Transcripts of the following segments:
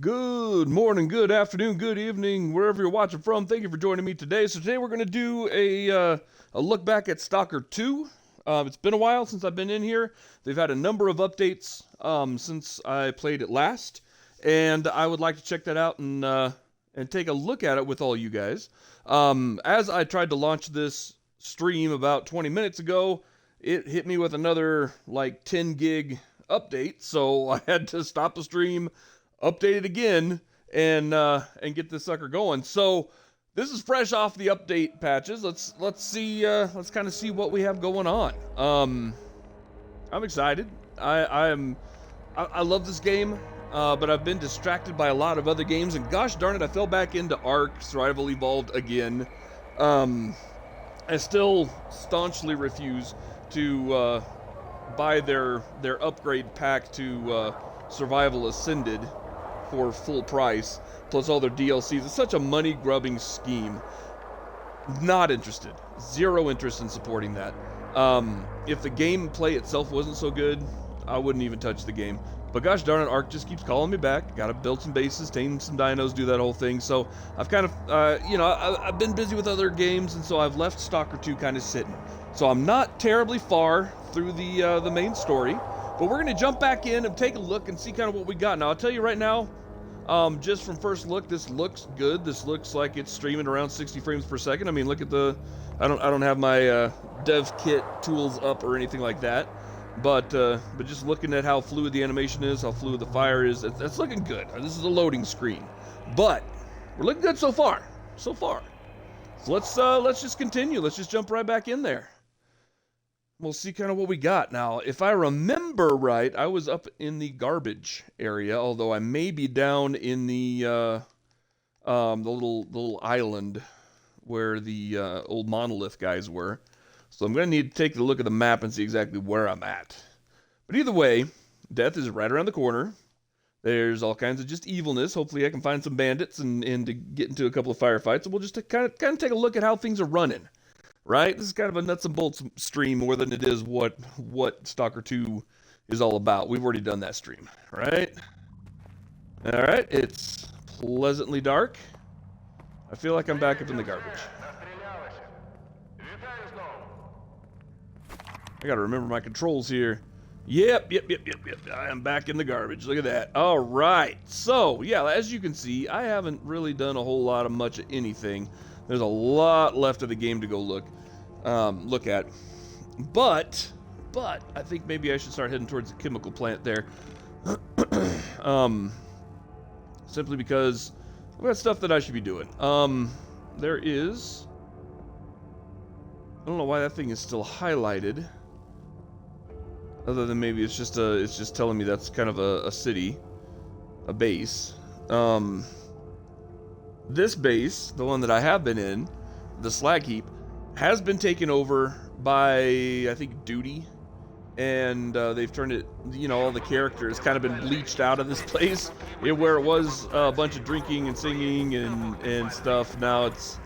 Good morning, good afternoon, good evening, wherever you're watching from. Thank you for joining me today. So today we're going to do a look back at Stalker 2. It's been a while since I've been in here. They've had a number of updates since I played it last, and I would like to check that out and take a look at it with all you guys. As I tried to launch this stream about 20 minutes ago, it hit me with another like 10 gig update, so I had to stop the stream, update it again, and get this sucker going. So this is fresh off the update patches. Let's kind of see what we have going on. I'm excited. I love this game, but I've been distracted by a lot of other games, and gosh darn it, I fell back into ARK Survival Evolved again. I still staunchly refuse to buy their upgrade pack to Survival Ascended for full price, plus all their DLCs. It's such a money-grubbing scheme. Not interested. Zero interest in supporting that. If the gameplay itself wasn't so good, I wouldn't even touch the game. But gosh darn it, ARK just keeps calling me back. Gotta build some bases, tame some dinos, do that whole thing. So I've kind of, I've been busy with other games, and so I've left Stalker 2 kind of sitting. So I'm not terribly far through the main story, but we're gonna jump back in and take a look and see kind of what we got. Now I'll tell you right now, just from first look, this looks good. This looks like it's streaming around 60 frames per second. I mean, look at the, I don't have my dev kit tools up or anything like that. But just looking at how fluid the animation is, how fluid the fire is, that's looking good. This is a loading screen, but we're looking good so far. So let's just continue. Let's just jump right back in there. We'll see kind of what we got. Now, if I remember right, I was up in the garbage area, although I may be down in the little island where the old monolith guys were. So I'm going to need to take a look at the map and see exactly where I'm at. But either way, death is right around the corner. There's all kinds of just evilness. Hopefully I can find some bandits and to get into a couple of firefights. And we'll just kind of take a look at how things are running. Right? This is kind of a nuts and bolts stream more than it is what Stalker 2 is all about. We've already done that stream. Right? Alright, it's pleasantly dark. I feel like I'm back up in the garbage. I gotta remember my controls here. Yep. I am back in the garbage. Look at that. All right. So, yeah, as you can see, I haven't really done a whole lot of much of anything. There's a lot left of the game to go look at. But I think maybe I should start heading towards the chemical plant there. Simply because I've got stuff that I should be doing. There is, I don't know why that thing is still highlighted. Other than maybe it's just telling me that's kind of a city, a base. This base, the one that I have been in, the slag heap, has been taken over by, I think, Duty. And they've turned it, all the characters kind of been bleached out of this place. Where it was a bunch of drinking and singing and stuff, now it's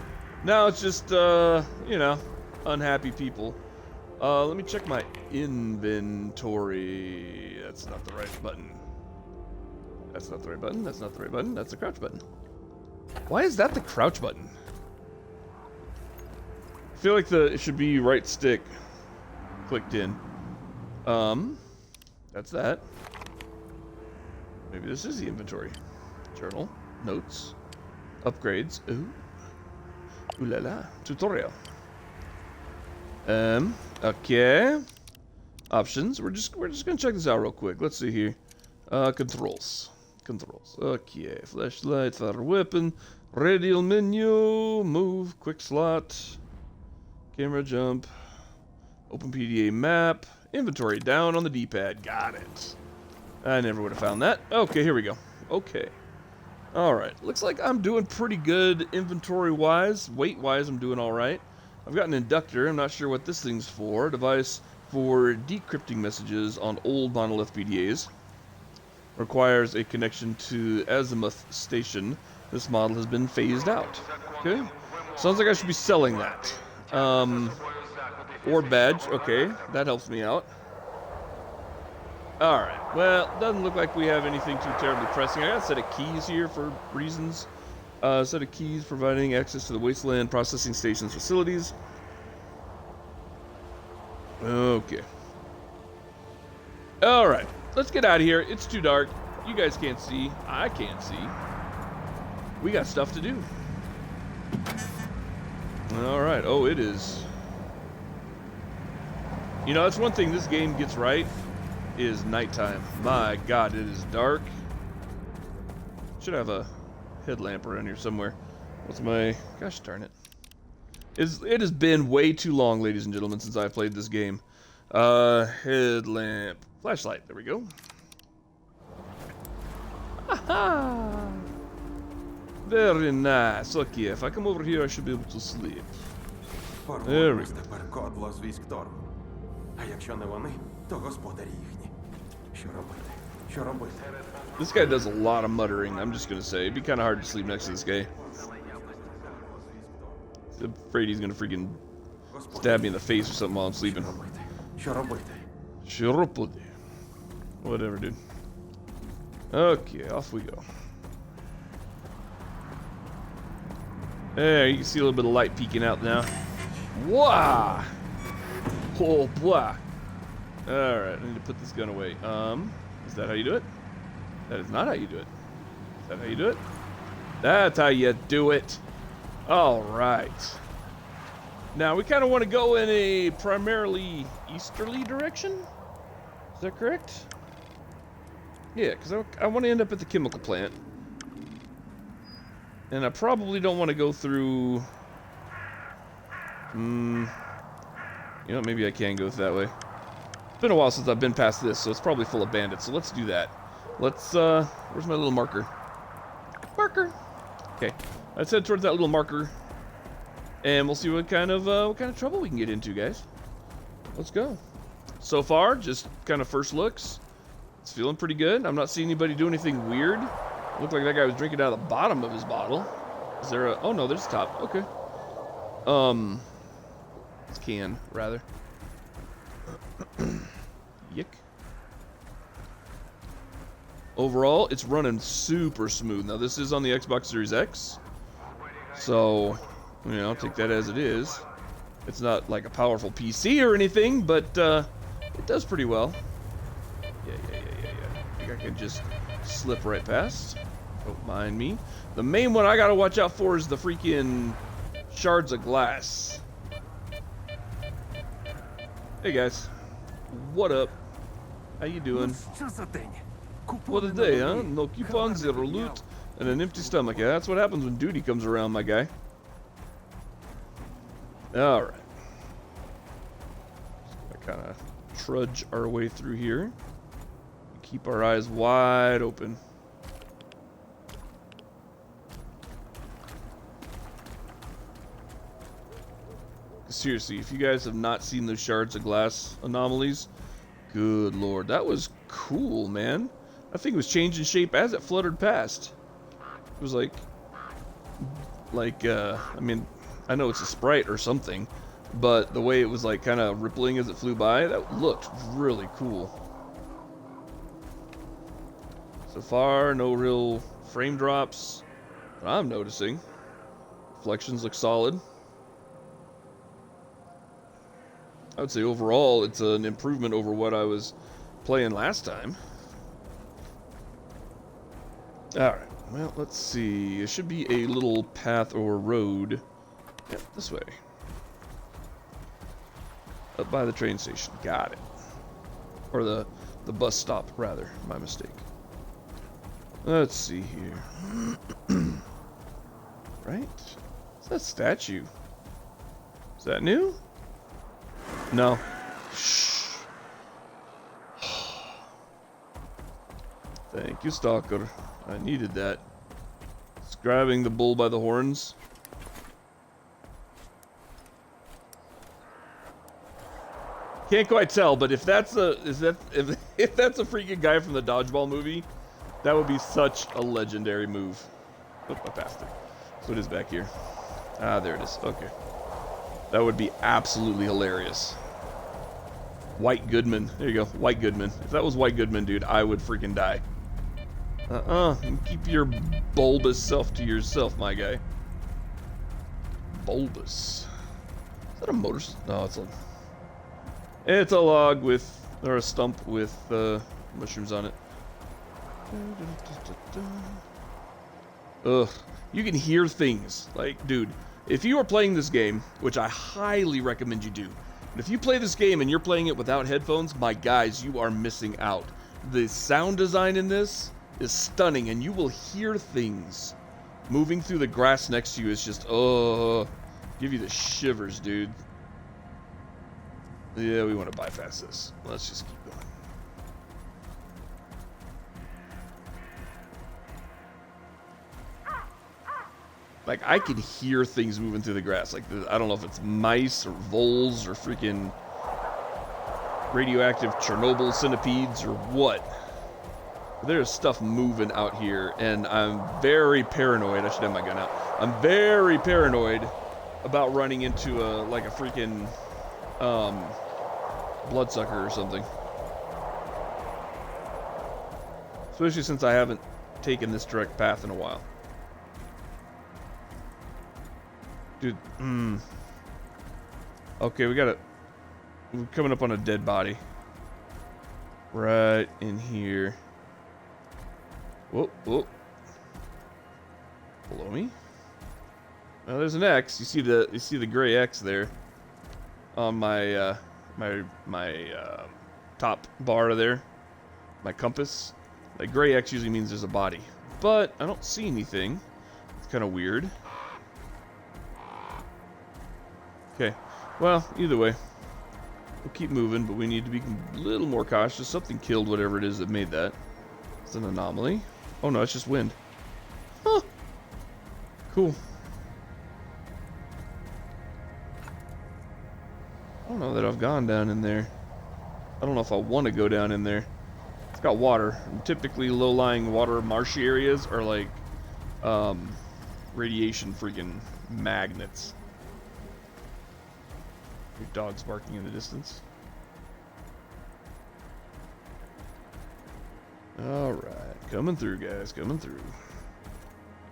just, unhappy people. Let me check my inventory. That's not the right button. That's not the right button. That's not the right button. That's the crouch button. Why is that the crouch button? I feel like it should be right stick clicked in. That's that. Maybe this is the inventory. Journal, notes, upgrades. Ooh la la. Tutorial. Okay. Options. We're just gonna check this out real quick. Let's see here. Controls. Okay. Flashlight, fire weapon, radial menu, move, quick slot, camera jump, open PDA map, inventory down on the D-pad. Got it. I never would have found that. Okay, here we go. Okay. Alright. Looks like I'm doing pretty good inventory-wise. Weight-wise, I'm doing alright. I've got an inductor. I'm not sure what this thing's for. Device for decrypting messages on old monolith PDAs. Requires a connection to Azimuth Station. This model has been phased out. Okay. Sounds like I should be selling that. Or badge. Okay. That helps me out. Alright, well, doesn't look like we have anything too terribly pressing. I got a set of keys here for reasons. A set of keys providing access to the Wasteland Processing Station's facilities. Okay. Alright, let's get out of here. It's too dark. You guys can't see. I can't see. We got stuff to do. Alright, oh, it is. You know, that's one thing this game gets right, is nighttime. My God, it is dark. Should have a headlamp around here somewhere. What's my... Gosh darn it. It has been way too long, ladies and gentlemen, since I've played this game. Headlamp. Flashlight. There we go. Aha! Very nice. Okay, if I come over here, I should be able to sleep. There we go. А якщо не вони, то господарі їхні. Що робити? Що робити? This guy does a lot of muttering, I'm just gonna say. It'd be kind of hard to sleep next to this guy. I'm afraid he's gonna freaking stab me in the face or something while I'm sleeping. Що робити? Що робити? Whatever, dude. Okay, off we go. There, you can see a little bit of light peeking out now. Wow! Oh, blah. Alright, I need to put this gun away. Is that how you do it? That is not how you do it. Is that how you do it? That's how you do it. Alright. Now, we kind of want to go in a primarily easterly direction. Is that correct? Yeah, because I want to end up at the chemical plant. And I probably don't want to go through... You know, maybe I can go that way. It's been a while since I've been past this, so it's probably full of bandits. So let's do that. Let's, where's my little marker? Marker! Okay, let's head towards that little marker. And we'll see what kind of trouble we can get into, guys. Let's go. So far, just kind of first looks. It's feeling pretty good. I'm not seeing anybody do anything weird. Looked like that guy was drinking out of the bottom of his bottle. Is there a... Oh, no, there's the top. Okay. It's can, rather. Yick. Overall, it's running super smooth. Now, this is on the Xbox Series X. So, you know, take that as it is. It's not like a powerful PC or anything, but it does pretty well. Yeah. I think I can just slip right past. Don't mind me. The main one I gotta watch out for is the freaking shards of glass. Hey guys, what up? How you doing? What a day, huh? No coupons, zero loot, and an empty stomach. Yeah, that's what happens when duty comes around, my guy. Alright. Just gonna kind of trudge our way through here. Keep our eyes wide open. Seriously, if you guys have not seen those shards of glass anomalies, good lord, that was cool, man. That thing was changing shape as it fluttered past. It was like, I mean, I know it's a sprite or something, but the way it was like kind of rippling as it flew by, that looked really cool. So far, no real frame drops that I'm noticing. Reflections look solid. I would say overall, it's an improvement over what I was playing last time. Alright, well, let's see. It should be a little path or road. Yep, this way. Up by the train station. Got it. Or the bus stop, rather. My mistake. Let's see here. Right? What's that statue? Is that new? No. Shh. Thank you, Stalker. I needed that. It's grabbing the bull by the horns. Can't quite tell, but if that's if that's a freaking guy from the Dodgeball movie, that would be such a legendary move. Oh, I passed it. So it is back here. Ah, there it is. Okay. That would be absolutely hilarious. White Goodman. There you go. White Goodman. If that was White Goodman, dude, I would freaking die. Keep your bulbous self to yourself, my guy. Bulbous. Is that a motor? No, it's a log with, or a stump with mushrooms on it. Ugh. You can hear things. Like, dude, if you are playing this game, which I highly recommend you do, but if you play this game and you're playing it without headphones, my guys, you are missing out. The sound design in this is stunning, and you will hear things moving through the grass next to you. Is just, give you the shivers, dude. Yeah, we want to bypass this. Let's just keep going. Like, I can hear things moving through the grass. Like, I don't know if it's mice or voles or freaking radioactive Chernobyl centipedes or what. There's stuff moving out here, and I'm very paranoid. I should have my gun out. I'm very paranoid about running into a freaking bloodsucker or something. Especially since I haven't taken this direct path in a while. Dude, okay, we're coming up on a dead body. Right in here. Whoa, whoa. Below me? Well, there's an X. You see the gray X there on my top bar there. My compass. That gray X usually means there's a body. But I don't see anything. It's kind of weird. Okay. Well, either way. We'll keep moving, but we need to be a little more cautious. Something killed whatever it is that made that. It's an anomaly. Oh no, it's just wind. Huh. Cool. I don't know that I've gone down in there. I don't know if I want to go down in there. It's got water. And typically low-lying water marshy areas are like radiation freaking magnets. Your dog's barking in the distance. Alright, coming through, guys, coming through.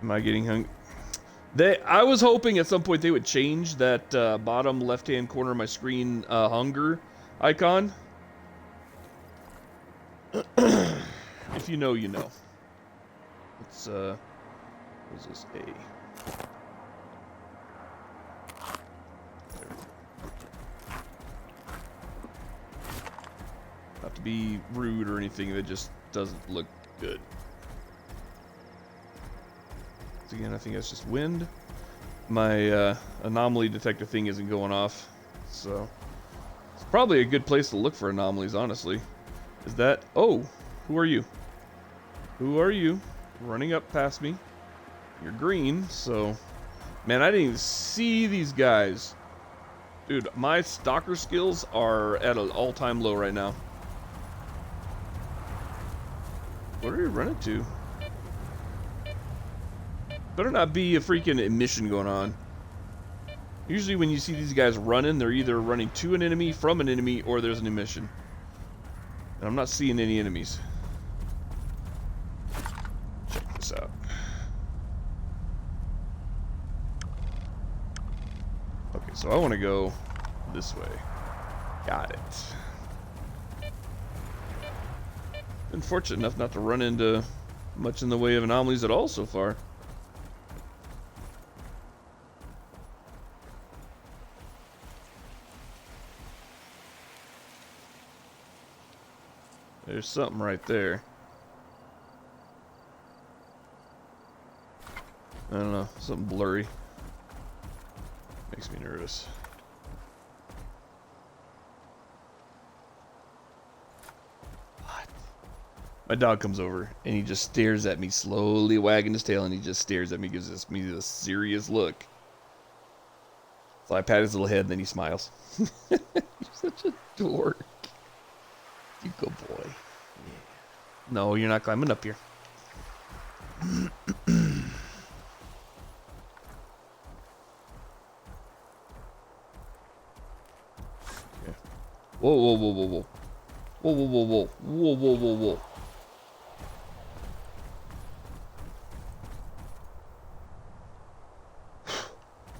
Am I getting hungry? I was hoping at some point they would change that bottom left-hand corner of my screen hunger icon. If you know, you know. It's, what is this? A. Not to be rude or anything, that just doesn't look good. So again, I think that's just wind. My anomaly detector thing isn't going off, so it's probably a good place to look for anomalies, honestly. Is that... Oh! Who are you? Who are you? Running up past me. You're green, so... Man, I didn't even see these guys. Dude, my stalker skills are at an all-time low right now. What are you running to? Better not be a freaking emission going on. Usually when you see these guys running, they're either running to an enemy, from an enemy, or there's an emission. And I'm not seeing any enemies. Check this out. Okay, so I want to go this way. Got it. Been fortunate enough not to run into much in the way of anomalies at all so far. There's something right there. I don't know, something blurry. Makes me nervous. What? My dog comes over and he just stares at me, slowly wagging his tail, and he just stares at me, gives me this serious look. So I pat his little head and then he smiles. You're such a dork. You good boy. Yeah. No, you're not climbing up here. Okay. Whoa, whoa, whoa, whoa, whoa. Whoa, whoa, whoa, whoa. Whoa, whoa, whoa, whoa.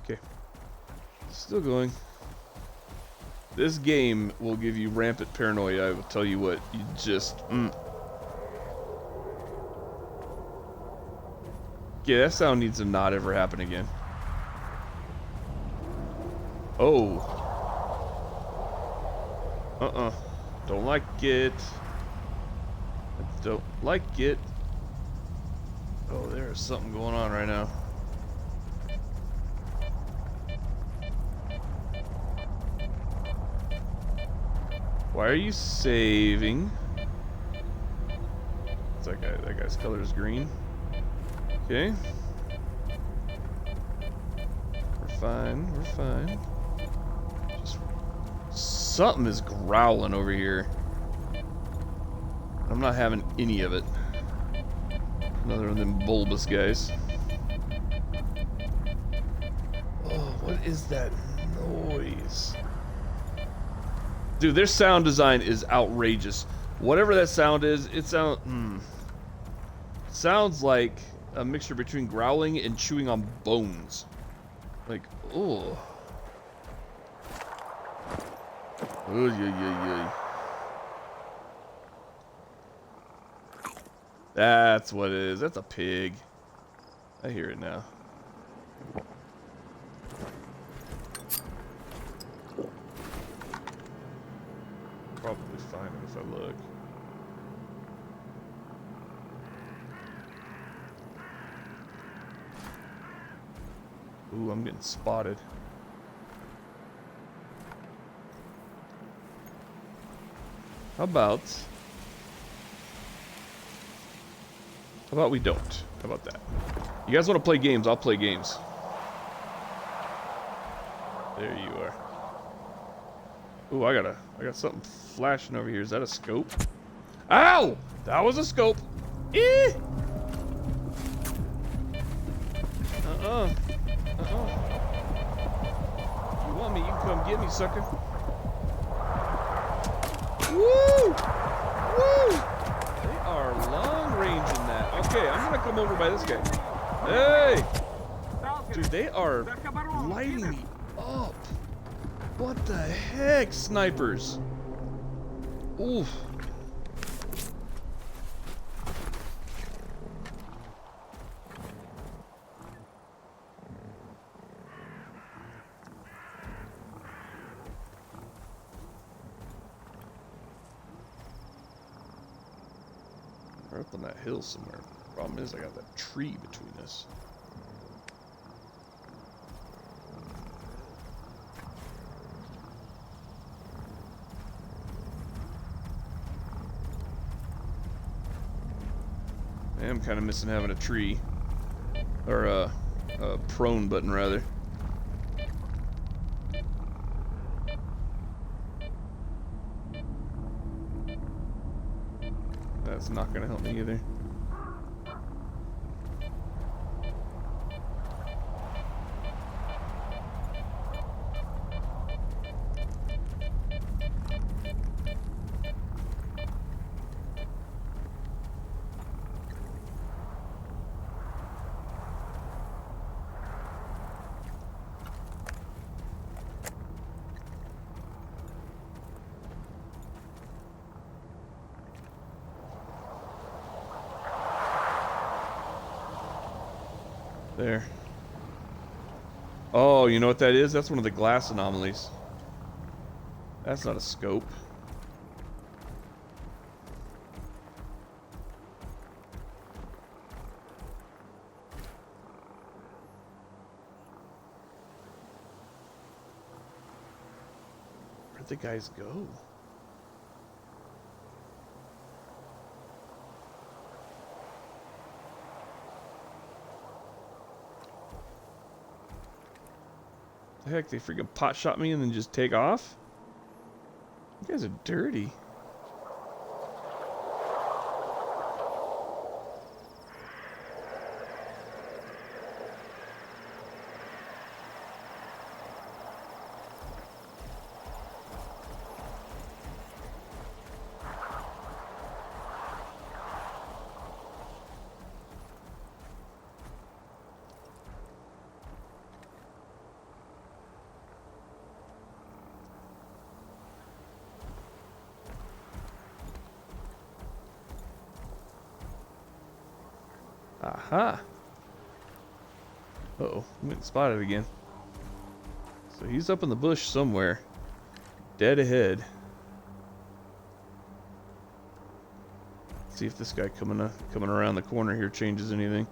Okay. Still going. This game will give you rampant paranoia, I will tell you what. You just... Yeah, that sound needs to not ever happen again. Oh. Don't like it. I don't like it. Oh, there is something going on right now. Why are you saving? It's like that guy's color is green. Okay. We're fine. We're fine. Just something is growling over here. I'm not having any of it. Another of them bulbous guys. Oh, what is that noise? Dude, their sound design is outrageous. Whatever that sound is, it sounds like a mixture between growling and chewing on bones. Like, oh. Oh, yeah. That's what it is. That's a pig. I hear it now. Probably find it if I look. Ooh, I'm getting spotted. How about we don't? How about that? You guys want to play games? I'll play games. There you are. Ooh, I got something flashing over here. Is that a scope? Ow! That was a scope. Eh! If you want me, you can come get me, sucker. Woo! Woo! They are long range in that. Okay, I'm gonna come over by this guy. Hey! Dude, they are lighting me up. What the heck, snipers? Oof. We're up on that hill somewhere. Problem is, I got that tree between us. I am kind of missing having a tree. Or a prone button, rather. That's not going to help me either. There. Oh, you know what that is? That's one of the glass anomalies. That's not a scope. Where'd the guys go? The heck, they freaking pot shot me and then just take off? You guys are dirty. Aha. Uh-oh, I'm getting spotted again. So he's up in the bush somewhere. Dead ahead. See if this guy coming around the corner here changes anything.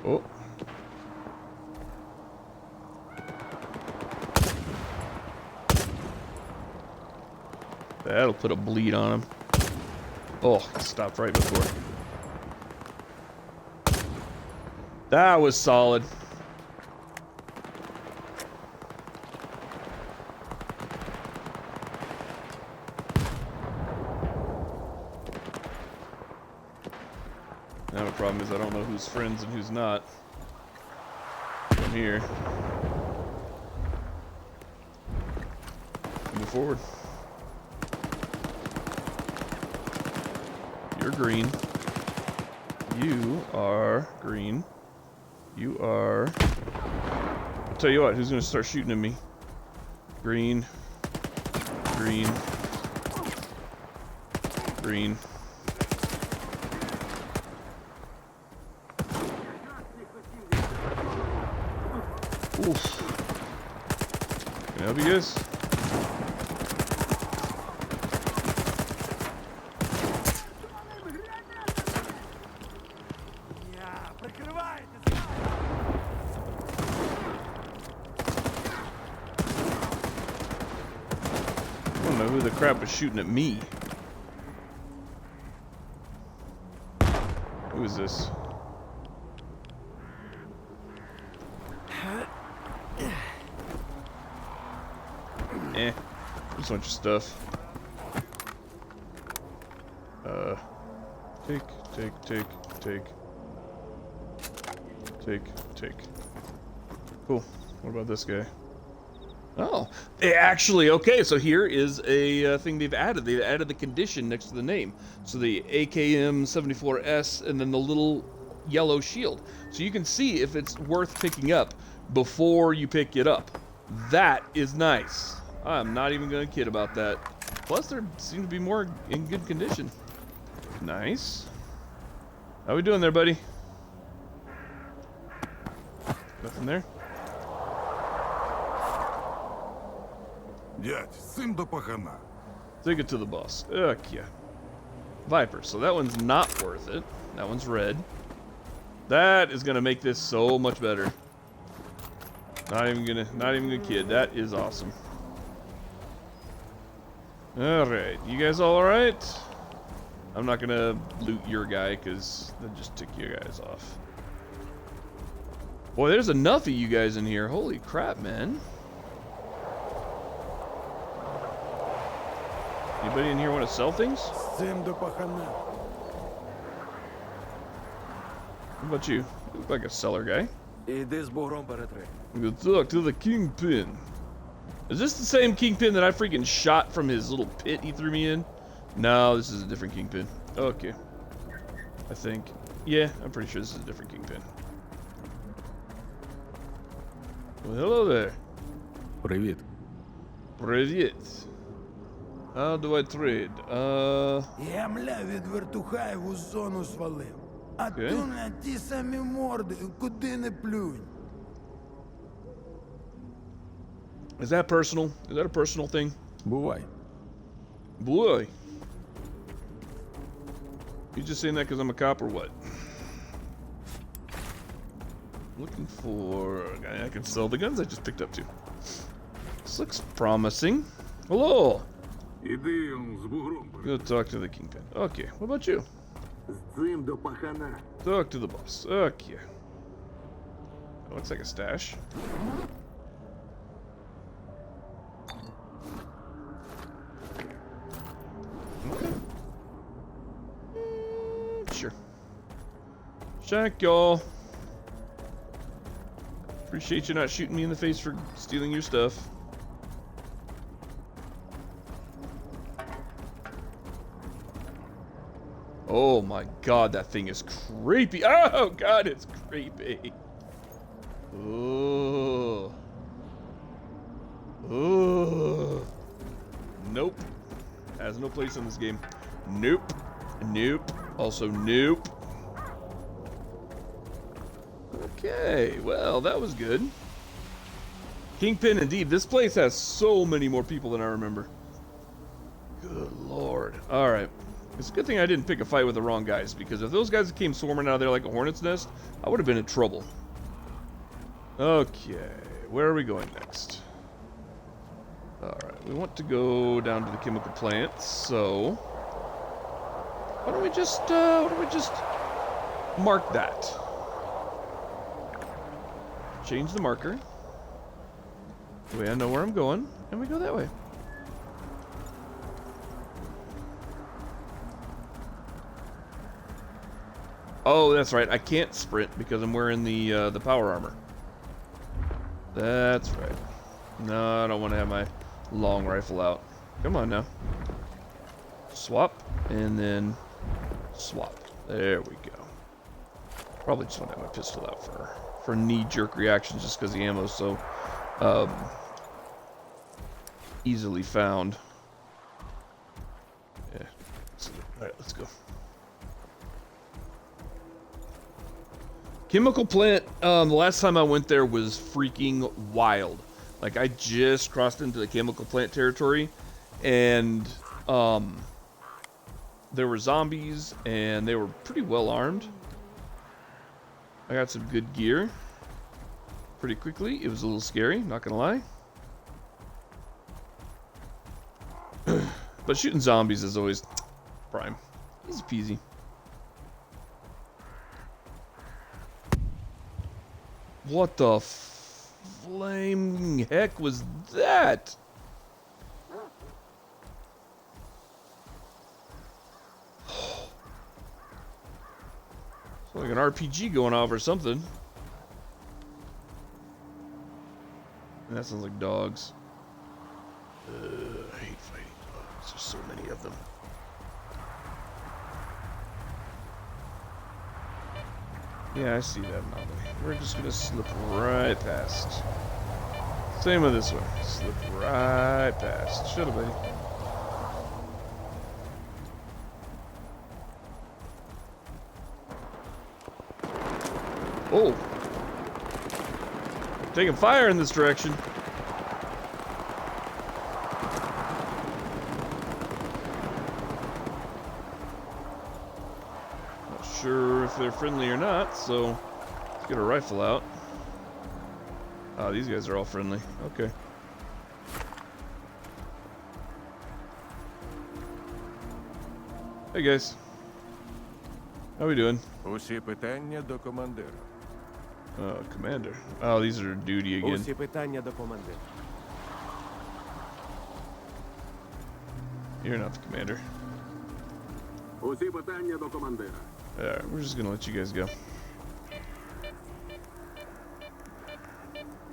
Oh. That'll put a bleed on him. Oh, he stopped right before. That was solid. Now the problem is I don't know who's friends and who's not. From here. Move forward. You're green. You are green. You are... I'll tell you what, who's gonna start shooting at me? Green. Green. Green. Oof. Can I help you guys? I don't know who the crap was shooting at me. Who is this? Just a bunch of stuff. Take. Cool. What about this guy? Oh, they actually, okay, so here is a thing they've added. They've added the condition next to the name. So the AKM-74S and then the little yellow shield. So you can see if it's worth picking up before you pick it up. That is nice. I'm not even going to kid about that. Plus, there seem to be more in good condition. Nice. How we doing there, buddy? Nothing there? Дядь, цим до пахана. Take it to the boss. Okay. Viper. So that one's not worth it. That one's red. That is gonna make this so much better. Not even gonna kid. That is awesome. Alright, you guys all alright? I'm not gonna loot your guy because that just took you guys off. Boy, there's enough of you guys in here. Holy crap, man. Anybody in here want to sell things? Цим до пахана. What about you? You look like a seller guy. Іди з бугром перетри. We'll talk to the kingpin. Is this the same kingpin that I freaking shot from his little pit he threw me in? No, this is a different kingpin. Okay. I think. Yeah, I'm pretty sure this is a different kingpin. Well, hello there. Привіт. Привет. How do I trade? Я, мля, від вертухаїв у зону свалив. А Окей. то на ті самі морди, куди не плюнь. Is that personal? Is that a personal thing? Бувай. Boy. You just saying that because I'm a cop or what? Looking for a guy I can sell the guns I just picked up to. This looks promising. Hello. Іди з бугром. Go talk to the kingpin. Okay. What about you? З цим до пахана. Talk to the boss. Okay. That looks like a stash. Okay. Sure. Shank y'all. Appreciate you not shooting me in the face for stealing your stuff. Oh my god, that thing is creepy. Oh god, it's creepy. Oh. Oh. Nope. Has no place in this game. Nope. Nope. Also nope. Okay, well, that was good. Kingpin, indeed. This place has so many more people than I remember. Good lord. Alright. It's a good thing I didn't pick a fight with the wrong guys, because if those guys came swarming out of there like a hornet's nest, I would have been in trouble. Okay, where are we going next? Alright, we want to go down to the chemical plant, so... Why don't we just mark that? Change the marker. That way I know where I'm going, and we go that way. Oh, that's right. I can't sprint because I'm wearing the power armor. That's right. No, I don't want to have my long rifle out. Come on now. Swap, and then swap. There we go. Probably just want to have my pistol out for knee-jerk reactions just because the ammo's so easily found. Yeah. Alright, let's go. Chemical plant, the last time I went there was freaking wild. Like, I just crossed into the chemical plant territory, and there were zombies, and they were pretty well armed. I got some good gear pretty quickly. It was a little scary, not gonna lie. But shooting zombies is always prime. Easy peasy. What the flaming heck was that? It's like an RPG going off or something. That sounds like dogs. I hate fighting dogs. There's so many of them. Yeah, I see that anomaly. We're just gonna slip right past. Same with this one. Slip right past. Should've been. Oh! Taking fire in this direction. Not sure if they're friendly or not, so let's get a rifle out. Oh, these guys are all friendly. Okay. Hey guys. How we doing? Усі питання до командира. Commander. Oh, these are duty again. Усі питання до командира. You're not the commander. Усі питання до командира. Alright, we're just gonna let you guys go.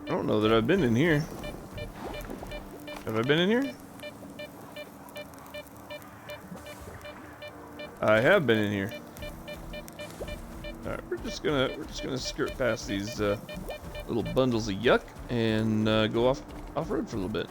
I don't know that I've been in here. Have I been in here? I have been in here. Alright, we're just gonna skirt past these little bundles of yuck and go off-road for a little bit.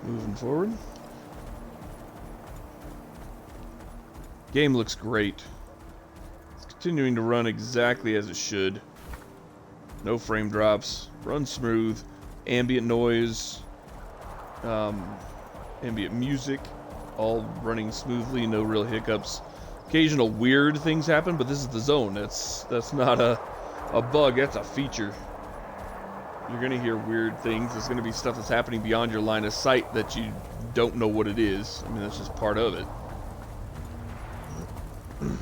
Moving forward. Game looks great. It's continuing to run exactly as it should. No frame drops. Runs smooth. Ambient noise. Ambient music. All running smoothly. No real hiccups. Occasional weird things happen, but this is the zone. That's not a bug. That's a feature. You're gonna hear weird things. There's gonna be stuff that's happening beyond your line of sight that you don't know what it is. I mean, that's just part of it. Can't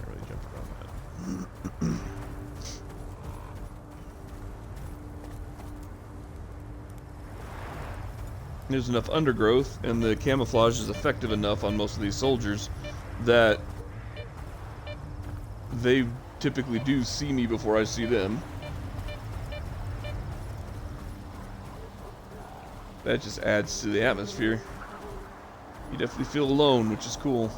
really jump around that. There's enough undergrowth, and the camouflage is effective enough on most of these soldiers that they typically do see me before I see them. That just adds to the atmosphere. You definitely feel alone, which is cool.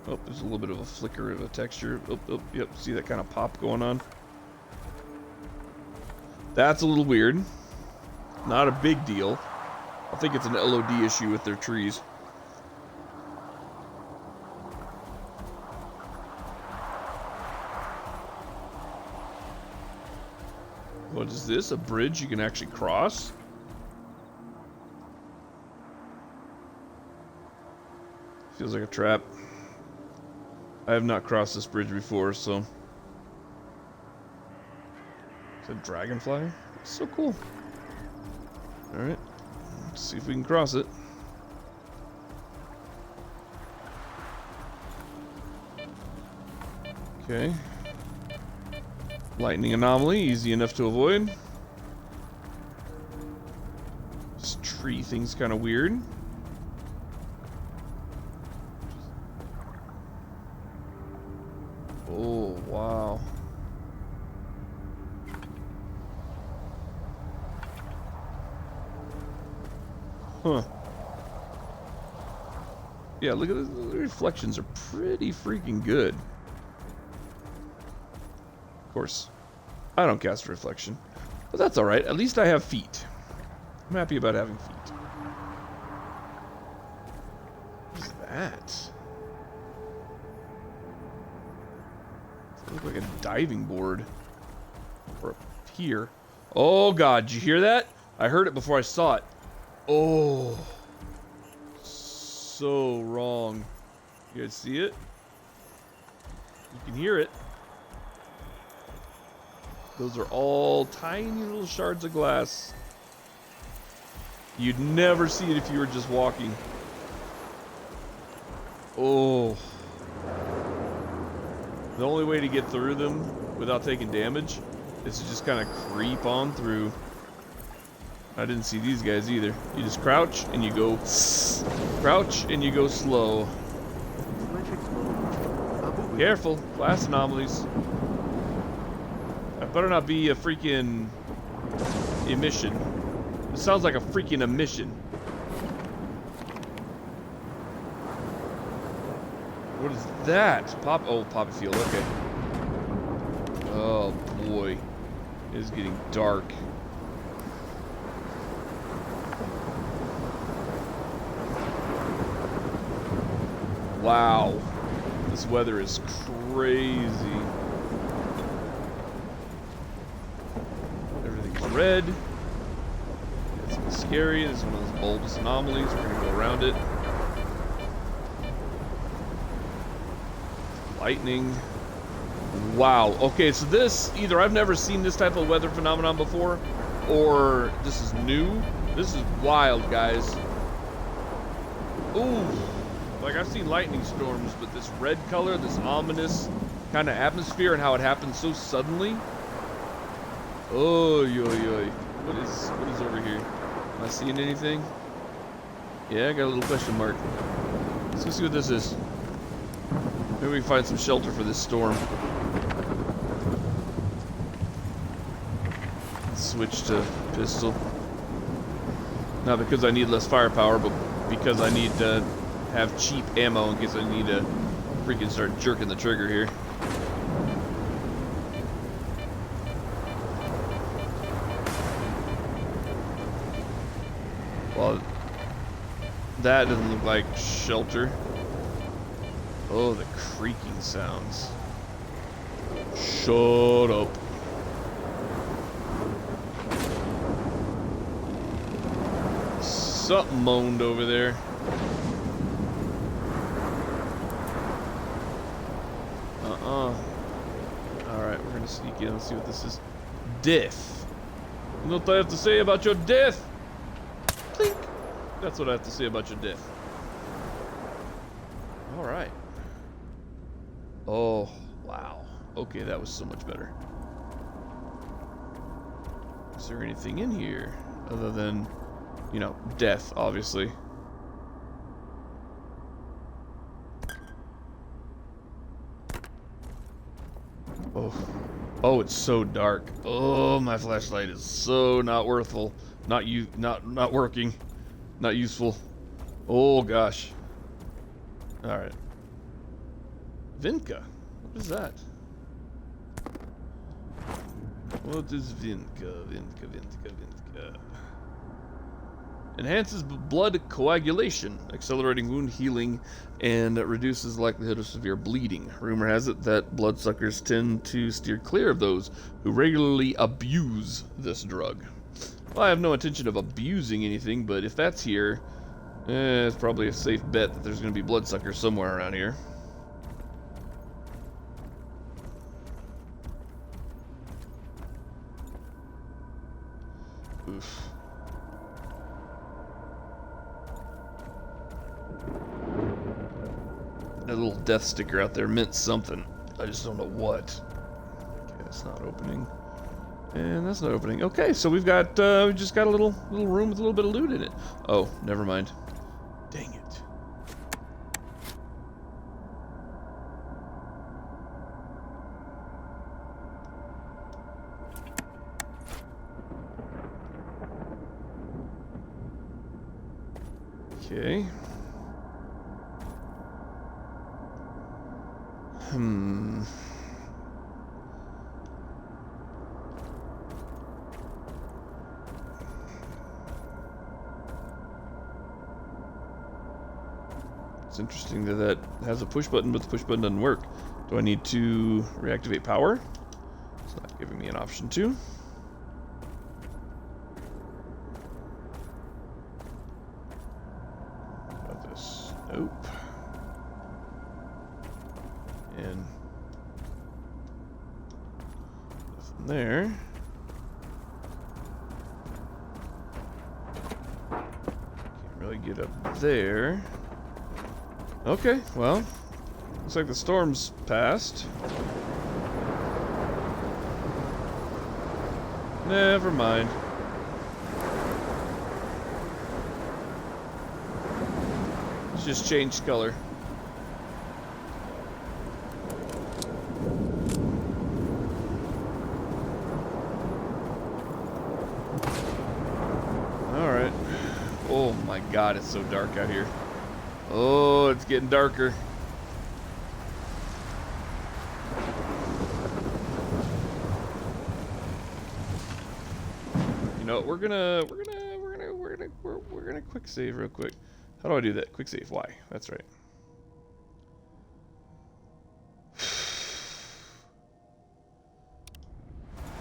Oh, there's a little bit of a flicker of a texture. Oh, oh, yep, see that kind of pop going on? That's a little weird. Not a big deal. I think it's an LOD issue with their trees. What is this? A bridge you can actually cross? Feels like a trap. I have not crossed this bridge before, so... Is that a dragonfly? It's so cool. Alright. Let's see if we can cross it. Okay. Lightning anomaly, easy enough to avoid. This tree thing's kind of weird. Oh, wow. Huh. Yeah, look at this. The reflections are pretty freaking good. Of course, I don't cast reflection, but that's alright. At least I have feet. I'm happy about having feet. What is that? Does that look like a diving board? Or a pier? Oh god, did you hear that? I heard it before I saw it. Oh. So wrong. You guys see it? You can hear it. Those are all tiny little shards of glass. You'd never see it if you were just walking. Oh. The only way to get through them without taking damage is to just kind of creep on through. I didn't see these guys either. You just crouch and you go. Crouch and you go slow. Careful, glass anomalies. That better not be a freaking emission. It sounds like a freaking emission. What is that? Poppy field, okay. Oh boy. It is getting dark. Wow. This weather is crazy. Everything's red. It's scary. This is one of those bulbous anomalies. We're gonna go around it. Lightning. Wow. Okay, so this, either I've never seen this type of weather phenomenon before, or this is new. This is wild, guys. Ooh. Like, I've seen lightning storms, but this red color, this ominous kind of atmosphere, and how it happens so suddenly. Oh, yo, yo. What is over here? Am I seeing anything? Yeah, I got a little question mark. Let's go see what this is. Maybe we can find some shelter for this storm. Let's switch to pistol. Not because I need less firepower, but because I need to have cheap ammo in case I need to freaking start jerking the trigger here. Well, that doesn't look like shelter. Oh, the creaking sounds. Shut up. Something moaned over there. Alright, we're gonna sneak in and see what this is. Death. You know what I have to say about your death? Clink. That's what I have to say about your death. Alright. Oh, wow. Okay, that was so much better. Is there anything in here other than, you know, death, obviously? Oh. Oh, it's so dark. Oh, my flashlight is so not worthful. Not working. Not useful. Oh gosh. Alright. Vinca. What is that? What is Vinca? Vinca. Enhances blood coagulation, accelerating wound healing, and reduces the likelihood of severe bleeding. Rumor has it that bloodsuckers tend to steer clear of those who regularly abuse this drug. Well, I have no intention of abusing anything, but if that's here, it's probably a safe bet that there's going to be bloodsuckers somewhere around here. Oof. That little death sticker out there meant something. I just don't know what. Okay, that's not opening. And that's not opening. Okay, so we just got a little room with a little bit of loot in it. Oh, never mind. Dang it. Okay. It's interesting that that has a push button, but the push button doesn't work. Do I need to reactivate power? It's not giving me an option to. About this? Nope. And nothing there. Can't really get up there. Okay, well, looks like the storm's passed. Never mind. It's just changed color. Alright. Oh my god, it's so dark out here. Oh, it's getting darker. You know, we're gonna quick save real quick. How do I do that? Quick save. Why? That's right.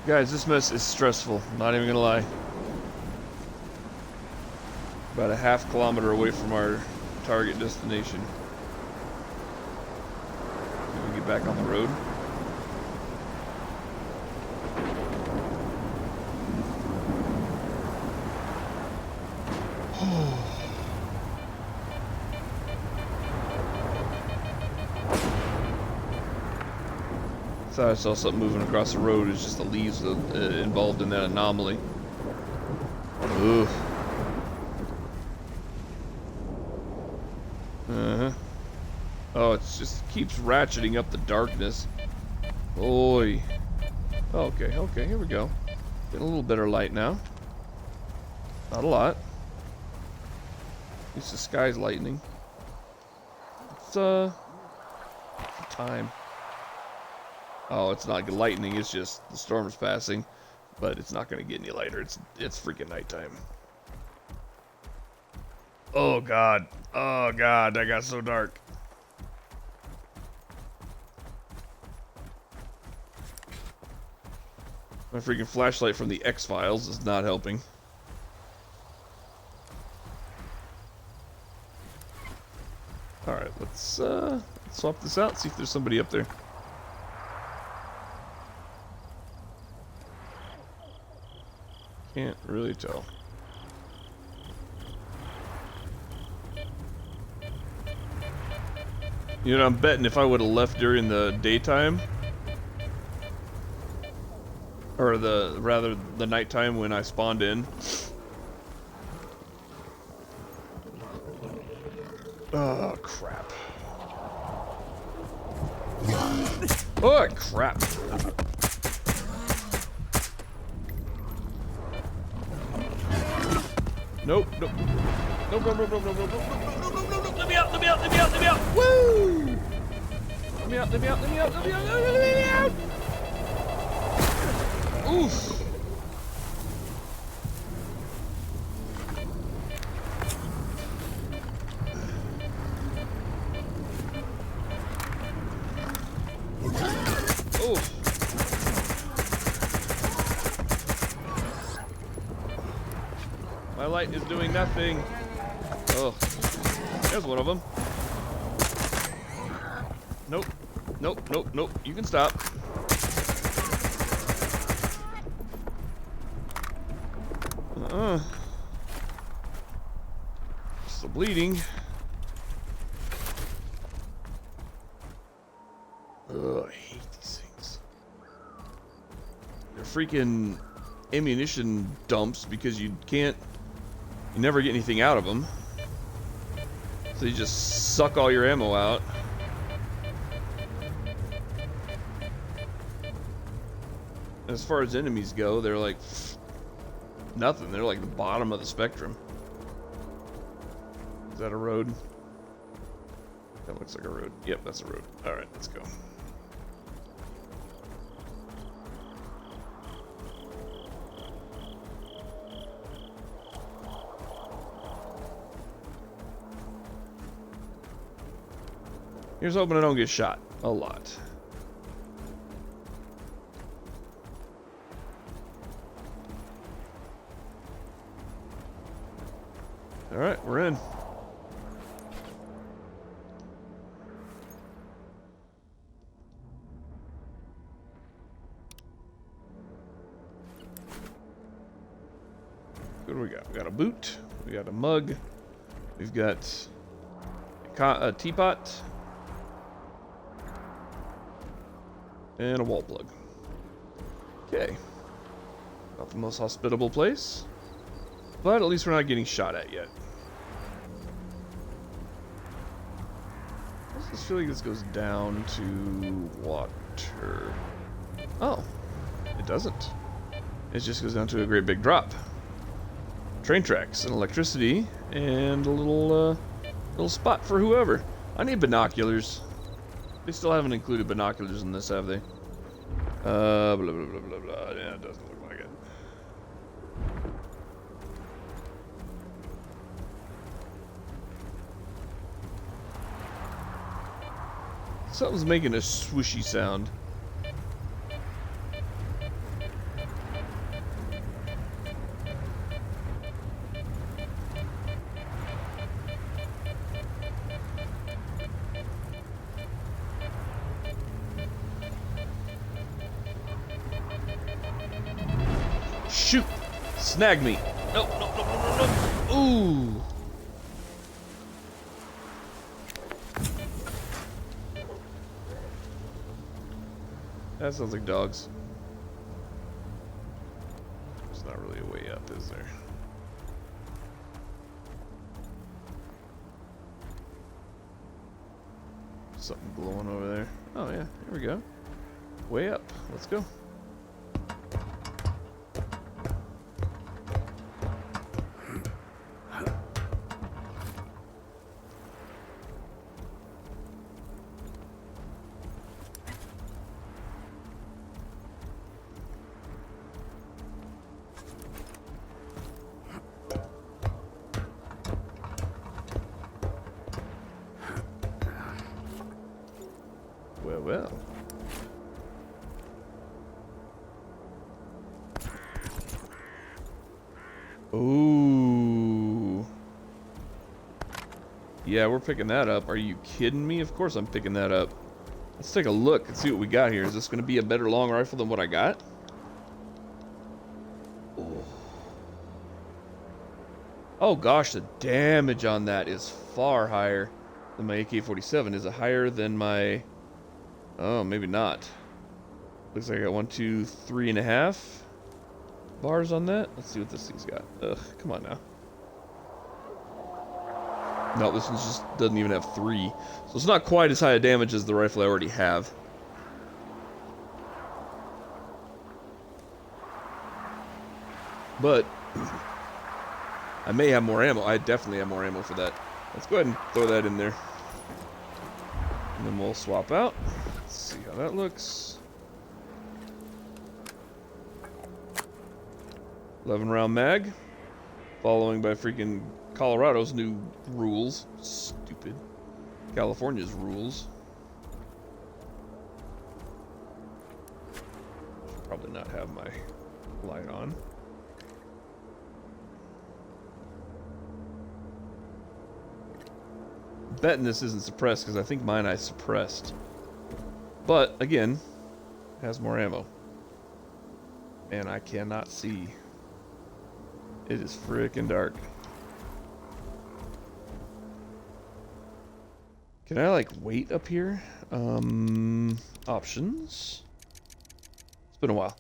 Guys, this mess is stressful. I'm not even gonna lie. About a ½ kilometer away from our target destination. Can we get back on the road? Thought I saw something moving across the road. It's just the leaves involved in that anomaly. Ugh. Oh, it just keeps ratcheting up the darkness. Oi. Okay, okay, here we go. Getting a little better light now. Not a lot. At least the sky's lightening. It's time. Oh, it's not lightning, it's just the storm's passing. But it's not gonna get any lighter. It's freaking nighttime. Oh god. Oh god, that got so dark. My freaking flashlight from the X-Files is not helping. Alright, let's swap this out, see if there's somebody up there. Can't really tell. You know, I'm betting if I would have left during the daytime, or rather the nighttime when I spawned in. Oh crap. Oh crap. Nope, nope. Nope, nope, nope, nope, nope, nope, nope, nope, nope, nope, nope. Let me out, let me out, let me out, let me out. Woo! Let me out, let me out, let me out, let me out, let me out. Oof. Oof. My light is doing nothing. Oh, there's one of them. Nope, nope, nope, nope. You can stop. Still bleeding. Ugh, I hate these things. They're freaking ammunition dumps because you never get anything out of them. So you just suck all your ammo out. As far as enemies go, they're like nothing. They're like the bottom of the spectrum. Is that a road? That looks like a road. Yep, that's a road. Alright, let's go. Here's hoping I don't get shot a lot. Alright, we're in. What do we got? We got a boot. We got a mug. We've got a teapot. And a wall plug. Okay. Not the most hospitable place. But at least we're not getting shot at yet. I just feel like this goes down to water. Oh. It doesn't. It just goes down to a great big drop. Train tracks and electricity and a little spot for whoever. I need binoculars. They still haven't included binoculars in this, have they? Blah, blah, blah, blah, blah. Yeah, it doesn't look like it. Something's making a swooshy sound. Shoot! Snag me! No, no, no, no, no, no! Ooh! That sounds like dogs. There's not really a way up, is there? Something glowing over there. Oh yeah, here we go. Way up. Let's go. Well. Ooh. Yeah, we're picking that up. Are you kidding me? Of course I'm picking that up. Let's take a look and see what we got here. Is this going to be a better long rifle than what I got? Oh gosh, the damage on that is far higher than my AK-47. Is it higher than my... Oh, maybe not. Looks like I got 1, 2, 3.5 bars on that. Let's see what this thing's got. Ugh, come on now. No, this one just doesn't even have 3. So it's not quite as high a damage as the rifle I already have. But I may have more ammo. I definitely have more ammo for that. Let's go ahead and throw that in there. And then we'll swap out. Let's see how that looks. 11-round mag. Following by freaking Colorado's new rules. Stupid. California's rules. Should probably not have my light on. Betting this isn't suppressed because I think mine I suppressed. But again, has more ammo. And I cannot see. It is freaking dark. Can I like wait up here? Options. It's been a while.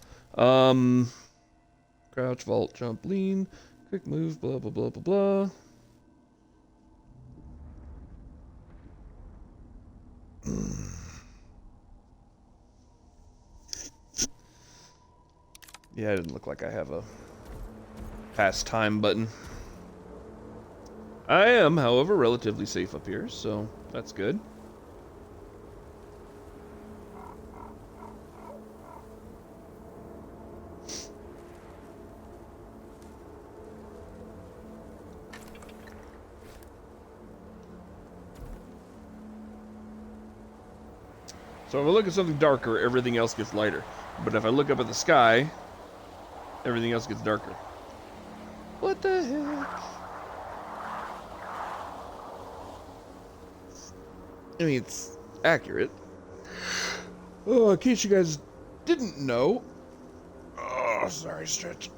Crouch, vault, jump, lean, quick move, blah blah blah blah blah. Yeah, it didn't look like I have a pass time button. I am, however, relatively safe up here, so that's good. So if I look at something darker, everything else gets lighter. But if I look up at the sky, everything else gets darker. What the heck? I mean, it's accurate. Oh, in case you guys didn't know. Oh, sorry, stretch.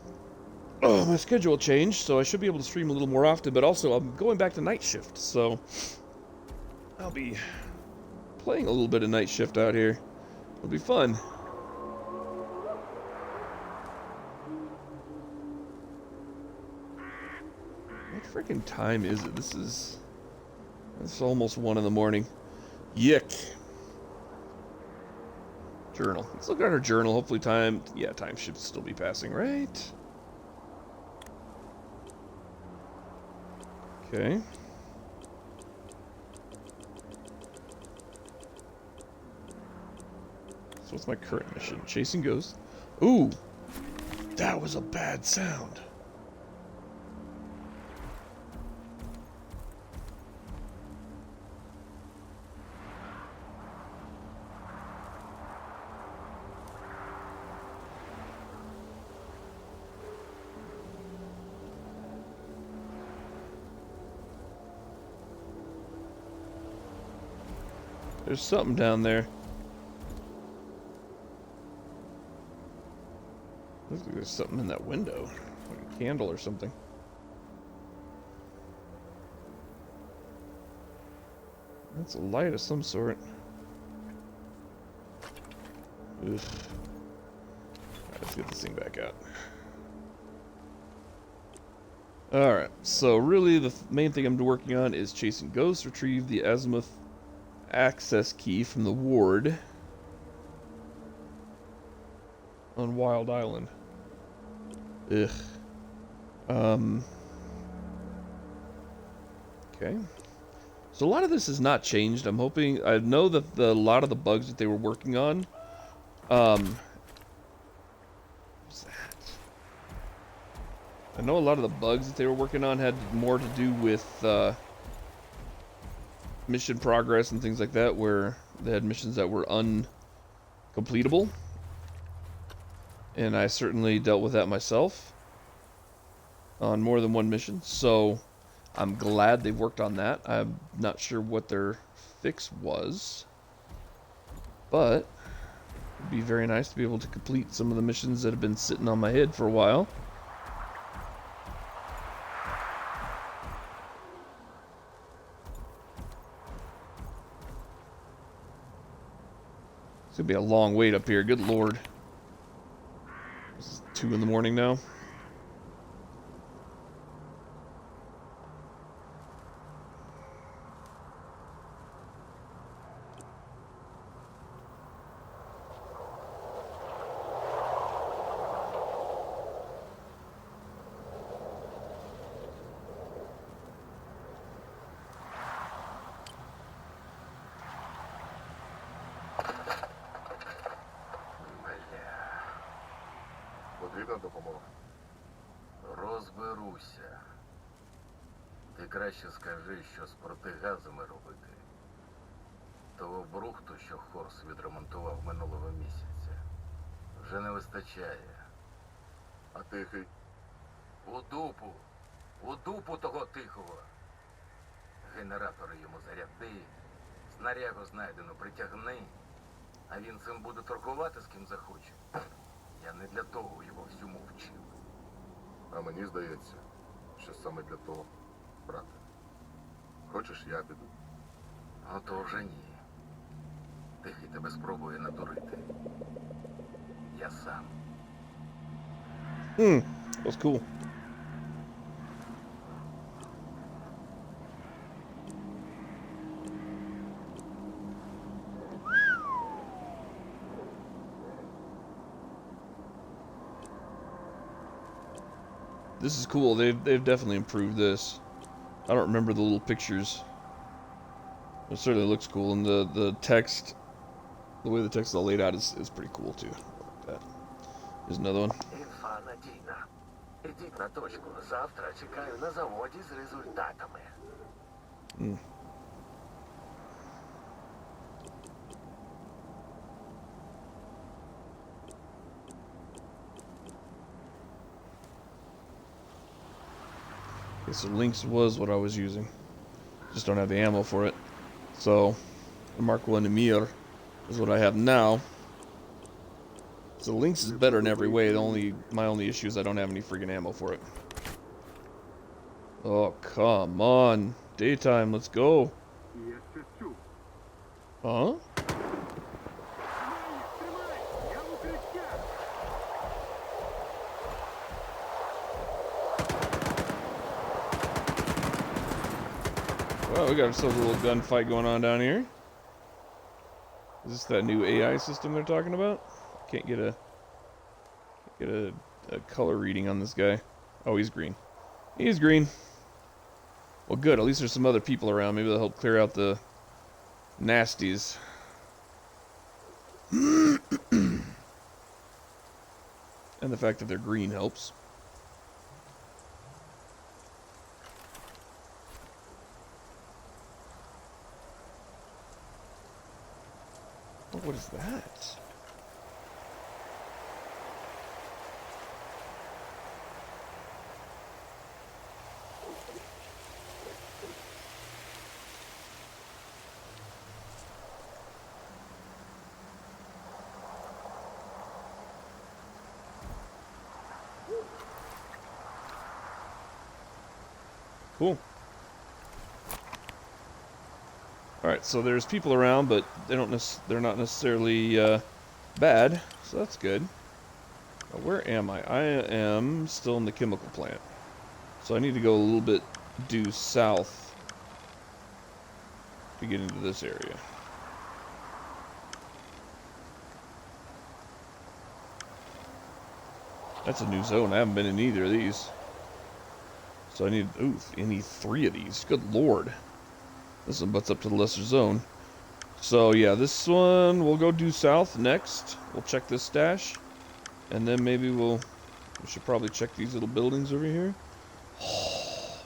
Oh, my schedule changed, so I should be able to stream a little more often, but also I'm going back to night shift, so I'll be playing a little bit of night shift out here. It'll be fun. What freaking time is it? It's almost 1 in the morning. Yick. Journal. Let's look at our journal. Hopefully time should still be passing, right? Okay. So what's my current mission? Chasing ghosts. Ooh! That was a bad sound. There's something down there. Looks like there's something in that window. Like a candle or something. That's a light of some sort. Ugh. Alright, let's get this thing back out. Alright, so really the main thing I'm working on is chasing ghosts, retrieve the azimuth access key from the ward on Wild Island. Ugh. Okay. So a lot of this has not changed. I'm hoping, I know that a lot of the bugs that they were working on, what's that? I know a lot of the bugs that they were working on had more to do with, mission progress and things like that, where they had missions that were uncompletable, and I certainly dealt with that myself on more than one mission, so I'm glad they've worked on that. I'm not sure what their fix was, but it'd be very nice to be able to complete some of the missions that have been sitting on my head for a while. It's gonna be a long wait up here, good lord. It's 2 in the morning now. Потрібна допомога? Розберуся. Ти краще скажи, що з протигазами робити. Того брухту, що Хорс відремонтував минулого місяця, вже не вистачає. А тихий? У дупу того тихого. Генератори йому заряди, снарягу знайдену притягни, а він цим буде торгувати з ким захоче. Я не для того його всьому вчив. А мені здається, що саме для того, брате. Хочеш, я піду? Ото вже ні. Тихий тебе спробує надурити. Я сам. That's cool. This is cool. They've definitely improved this. I don't remember the little pictures. It certainly looks cool, and the text, the way the text is all laid out is pretty cool too. I like that. Here's another one. Інфа надійна. Ідіть на точку. Завтра чекаю на заводі з результатами. Okay, so Lynx was what I was using. Just don't have the ammo for it. So, the Mark 1 S.T.A.L.K.E.R is what I have now. So Lynx is better in every way. My only issue is I don't have any freaking ammo for it. Oh, come on. Daytime, let's go. Я щось чув. Huh? Тримай! Я в укриття! Well, we got ourselves a little gunfight going on down here. Is this that new AI system they're talking about? Can't get a color reading on this guy. Oh, he's green. He's green. Well, good. At least there's some other people around. Maybe they'll help clear out the nasties. And the fact that they're green helps. Oh, what is that? Cool. Alright, so there's people around, but they're not necessarily bad, so that's good. Now, where am I? I am still in the chemical plant. So I need to go a little bit due south to get into this area. That's a new zone. I haven't been in either of these. So I need three of these. Good lord. This one butts up to the lesser zone. So yeah, this one we'll go due south next. We'll check this stash. And then maybe we should probably check these little buildings over here. It's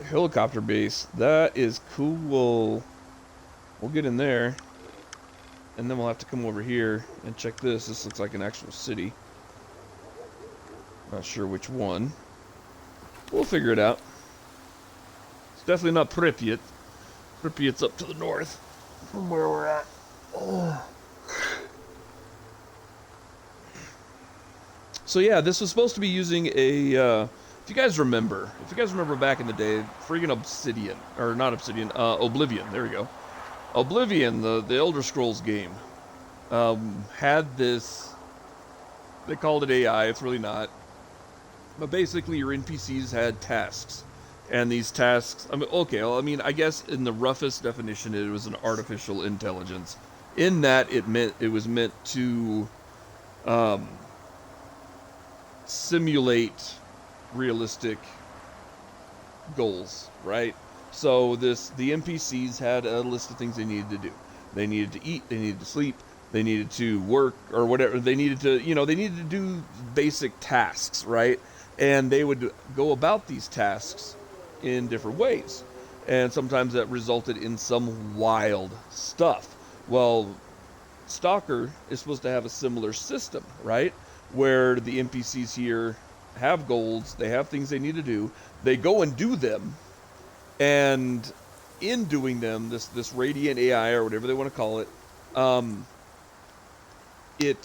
a helicopter base. That is cool. We'll get in there. And then we'll have to come over here and check this. This looks like an actual city. Not sure which one. We'll figure it out. It's definitely not Pripyat. Pripyat's up to the north from where we're at. Oh. So yeah, this was supposed to be using a, if you guys remember back in the day, friggin' Obsidian, or not Obsidian, Oblivion, there we go. Oblivion, the Elder Scrolls game, had this, they called it AI, it's really not. But basically your NPCs had tasks. And these tasks, I guess in the roughest definition it was an artificial intelligence. In that it was meant to simulate realistic goals, right? So the NPCs had a list of things they needed to do. They needed to eat, they needed to sleep, They needed to work or whatever. They needed to, they needed to do basic tasks, right? And they would go about these tasks in different ways. And sometimes that resulted in some wild stuff. Well, Stalker is supposed to have a similar system, right? Where the NPCs here have goals, they have things they need to do, they go and do them, and in doing them, this radiant AI or whatever they want to call it, it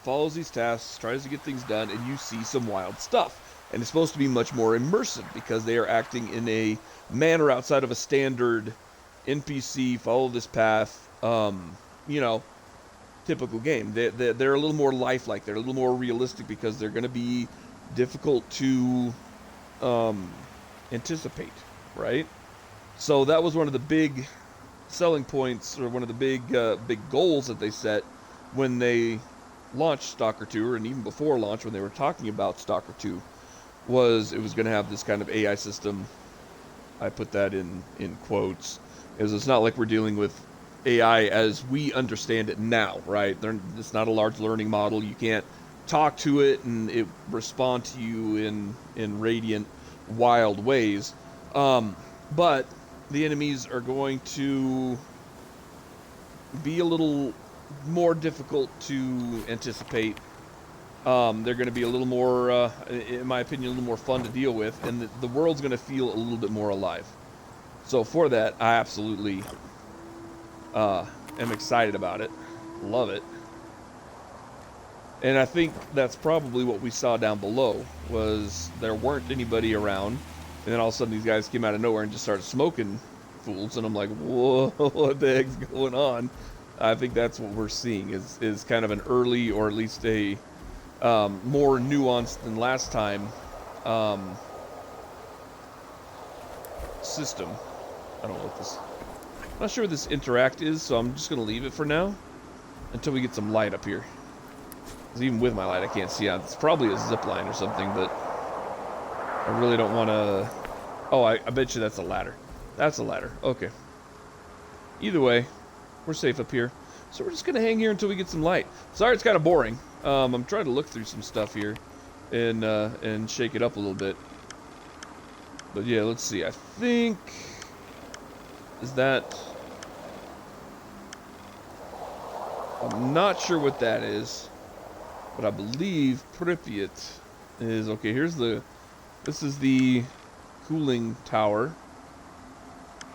follows these tasks, tries to get things done, and you see some wild stuff. And it's supposed to be much more immersive because they are acting in a manner outside of a standard NPC, follow this path, typical game. They're a little more lifelike. They're a little more realistic because they're going to be difficult to anticipate, right? So that was one of the big selling points, or one of the big goals that they set when they launched Stalker 2, and even before launch when they were talking about Stalker 2, was it was going to have this kind of AI system. I put that in quotes, because it's not like we're dealing with AI as we understand it now, right? It's not a large learning model. You can't talk to it and it respond to you in radiant, wild ways. But the enemies are going to be a little more difficult to anticipate. They're going to be a little more, in my opinion, a little more fun to deal with, and the world's going to feel a little bit more alive. So for that, I absolutely am excited about it. Love it. And I think that's probably what we saw down below, was there weren't anybody around, and then all of a sudden these guys came out of nowhere and just started smoking fools, and I'm like, whoa, what the heck's going on? I think that's what we're seeing, is kind of an early, or at least a more nuanced than last time system. I don't know what this... I'm not sure what this interact is, so I'm just going to leave it for now until we get some light up here. Because even with my light, I can't see out. It's probably a zip line or something, but I really don't want to... Oh, I bet you that's a ladder. That's a ladder. Okay. Either way, we're safe up here. So we're just going to hang here until we get some light. Sorry it's kind of boring. I'm trying to look through some stuff here and shake it up a little bit. But yeah, let's see. I think... Is that... I'm not sure what that is, but I believe Pripyat is... Okay, here's the... This is the cooling tower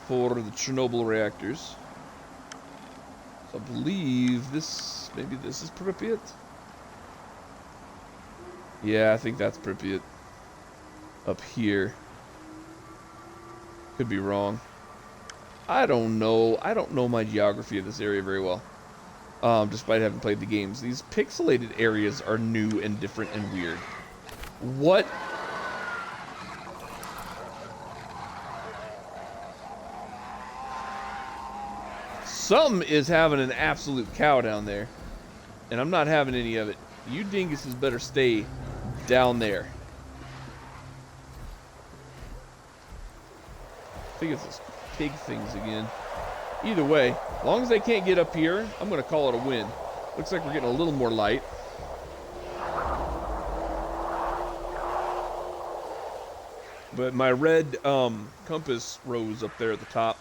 for the Chernobyl reactors. So I believe this... Maybe this is Pripyat? Yeah, I think that's Pripyat. Up here. Could be wrong. I don't know. I don't know my geography of this area very well. Despite having played the games. These pixelated areas are new and different and weird. What? Some is having an absolute cow down there. And I'm not having any of it. You dinguses better stay down there. I think it's this pig things again. Either way, as long as they can't get up here, I'm going to call it a win. Looks like we're getting a little more light. But my red compass rose up there at the top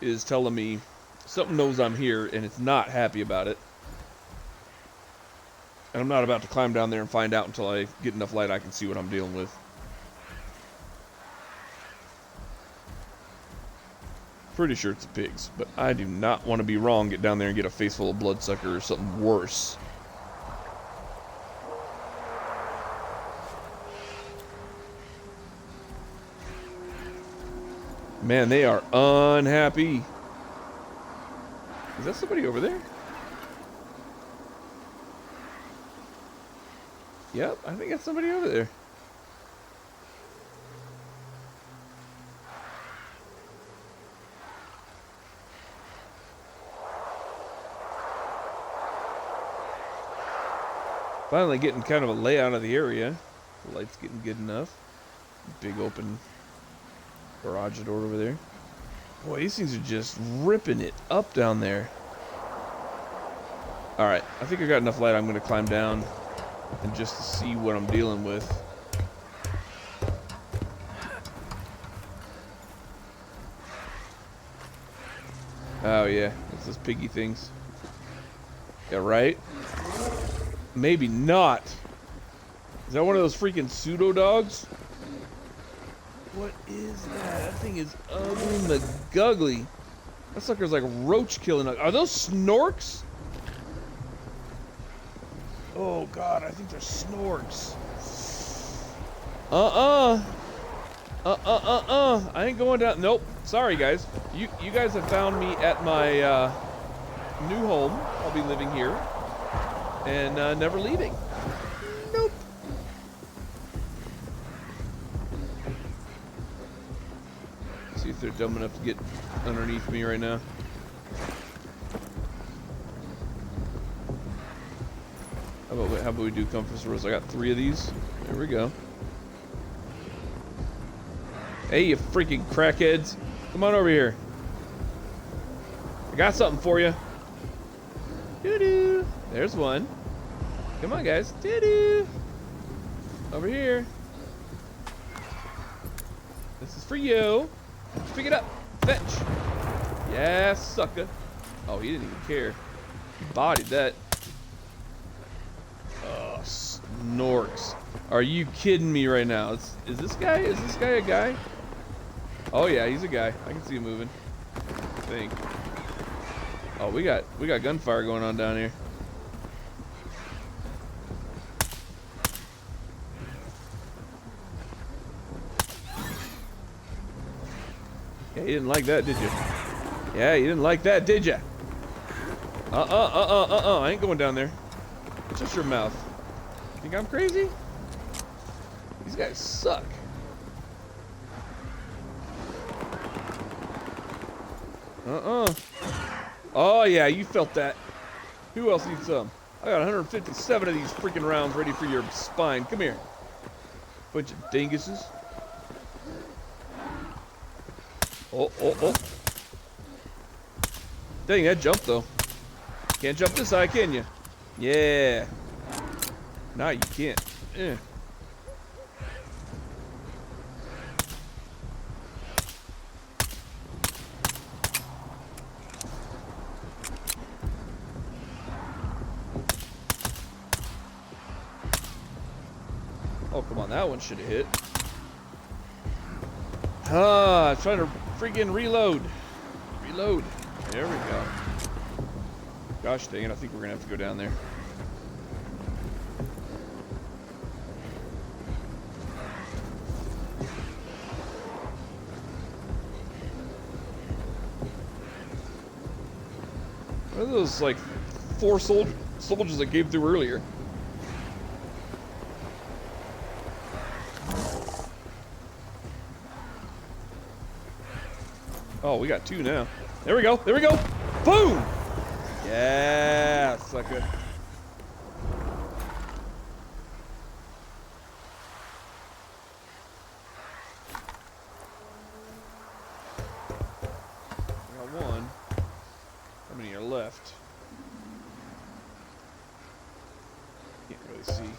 is telling me something knows I'm here and it's not happy about it. And I'm not about to climb down there and find out until I get enough light I can see what I'm dealing with. Pretty sure it's the pigs, but I do not want to be wrong, get down there and get a face full of bloodsucker or something worse. Man, they are unhappy. Is that somebody over there? Yep, I think that's somebody over there. Finally getting kind of a layout of the area. The light's getting good enough. Big open garage door over there. Boy, these things are just ripping it up down there. Alright, I think I got enough light. I'm going to climb down and just see what I'm dealing with. Oh, yeah. It's those piggy things. Yeah, right? Maybe not. Is that one of those freaking pseudo dogs? What is that? That thing is ugly McGuggly. That sucker's like roach killing. Are those snorks? Oh god, I think they're snorks. I ain't going down. Nope. Sorry guys. You guys have found me at my new home. I'll be living here and never leaving. Nope. See if they're dumb enough to get underneath me right now. How about we do compass rose? I got 3 of these. There we go. Hey, you freaking crackheads. Come on over here. I got something for you. Doo-doo. There's one. Come on, guys. Doo-doo. Over here. This is for you. Just pick it up. Fetch. Yeah, sucker. Oh, he didn't even care. He bodied that. Oh, snorks. Are you kidding me right now? Is this guy a guy? Oh yeah, he's a guy. I can see him moving. I think. Oh, we got gunfire going on down here. Yeah, you didn't like that, did you? Yeah, you didn't like that, did you? I ain't going down there. Just your mouth. Think I'm crazy? These guys suck. Oh yeah, you felt that. Who else needs some? I got 157 of these freaking rounds ready for your spine. Come here. Bunch of dinguses. Oh. Dang, that jumped though. Can't jump this high, can you? Yeah. No, you can't. Eh. Oh, come on, that one should have hit. Ah, trying to freaking reload. Reload. There we go. Gosh dang it, I think we're gonna have to go down there. What are those, like, 4 soldiers that came through earlier? Oh, we got 2 now. There we go. There we go. Boom! Yeah, sucker. We got 1. How many are left? Can't really see.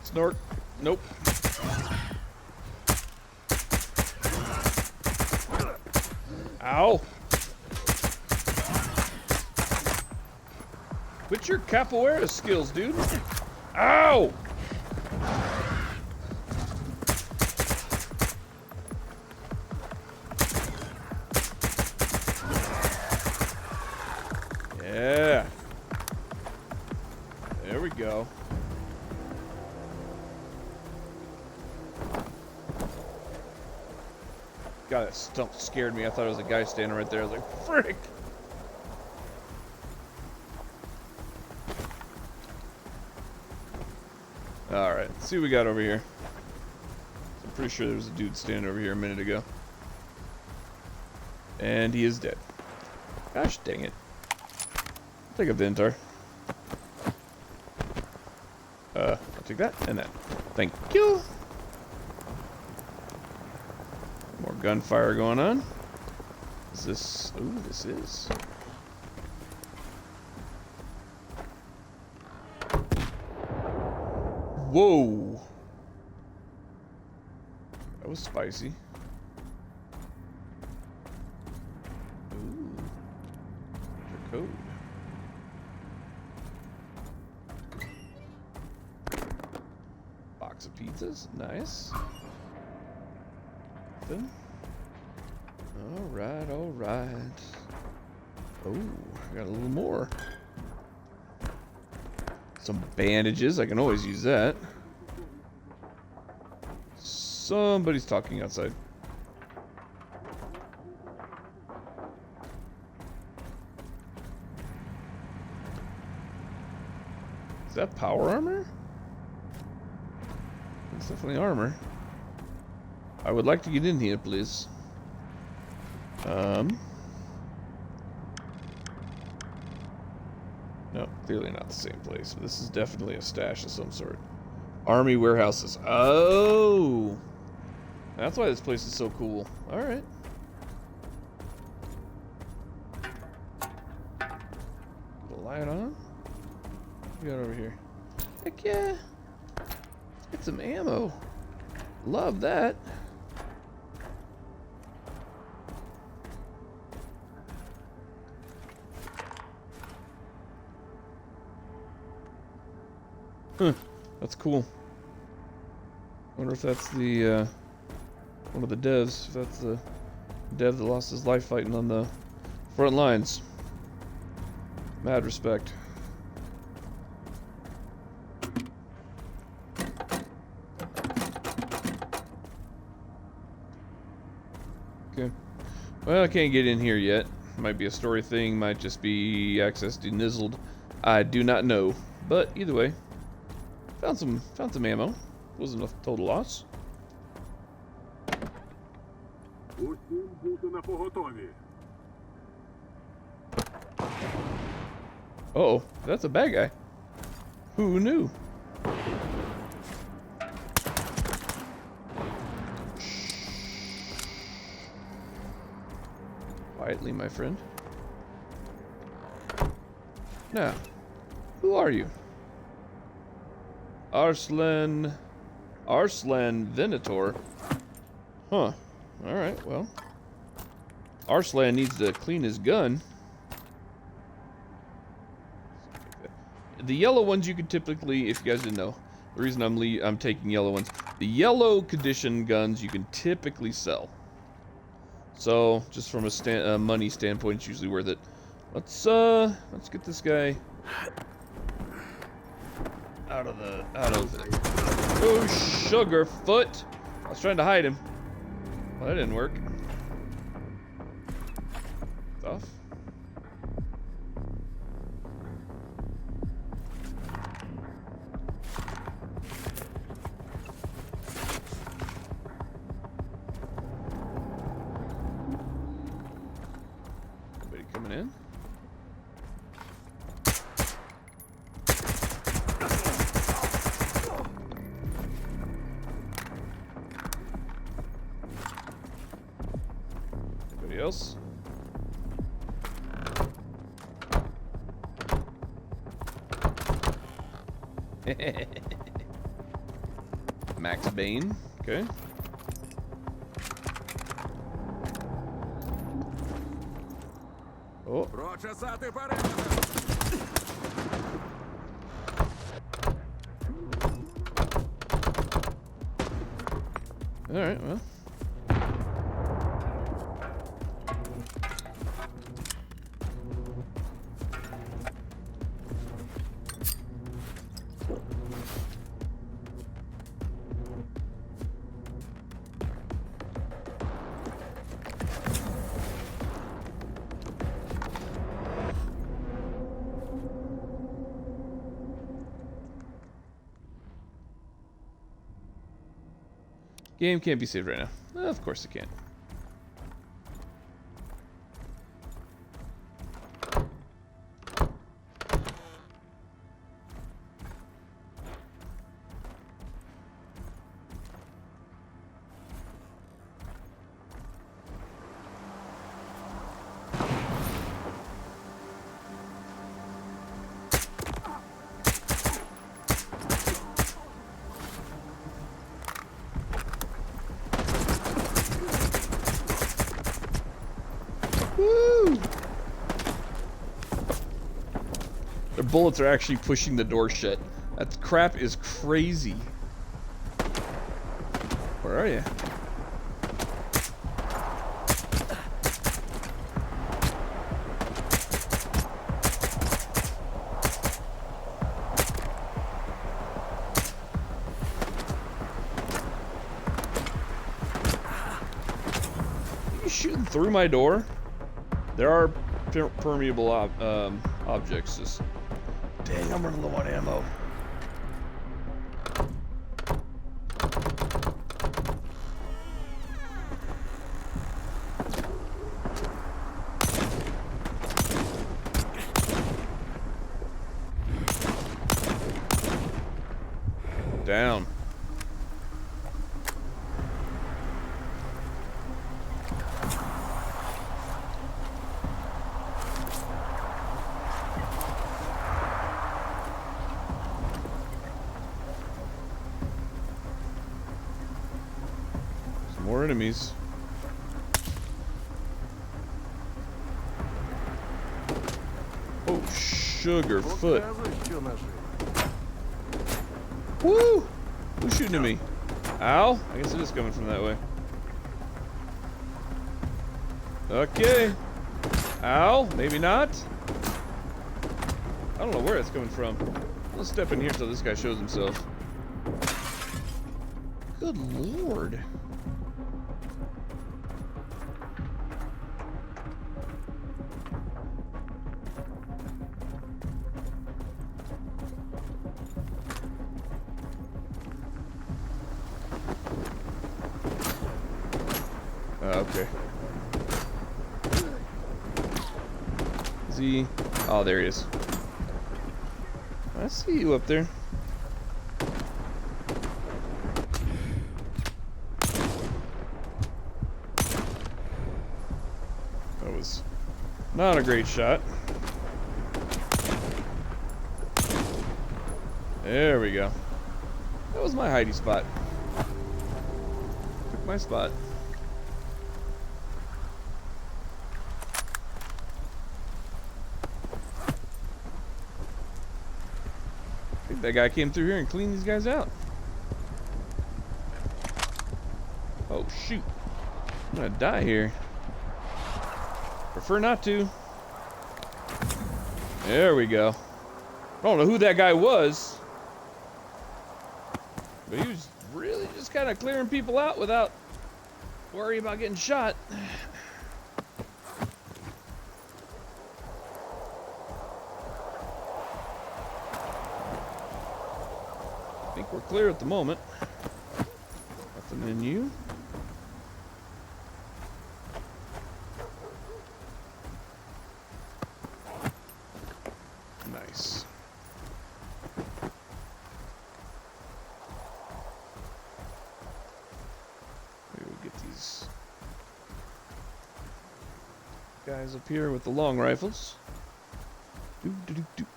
Snork. Nope. Ow. Quit your capoeira skills, dude. Ow! Yeah. There we go. God, that stump scared me. I thought it was a guy standing right there. I was like, frick! Alright, let's see what we got over here. I'm pretty sure there was a dude standing over here a minute ago. And he is dead. Gosh dang it. I'll take a Ventar. I'll take that and that. Thank you. gunfire going on. Is this... Ooh, this is. Whoa! That was spicy. Ooh. Your code. Box of pizzas. Nice. Nothing. Alright, alright. Oh, I got a little more. Some bandages. I can always use that. Somebody's talking outside. Is that power armor? It's definitely armor. I would like to get in here, please. No, clearly not the same place. This is definitely a stash of some sort. Army warehouses. Oh! That's why this place is so cool. Alright. The light on. What we got over here? Heck yeah! Let's get some ammo. Love that. Huh, that's cool. Wonder if that's the, one of the devs. If that's the dev that lost his life fighting on the front lines. Mad respect. Okay. Well, I can't get in here yet. Might be a story thing, might just be access denizzled. I do not know. But either way. Found some ammo. Wasn't a total loss. Усім бути на поготові. Uh-oh, that's a bad guy. Who knew? Quietly, my friend. Now, who are you? Arslan Venator. Huh. Alright, well. Arslan needs to clean his gun. The yellow ones you could typically, if you guys didn't know, the reason I'm taking yellow ones, the yellow condition guns you can typically sell. So, just from a money standpoint, it's usually worth it. Let's get this guy out of the. Oh, Sugarfoot! I was trying to hide him. Well, that didn't work. It's off. Anybody coming in? Anybody else? Max Bane, okay. Oh. Прочесати периметр! Alright, well. Game can't be saved right now. Of course it can't. bullets are actually pushing the door shut. That crap is crazy. Where are you? Are you shooting through my door? There are permeable objects. Just dang, I'm running low on ammo. Down. There's more enemies. Oh, sugar foot. Woo! Who's shooting at me? Ow? I guess it is coming from that way. Okay. Ow? Maybe not? I don't know where it's coming from. Let's step in here until this guy shows himself. Good lord. Okay. Is he? Oh, there he is. I see you up there. That was not a great shot. There we go. That was my hidey spot. Took my spot. I think that guy came through here and cleaned these guys out. Oh shoot. I'm gonna die here. Prefer not to. There we go. I don't know who that guy was, but he was really just kind of clearing people out without worrying about getting shot. I think we're clear at the moment. Nothing in you. Nice. Maybe we'll get these guys up here with the long rifles.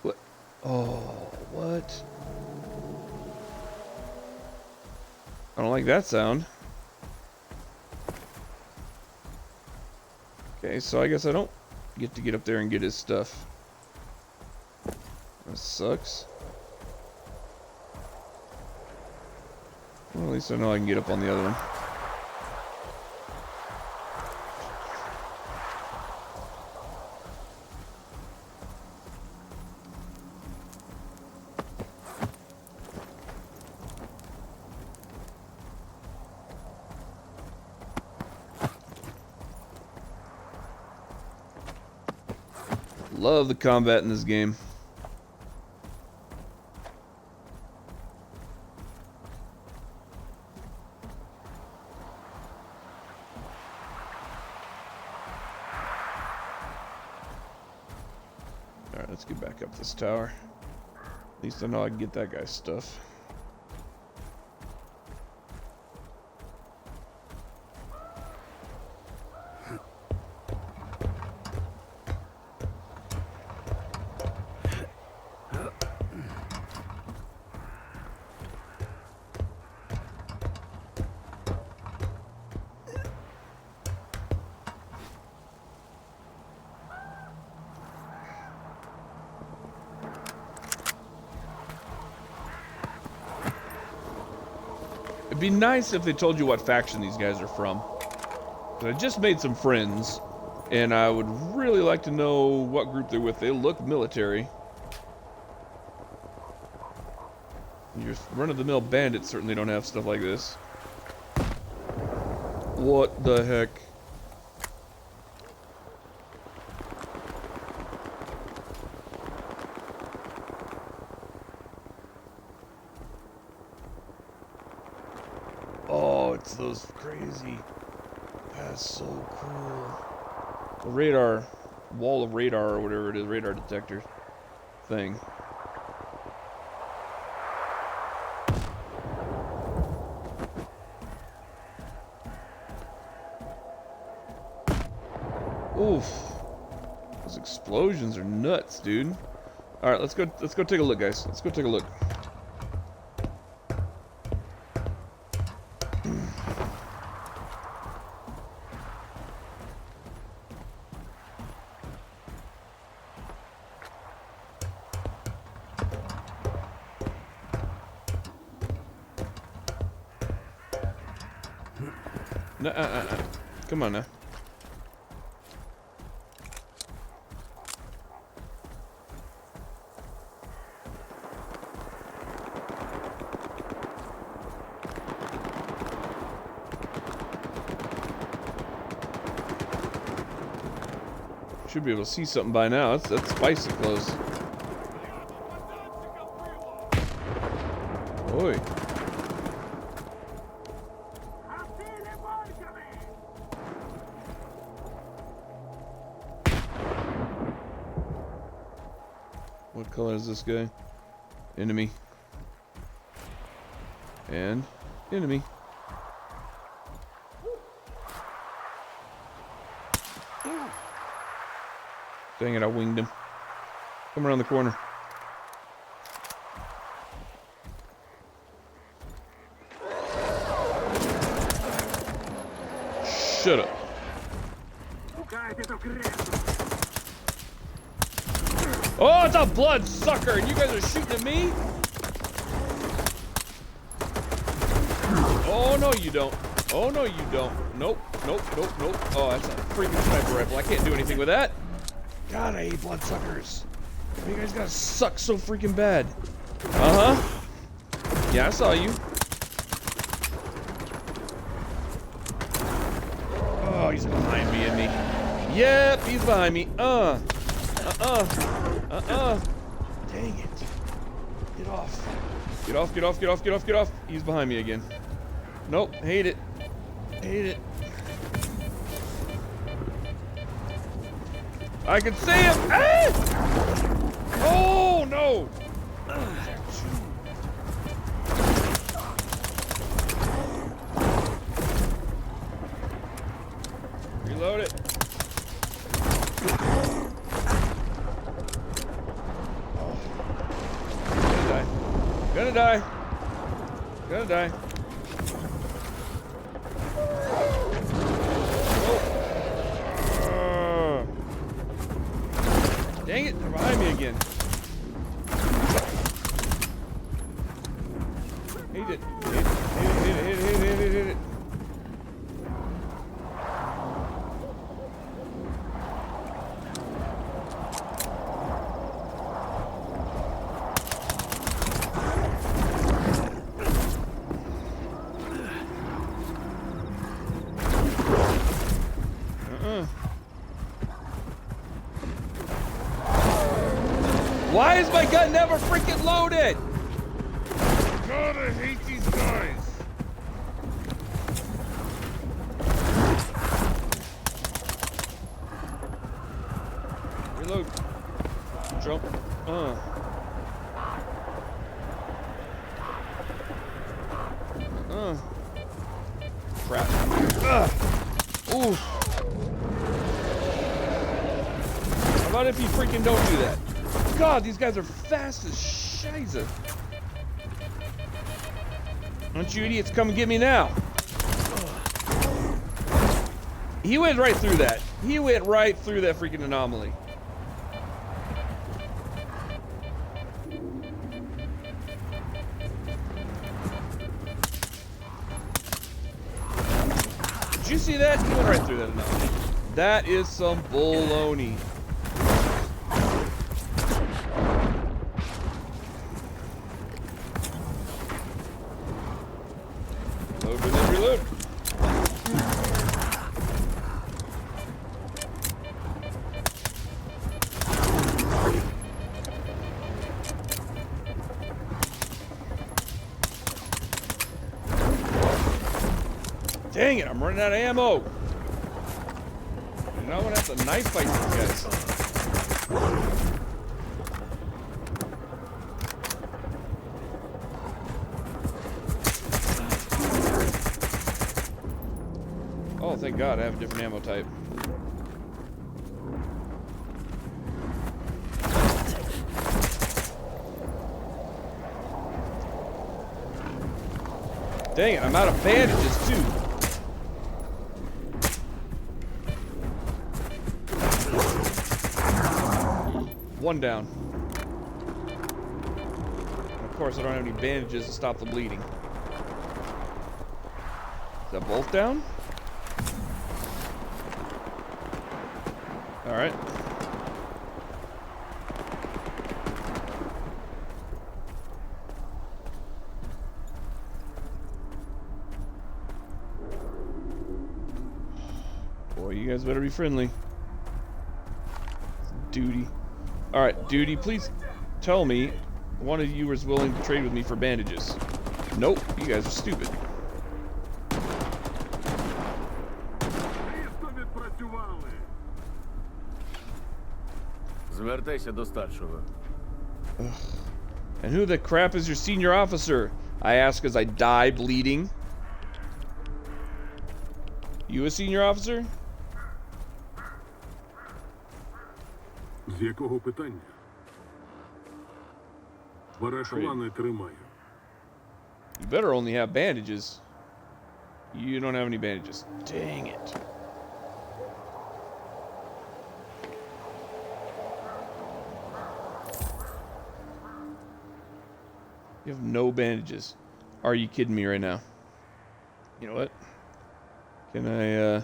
What? Oh, what? I don't like that sound. Okay, so I guess I don't get to get up there and get his stuff. That sucks. Well, at least I know I can get up on the other one. Love the combat in this game. Alright, let's get back up this tower. At least I know I can get that guy's stuff. It'd be nice if they told you what faction these guys are from. But I just made some friends, and I would really like to know what group they're with. They look military. Your run-of-the-mill bandits certainly don't have stuff like this. What the heck? Oh, it's those crazy. That's so cool. The radar, wall of radar or whatever it is, radar detector thing. Oof. Those explosions are nuts, dude. Alright, let's go take a look, guys. Let's go take a look. No, come on now. Should be able to see something by now. That's spicy close. Oi. What color is this guy? Enemy. And enemy. Dang it, I winged him. Come around the corner. Shut up. Oh, it's a blood sucker, and you guys are shooting at me? Oh, no, you don't. Oh, no, you don't. Nope, nope, nope, nope. Oh, that's a freaking sniper rifle. I can't do anything with that. God, I hate bloodsuckers. You guys gotta suck so freaking bad. Uh-huh. Yeah, I saw you. Oh, he's behind me, isn't he? Yep, he's behind me. Dang it. Get off. Get off, get off, get off, get off, get off. He's behind me again. Nope, hate it. Hate it. I can see him! Ah! Oh, no! Reload it. Gonna die. Gonna die. Dang it, they're behind me again. Hit it. Hit it. Why is my gun never freaking loaded? God, I hate these guys. Reload. Jump. Crap. Ooh. How about if you freaking don't do that? God, these guys are fast as shiza. Don't you idiots come and get me now. He went right through that. He went right through that freaking anomaly. you see that? He went right through that enough. That is some baloney. Load and then reload. Dang it, I'm running out of ammo. You know, I'm gonna have to knife fight these guys. Oh, thank God, I have a different ammo type. Dang it, I'm out of bandages too. One down. And of course, I don't have any bandages to stop the bleeding. Is that both down? Alright. Boy, you guys better be friendly. Duty. Alright, Duty, please tell me one of you is willing to trade with me for bandages. Nope, you guys are stupid. Місто відпрацювали. Звертайся до старшого. And who the crap is your senior officer? I ask as I die bleeding. You a senior officer? З якого питання? Барахла не тримаю. You better only have bandages. You don't have any bandages. Dang it. You have no bandages. Are you kidding me right now? You know what? Can I,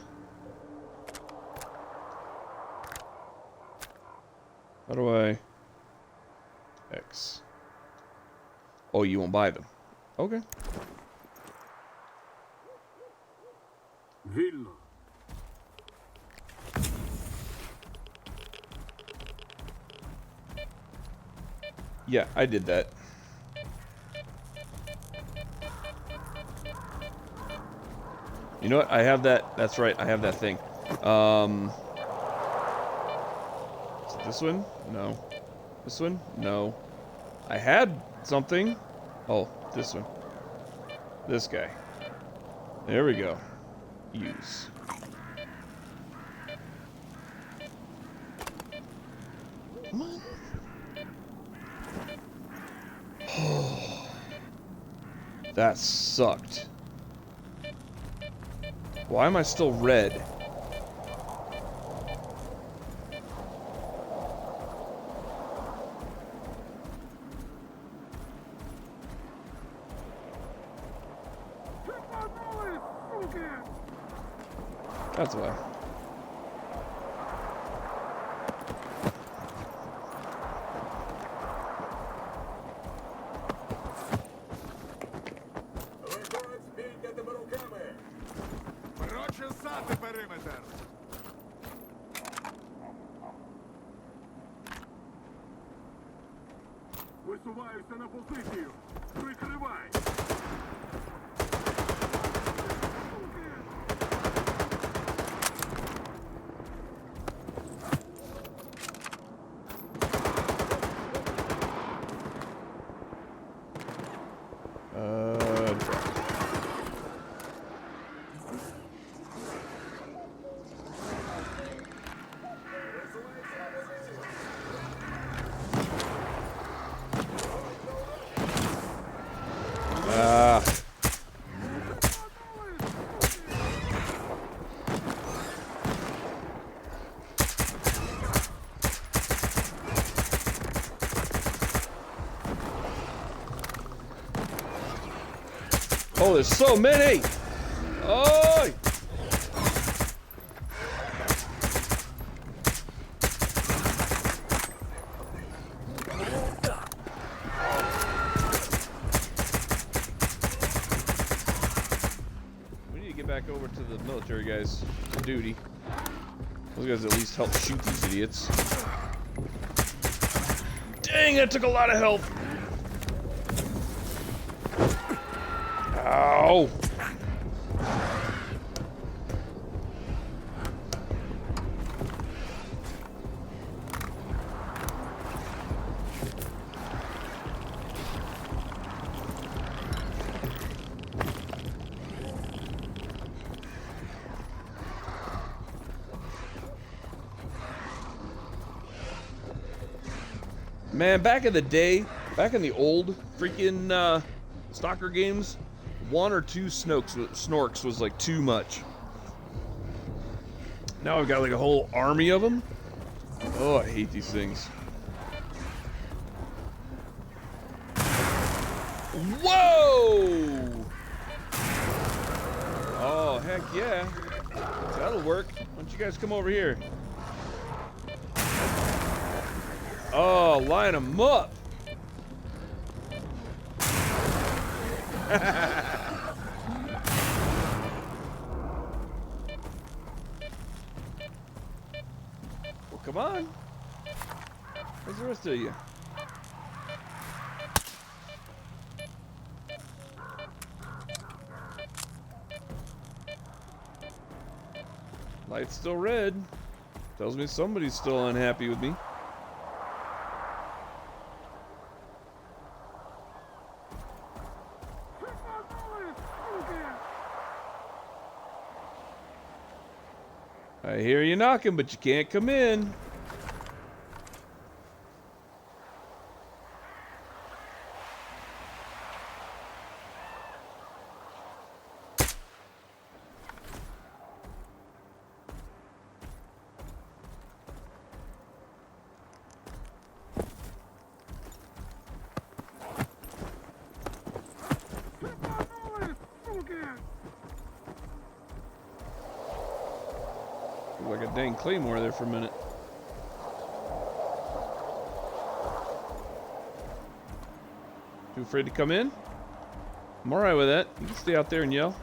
how do I... X. Oh, you won't buy them. Okay. Вільно. Yeah, I did that. You know what? I have that. That's right. I have that thing. Is it this one? No. This one? No. I had something. Oh, this one. This guy. There we go. Use. Come on. That sucked. Why am I still red? That's why. Прочесати периметр. Висуваюся на позицію. Прикривай. Oh, there's so many! Oh! get back over to the military guys to duty. Those guys at least help shoot these idiots. Dang, that took a lot of health. Ow. Man, back in the day, back in the old freaking Stalker games, 1 or 2 snorks was like too much. Now I've got like a whole army of them. Oh, I hate these things. Whoa! Oh, heck yeah. That'll work. Why don't you guys come over here? Oh, line them up. Well, come on. Where's the rest of you? Light's still red. Tells me somebody's still unhappy with me. I hear you knocking, but you can't come in. Like a dang claymore there for a minute. Too afraid to come in? I'm alright with that. You can stay out there and yell.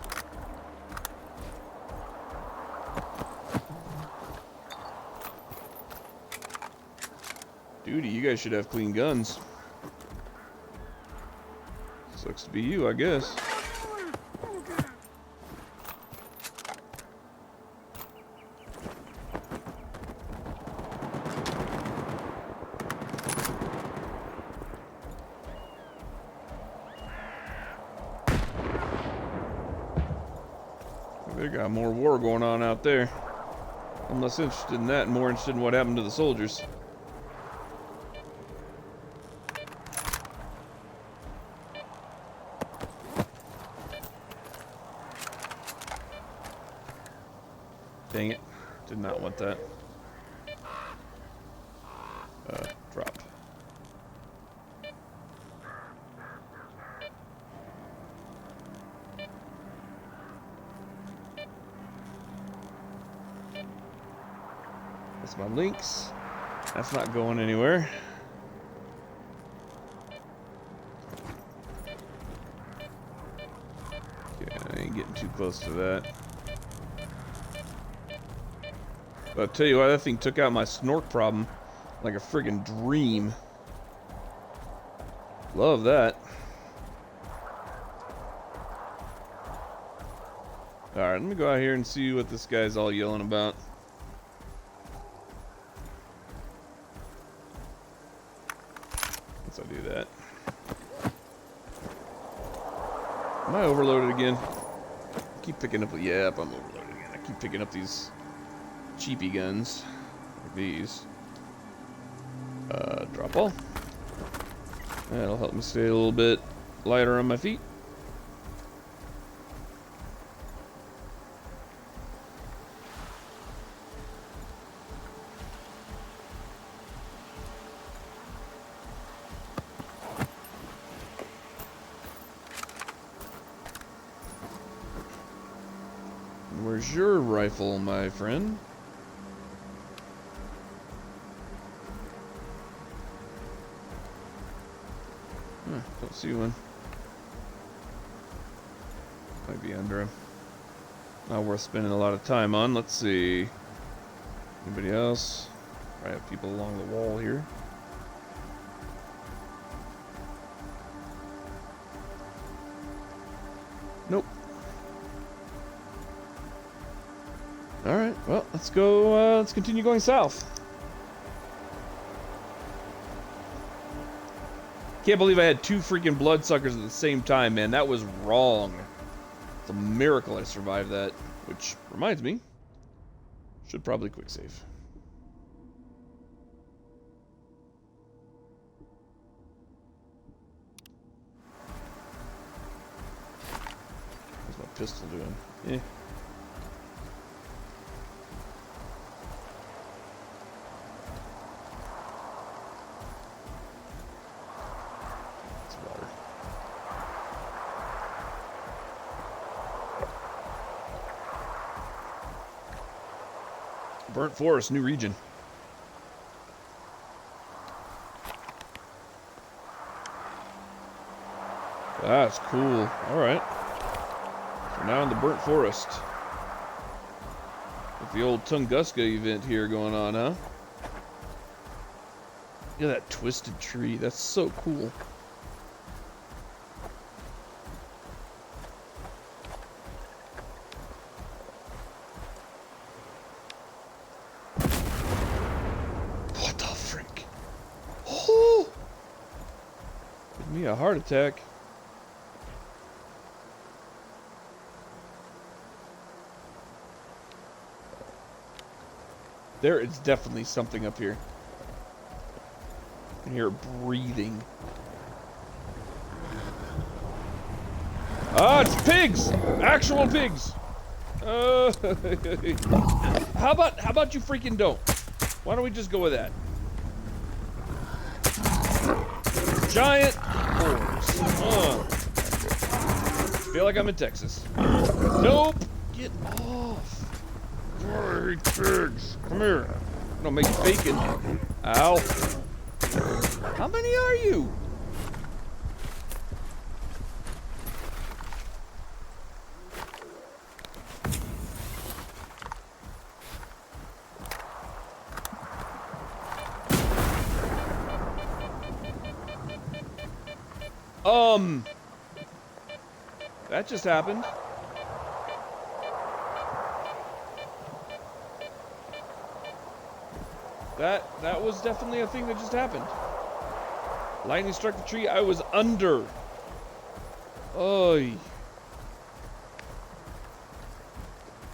Duty, you guys should have clean guns. Sucks to be you, I guess. They got more war going on out there. I'm less interested in that and more interested in what happened to the soldiers. Dang it. Did not want that. Dropped. That's my links. That's not going anywhere. Okay, I ain't getting too close to that. But I'll tell you what, that thing took out my snork problem like a friggin' dream. Love that. Alright, let me go out here and see what this guy's all yelling about. Once I do that. Am I overloaded again? I keep picking up, yep, I'm overloaded again. I keep picking up these cheapy guns, like these. Drop all. That'll help me stay a little bit lighter on my feet. Where's your rifle, my friend? Don't see one. Might be under him. Not worth spending a lot of time on. Let's see. Anybody else? I have people along the wall here. Nope. Alright, well, let's go, let's continue going south. Can't believe I had 2 freaking bloodsuckers at the same time, man. That was wrong. It's a miracle I survived that. Which reminds me, should probably quick save. What's my pistol doing? Eh. It's water. Burnt Forest, new region. That's cool. Alright. So now in the Burnt Forest. With the old Tunguska event here going on, huh? Look at that twisted tree. That's so cool. What the frick? Oh! Give me a heart attack. There is definitely something up here. I can hear it breathing. Ah, it's pigs! Actual pigs! How about you freaking don't? Why don't we just go with that? Giant boars. Feel like I'm in Texas. Nope! Get off! I hate pigs. Come here. I'm gonna make bacon. Ow. How many are you? That just happened. That was definitely a thing that just happened. Lightning struck the tree I was under. Oy.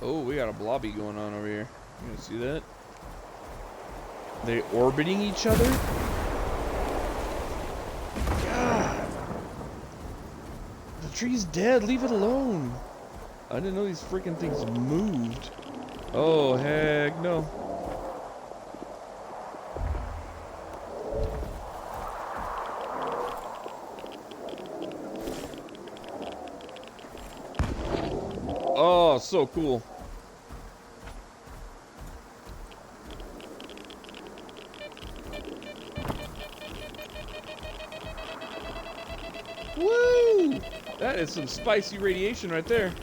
Oh, we got a blobby going on over here. You gonna see that? They orbiting each other? God. The tree's dead. Leave it alone. I didn't know these freaking things moved. Oh, heck no. Oh, so cool. Woo! That is some spicy radiation right there.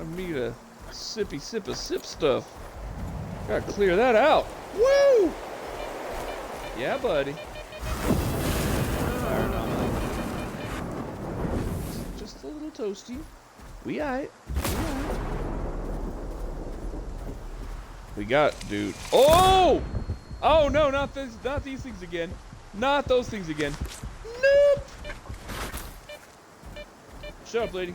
I need a sippy sip of sip stuff. Gotta clear that out. Woo! Yeah, buddy. Just a little toasty. We aight. We got, dude. Oh! Oh no, not these things again. Not those things again. Nope. Shut up, lady.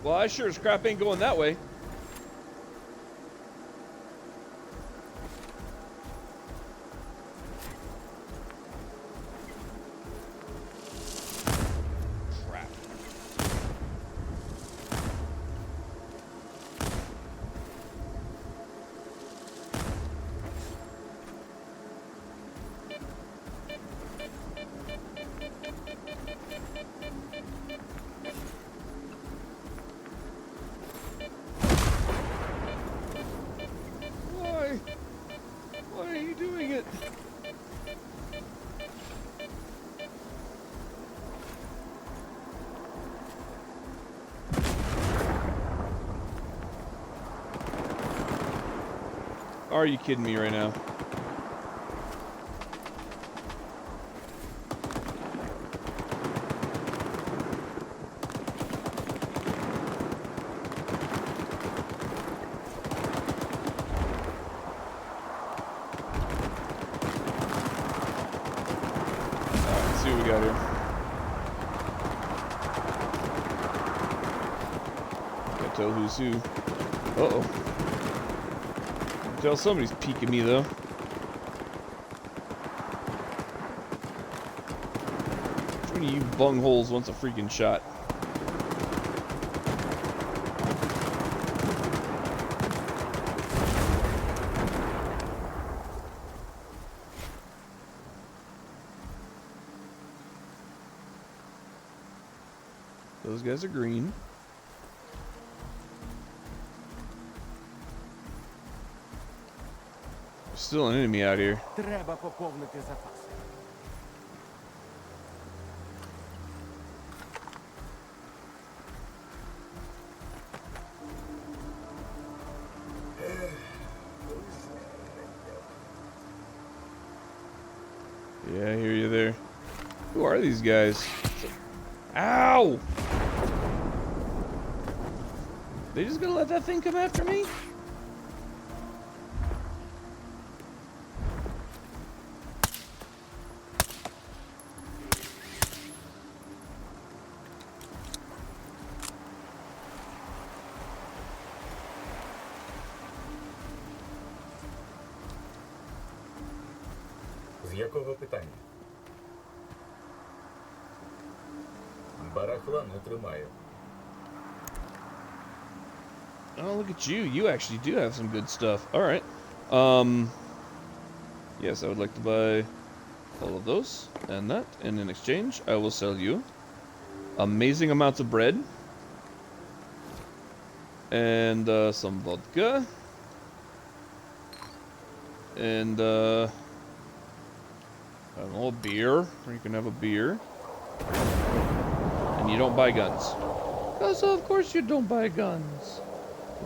Well, I sure as crap ain't going that way. Crap. Are you kidding me right now? Let's see what we got here. Can't tell who's who. Uh-oh. Can tell somebody's peeking me, though. Which one of you bungholes wants a freaking shot? Those guys are green. There's still an enemy out here. Треба поповнити запаси. Yeah, I hear you there. Who are these guys? Ow! They just gonna let that thing come after me? З якого питання? Барахла не тримаю. Oh, look at you. You actually do have some good stuff. Alright. Yes, I would like to buy all of those and that. And in exchange, I will sell you amazing amounts of bread. And some vodka. And I don't know, a beer. Or you can have a beer. And you don't buy guns. Because of course you don't buy guns.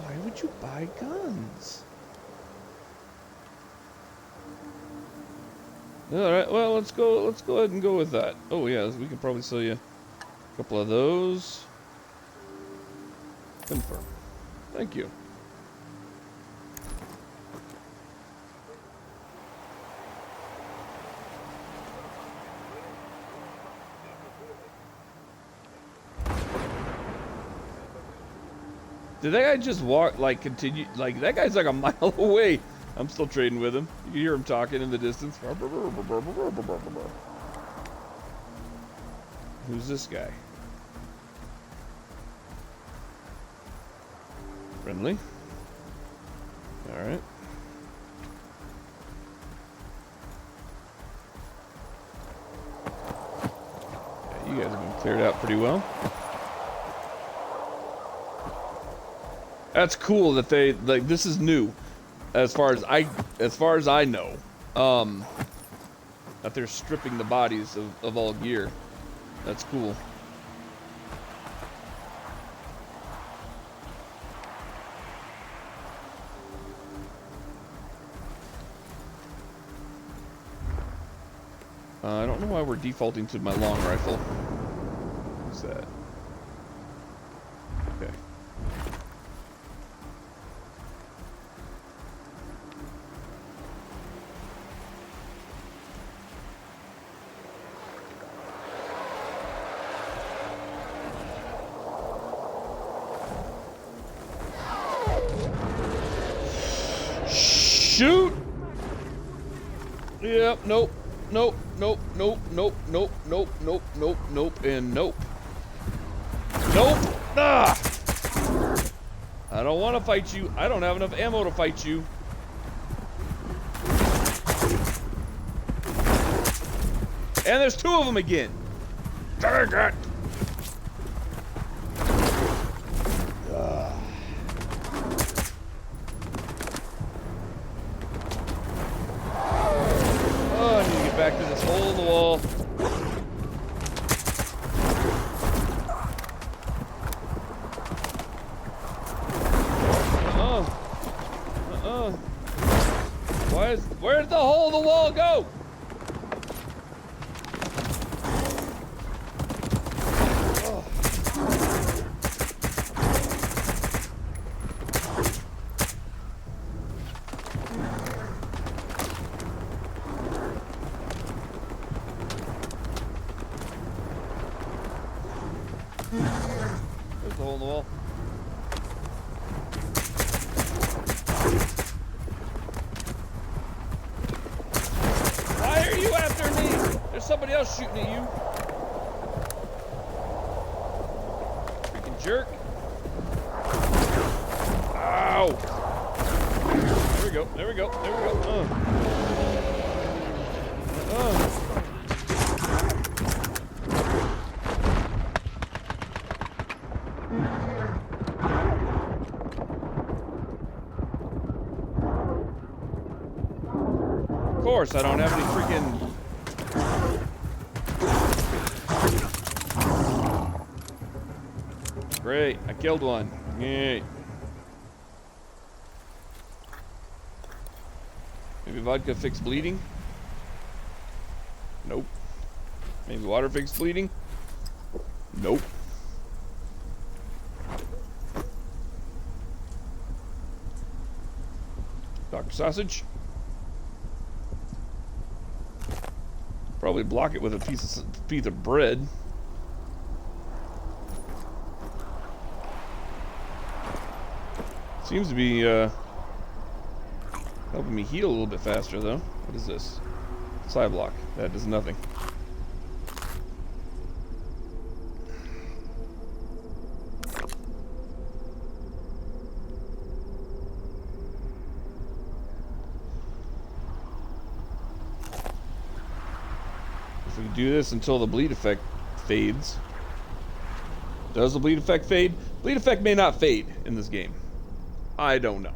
Why would you buy guns? Alright, well let's go ahead and go with that. Oh yeah, we can probably sell you a couple of those. Confirm. Thank you. Did that guy just walk, like, continue? Like, that guy's like a mile away. I'm still trading with him. You can hear him talking in the distance. Who's this guy? Friendly. Alright. Yeah, you guys have been cleared out pretty well. That's cool that they, like, this is new as far as I know. That they're stripping the bodies of all gear. That's cool. I don't know why we're defaulting to my long rifle. What's that? Okay. Shoot! Yep, nope, nope, nope, nope, nope, nope, nope, nope, nope, nope, and nope. Nope! Ah! I don't want to fight you. I don't have enough ammo to fight you. And there's two of them again. Dang it! Back to this hole in the wall. Where did the hole in the wall go? There's the hole in the wall. Why are you after me? There's somebody else shooting at you. Freaking jerk. Ow. There we go. There we go. There we go. Of course, I don't have any freaking... Great, I killed one. Yay. Maybe vodka fix bleeding? Nope. Maybe water fix bleeding? Nope. Dr. Sausage? Probably block it with a piece of bread. Seems to be helping me heal a little bit faster, though. What is this? Side block. That does nothing. If we do this until the bleed effect fades. Does the bleed effect fade? Bleed effect may not fade in this game. I don't know.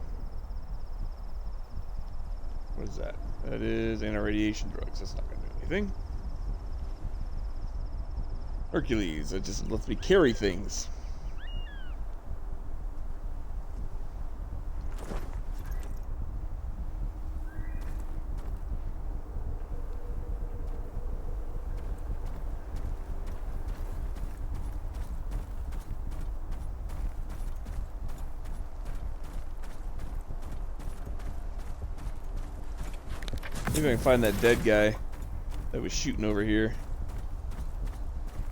What is that? That is anti-radiation drugs. That's not going to do anything. Hercules. That just lets me carry things. Maybe I can find that dead guy that was shooting over here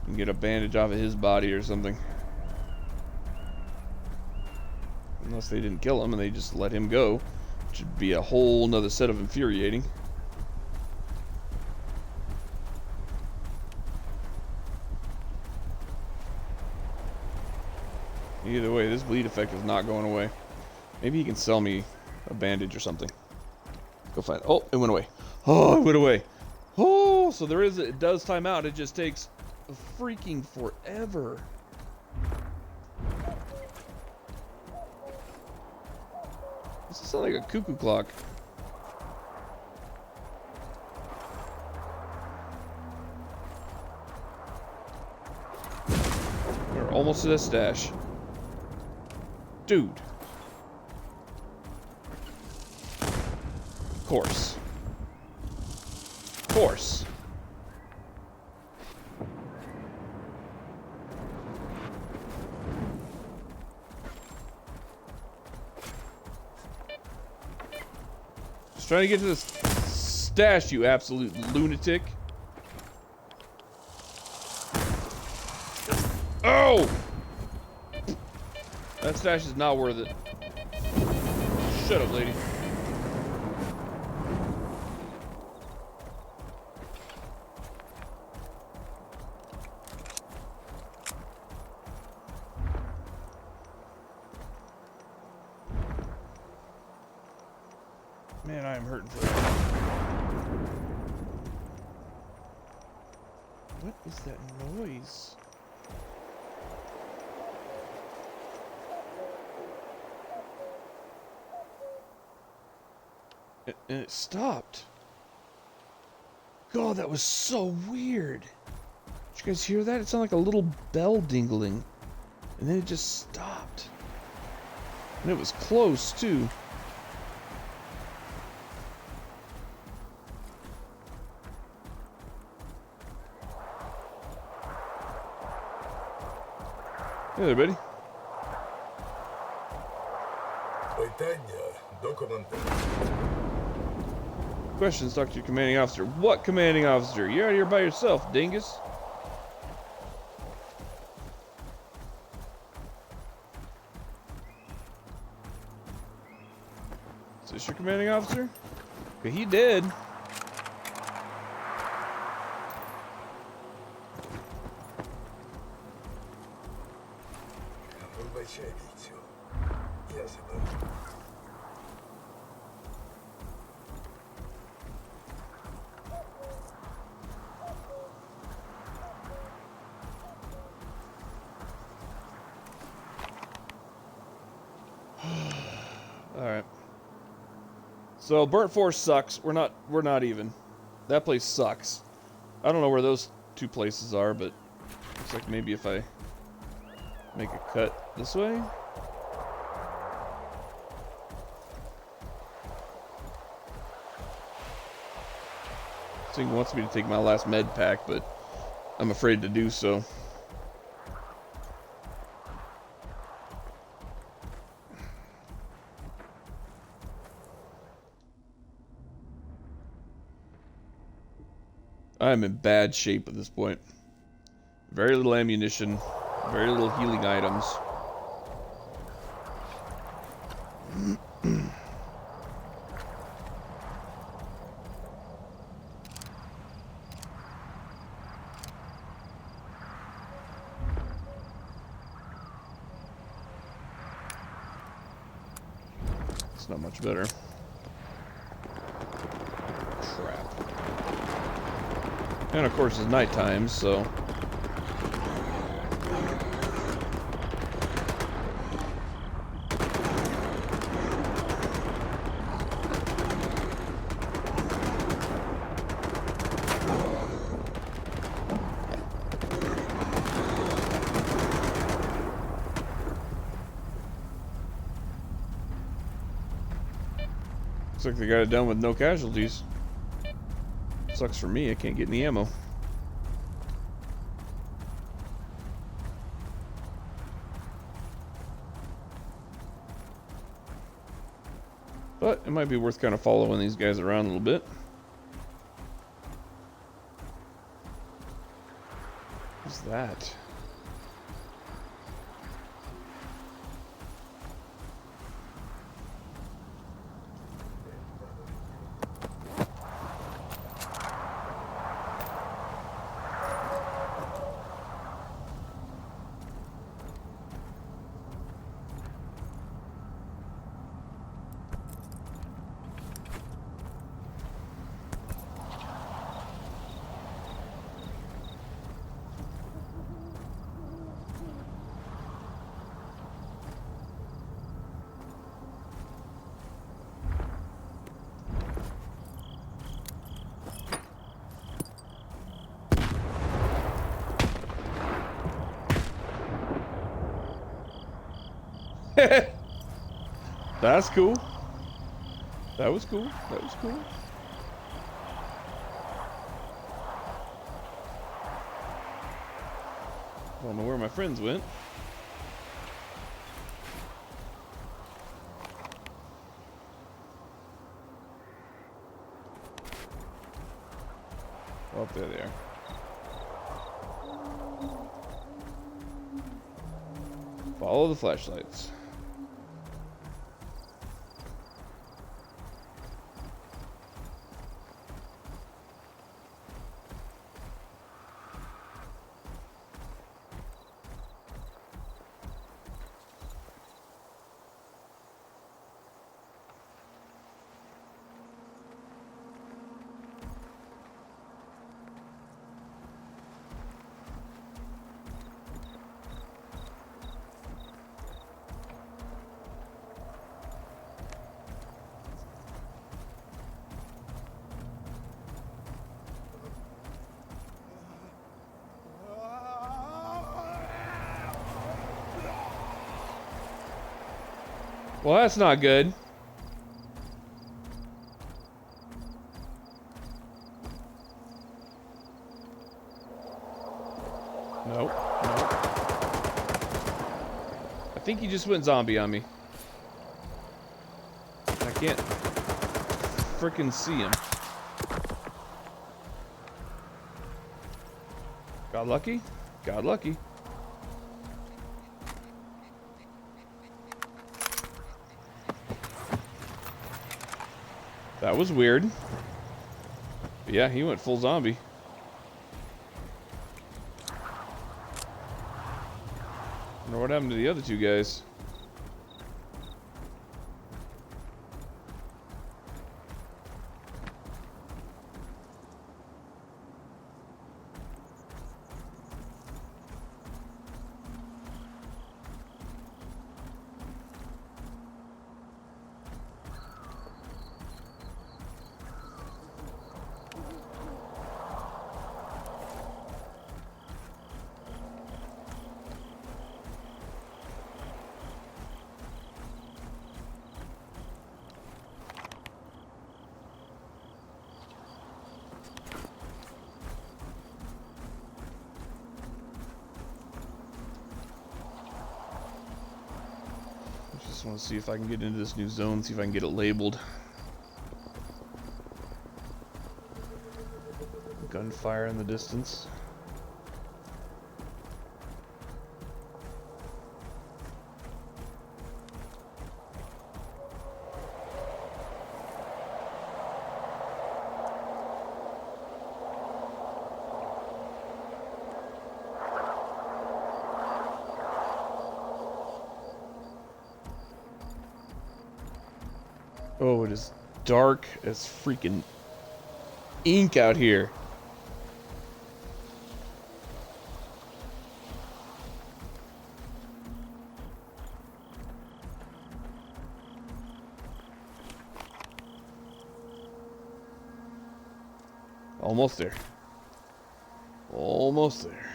and get a bandage off of his body or something. Unless they didn't kill him and they just let him go, which would be a whole nother set of infuriating. Either way, this bleed effect is not going away. Maybe he can sell me a bandage or something. Go find it. Oh, it went away. Oh, it went away. Oh, so there is, it does time out. It just takes freaking forever. This sounds like a cuckoo clock. We're almost at a stash. Dude. Of course. Of course. Just trying to get to this stash, you absolute lunatic. Oh! That stash is not worth it. Shut up, lady. Man, I am hurting for that. What is that noise? And it stopped. God, that was so weird. Did you guys hear that? It sounded like a little bell dingling. And then it just stopped. And it was close, too. Hey there, buddy. Питання до командира. Questions, talk to your commanding officer. What commanding officer? You're out here by yourself, dingus. Is this your commanding officer? Okay, he did. Вибачай, бійцю. Я заберу. All right. So Burnt Forest sucks. We're not even. That place sucks. I don't know where those two places are, but looks like maybe if I make a cut this way. This thing wants me to take my last med pack, but I'm afraid to do so. I'm in bad shape at this point. Very little ammunition, very little healing items. It's not much better. Crap. And of course it's nighttime, so looks like they got it done with no casualties. Sucks for me, I can't get any ammo. But it might be worth kind of following these guys around a little bit. What's that? That's cool. That was cool. That was cool. I don't know where my friends went. Oh, there they are. Follow the flashlights. Well, that's not good. Nope. Nope. think he just went zombie on me. I can't frickin' see him. Got lucky? Got lucky. That was weird. But yeah, he went full zombie. I wonder what happened to the other two guys. Just want to see if I can get into this new zone, see if I can get it labeled. Gunfire in the distance. Oh, it is dark as freaking ink out here. Almost there. Almost there.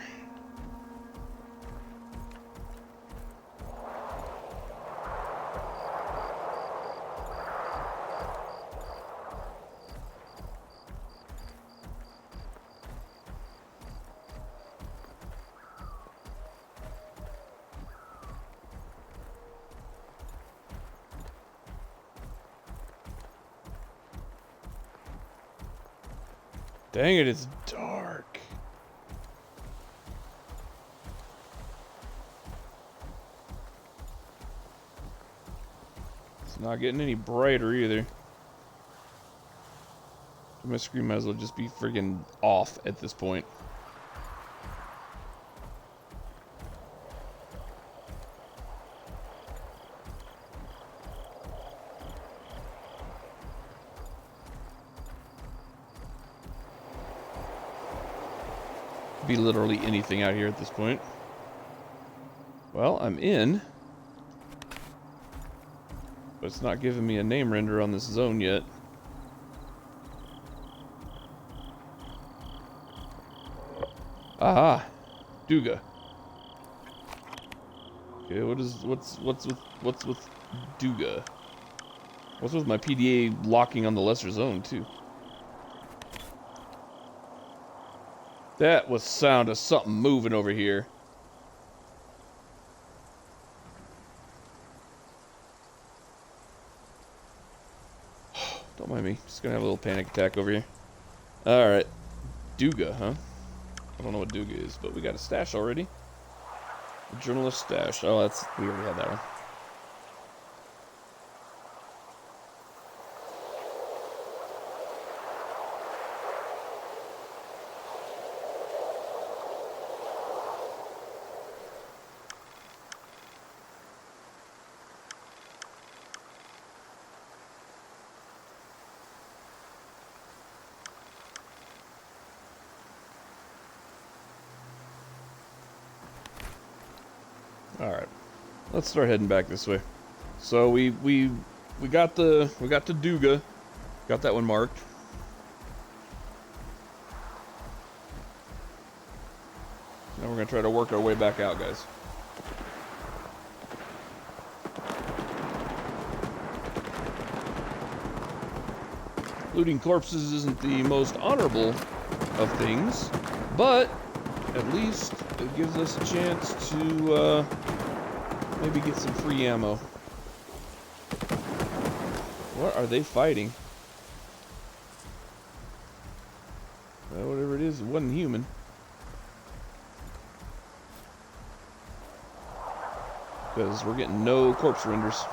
Dang it, it's dark. It's not getting any brighter either. My screen might as well just be friggin' off at this point. Be literally anything out here at this point. Well, I'm in, but it's not giving me a name render on this zone yet. Aha, Duga. Okay, what's with Duga? What's with my PDA locking on the lesser zone too? That was sound of something moving over here. Don't mind me. Just gonna have a little panic attack over here. Alright. Duga, huh? I don't know what Duga is, but we got a stash already. A journalist stash. Oh, that's... we already had that one. Alright. Let's start heading back this way. So we got the Duga. Got that one marked. Now we're gonna try to work our way back out, guys. Looting corpses isn't the most honorable of things, but at least it gives us a chance to Maybe get some free ammo. What are they fighting? Well, whatever it is, it wasn't human. Because we're getting no corpse renders.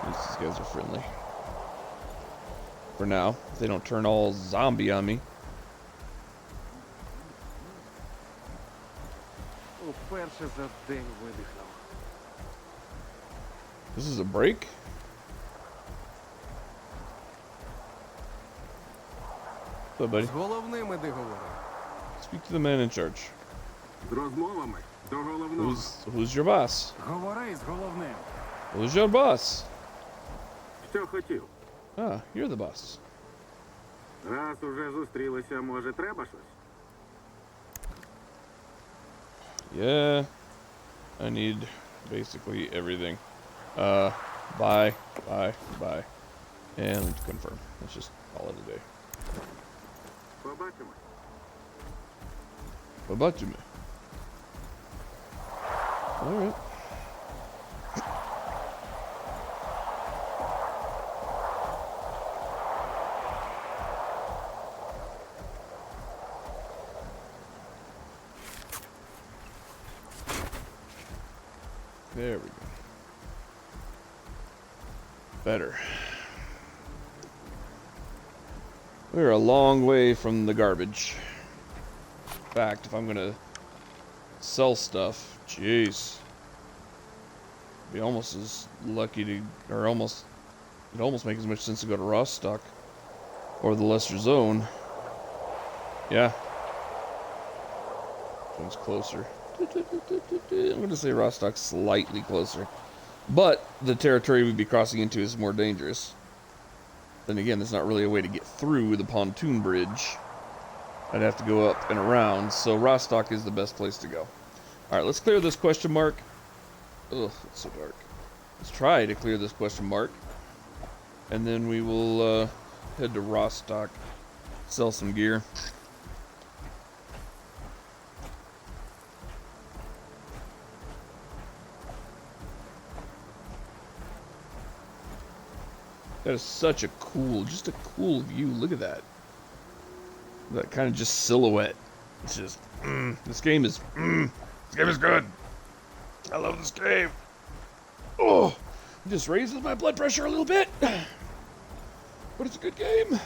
At least these guys are friendly. For now, if they don't turn all zombie on me. Уперше за день видихнув. This is a break? What's up, buddy? З головним іди говори. Speak to the man in charge. З розмовами до головного. Who's your boss? Говори з головним. Who's your boss? Що хотів? Ah, you're the boss. Раз уже зустрілися, може, треба щось? Yeah, I need basically everything. Buy, and confirm. Let's just call it a day. Побачимось. Побачимо. All right. There we go. Better. We're a long way from the garbage. In fact, if I'm gonna sell stuff, jeez, be almost as lucky to, or almost, it'd almost make as much sense to go to Rostock or the Lesser Zone. Yeah. Which one's closer? I'm gonna say Rostock's slightly closer, but the territory we'd be crossing into is more dangerous. Then again, there's not really a way to get through the pontoon bridge. I'd have to go up and around, so Rostock is the best place to go. Alright, let's clear this question mark. Ugh, it's so dark. Let's try to clear this question mark. And then we will head to Rostock, sell some gear. That is such a cool, just a cool view. Look at that. That kind of just silhouette. It's just, this game is good. I love this game. Oh, it just raises my blood pressure a little bit. But it's a good game.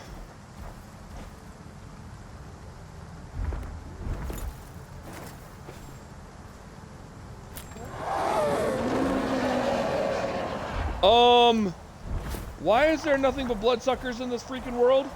Why is there nothing but bloodsuckers in this freaking world?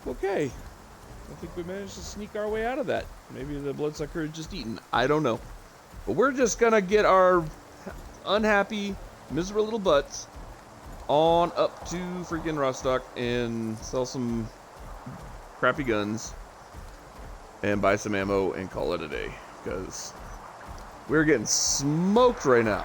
Okay. I think we managed to sneak our way out of that. Maybe the bloodsucker had just eaten. I don't know. But we're just gonna get our unhappy, miserable little butts on up to freaking Rostock and sell some crappy guns and buy some ammo and call it a day. Because we're getting smoked right now.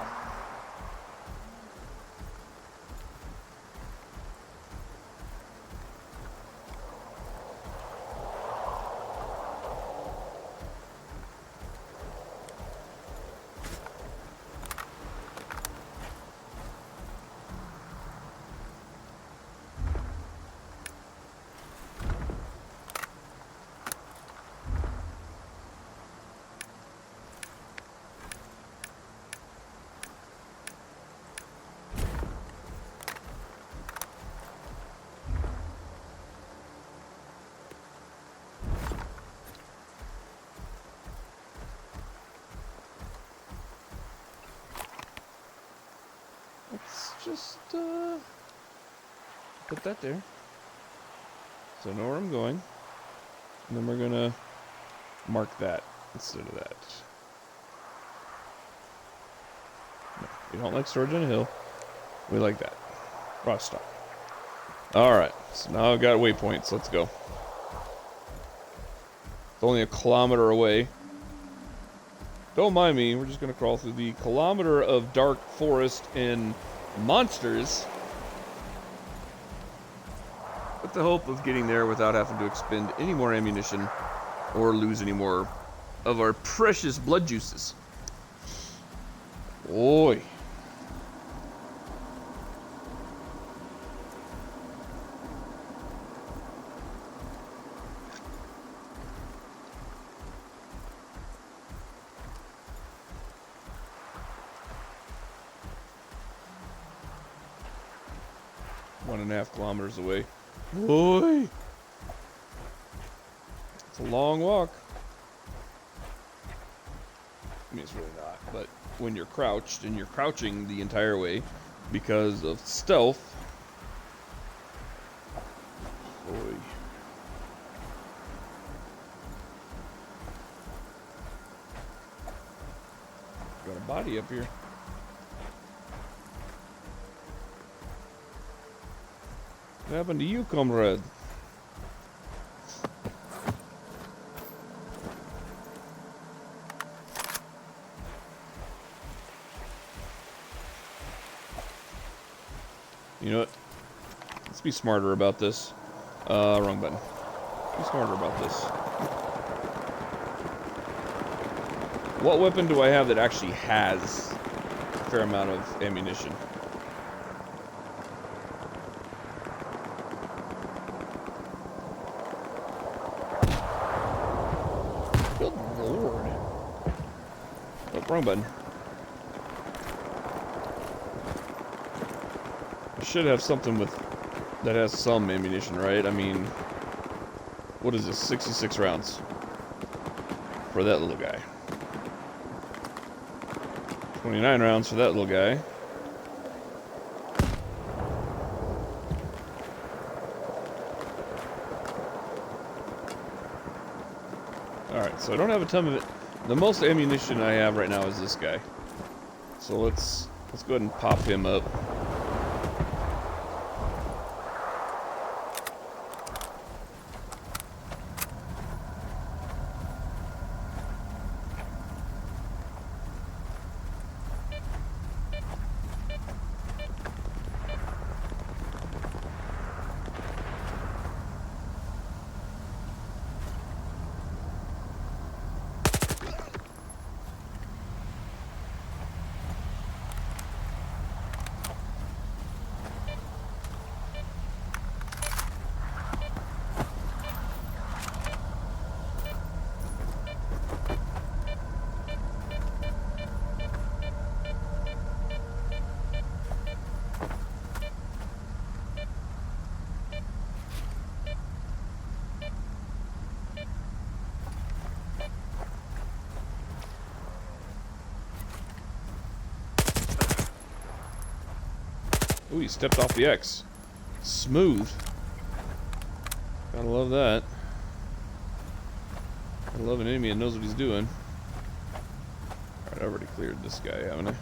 just put that there. So I know where I'm going. And then we're gonna mark that instead of that. No, we don't like storage on a hill. We like that. Raw stock. Alright, so now I've got waypoints. Let's go. It's only a kilometer away. Don't mind me, we're just gonna crawl through the kilometer of dark forest and monsters with the hope of getting there without having to expend any more ammunition or lose any more of our precious blood juices. Oi. One and a half kilometers away. Oi! It's a long walk. I mean, it's really not, but when you're crouched, and you're crouching the entire way because of stealth. Oi. Got a body up here. What happened to you, comrade? You know what? Let's be smarter about this. Wrong button. Be smarter about this. What weapon do I have that actually has a fair amount of ammunition? Good lord. Oh, wrong button. I should have something with that has some ammunition, right? I mean, what is this? 66 rounds for that little guy. 29 rounds for that little guy. Alright, so I don't have a ton of it. The most ammunition I have right now is this guy. So let's go ahead and pop him up. Ooh, he stepped off the X. Smooth. Gotta love that. Gotta love an enemy that knows what he's doing. Alright, I already cleared this guy, haven't I?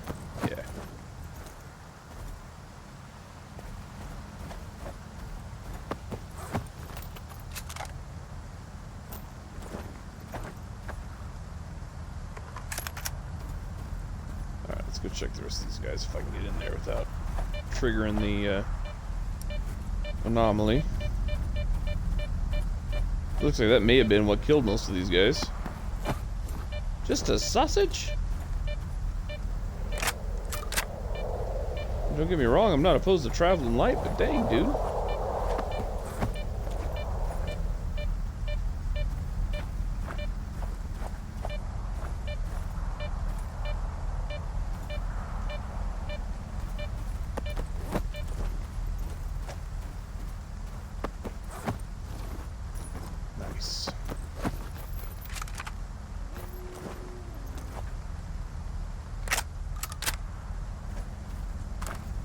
Yeah. Alright, let's go check the rest of these guys if I can get in there without triggering the anomaly. Looks like that may have been what killed most of these guys. Just a sausage? Don't get me wrong, I'm not opposed to traveling light, but dang, dude. Nice.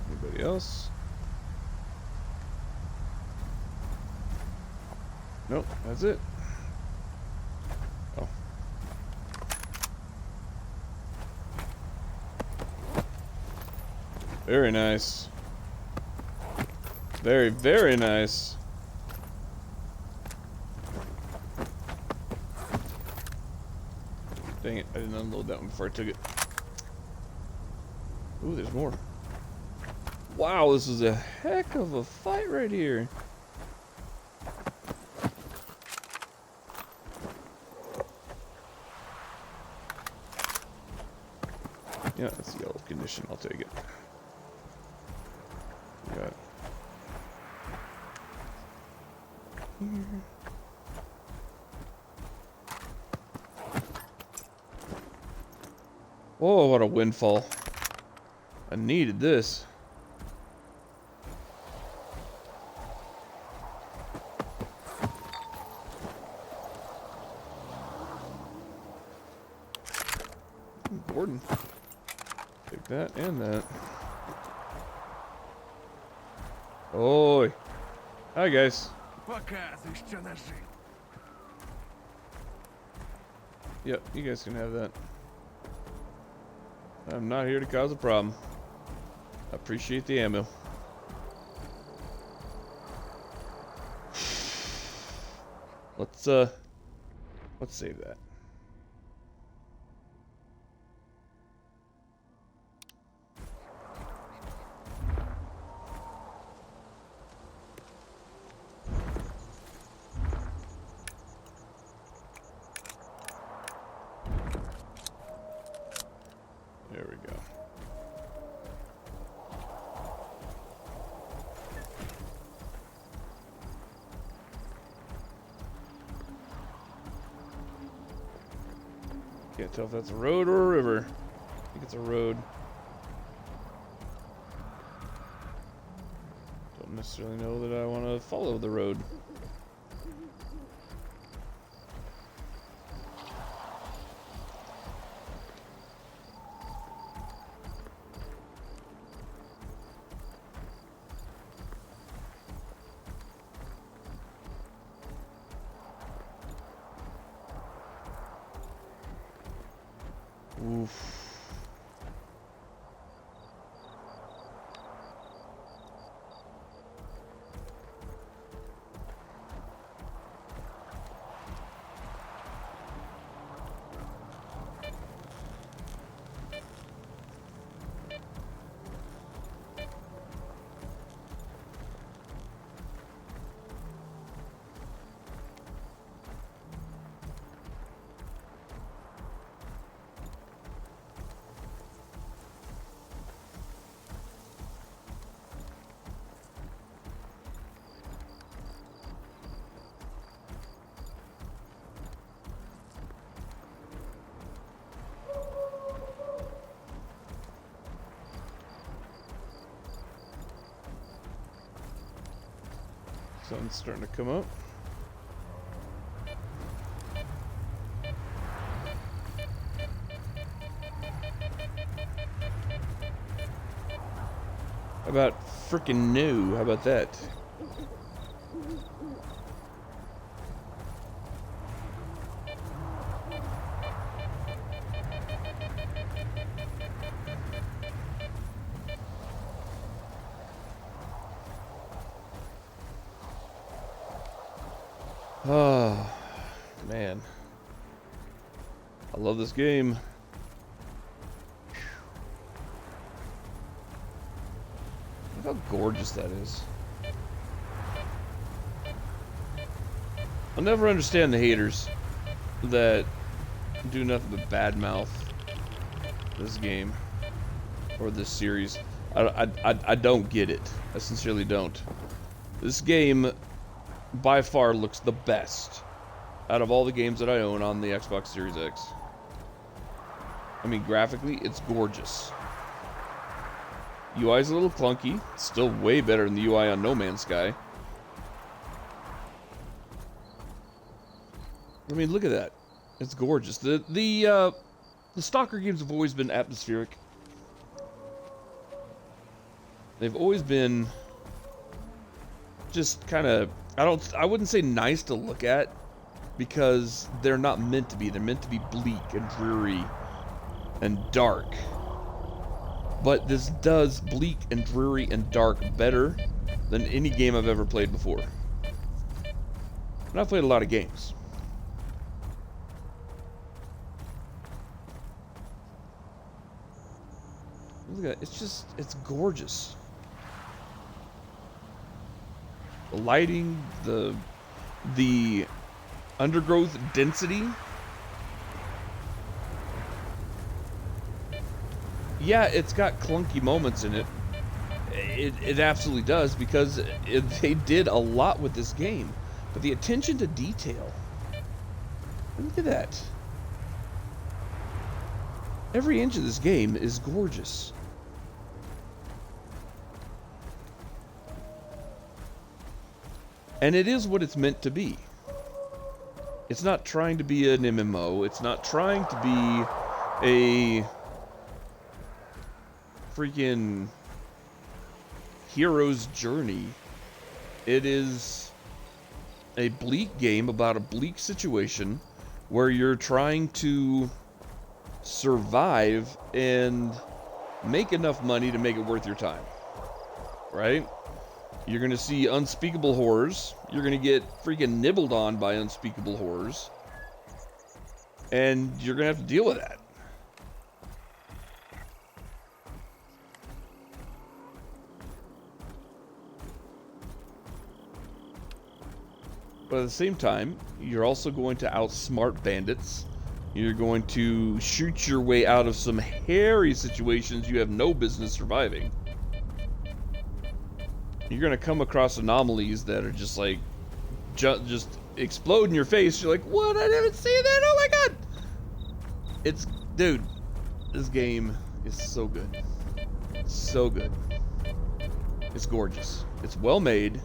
Anybody Anybody else? Nope, that's it. Oh. Very nice. Very, very nice. Dang it, I didn't unload that one before I took it. Ooh, there's more. Wow, this is a heck of a fight right here. Yeah, that's yellow condition. I'll take it. Got it. Here. Whoa, what a windfall. I needed this. Gordon. Take that and that. Oi. Hi, guys. Показуй, що нажив. Yep, you guys can have that. I'm not here to cause a problem. I appreciate the ammo. Let's save that. There we go. Can't tell if that's a road or a river. I think it's a road. Don't necessarily know that I want to follow the road. Oof. Sun's starting to come up. How about freaking new? How about that? Oh, man. I love this game. Look how gorgeous that is. I'll never understand the haters that do nothing but badmouth this game or this series. I don't get it. I sincerely don't. This game by far looks the best out of all the games that I own on the Xbox Series X. I mean, graphically, it's gorgeous. UI's a little clunky. It's still way better than the UI on No Man's Sky. I mean, look at that. It's gorgeous. The Stalker games have always been atmospheric. They've always been just kind of, I wouldn't say nice to look at, because they're not meant to be. They're meant to be bleak and dreary and dark. But this does bleak and dreary and dark better than any game I've ever played before. And I've played a lot of games. Look at it. It's gorgeous. The lighting, the undergrowth density. Yeah, it's got clunky moments in it. It absolutely does, because they did a lot with this game. But the attention to detail. Look at that. Every inch of this game is gorgeous. And it is what it's meant to be. It's not trying to be an MMO. It's not trying to be a freaking hero's journey. It is a bleak game about a bleak situation where you're trying to survive and make enough money to make it worth your time. Right? You're going to see unspeakable horrors. You're going to get freaking nibbled on by unspeakable horrors. And you're going to have to deal with that. But at the same time, you're also going to outsmart bandits. You're going to shoot your way out of some hairy situations you have no business surviving. You're going to come across anomalies that are just like, just explode in your face. You're like, what? I didn't see that. Oh my God. Dude, this game is so good. So good. It's gorgeous. It's well made.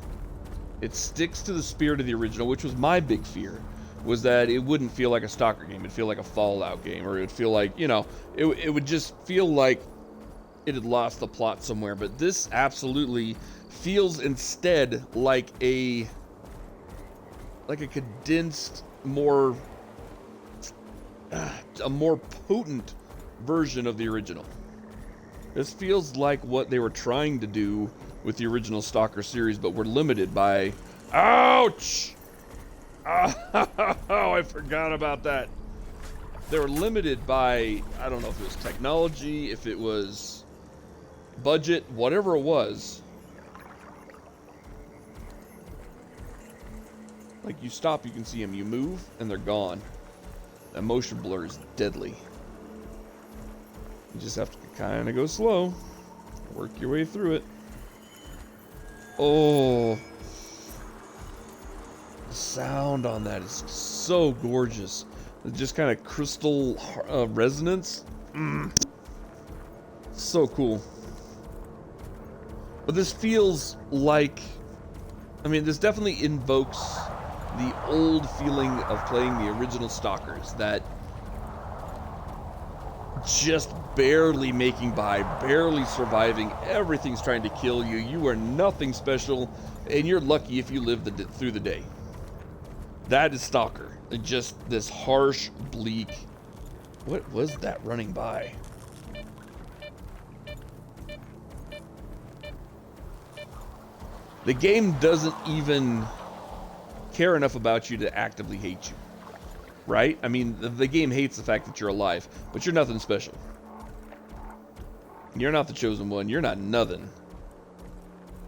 It sticks to the spirit of the original, which was my big fear, was that it wouldn't feel like a Stalker game. It'd feel like a Fallout game, or it would feel like, you know, it would just feel like it had lost the plot somewhere. But this absolutely feels instead like a condensed, a more potent version of the original. This feels like what they were trying to do with the original Stalker series, but were limited by... Ouch! Oh, I forgot about that. They were limited by, I don't know if it was technology, if it was budget, whatever it was. Like, you stop, you can see them. You move, and they're gone. That motion blur is deadly. You just have to kind of go slow. Work your way through it. Oh. The sound on that is so gorgeous. It's just kind of crystal resonance. So cool. But this feels like... I mean, this definitely invokes the old feeling of playing the original Stalkers, that just barely making by, barely surviving, everything's trying to kill you, you are nothing special, and you're lucky if you live through the day. That is Stalker. Just this harsh, bleak... What was that running by? The game doesn't even care enough about you to actively hate you. Right? I mean, the game hates the fact that you're alive, but you're nothing special. You're not the chosen one. You're not nothing.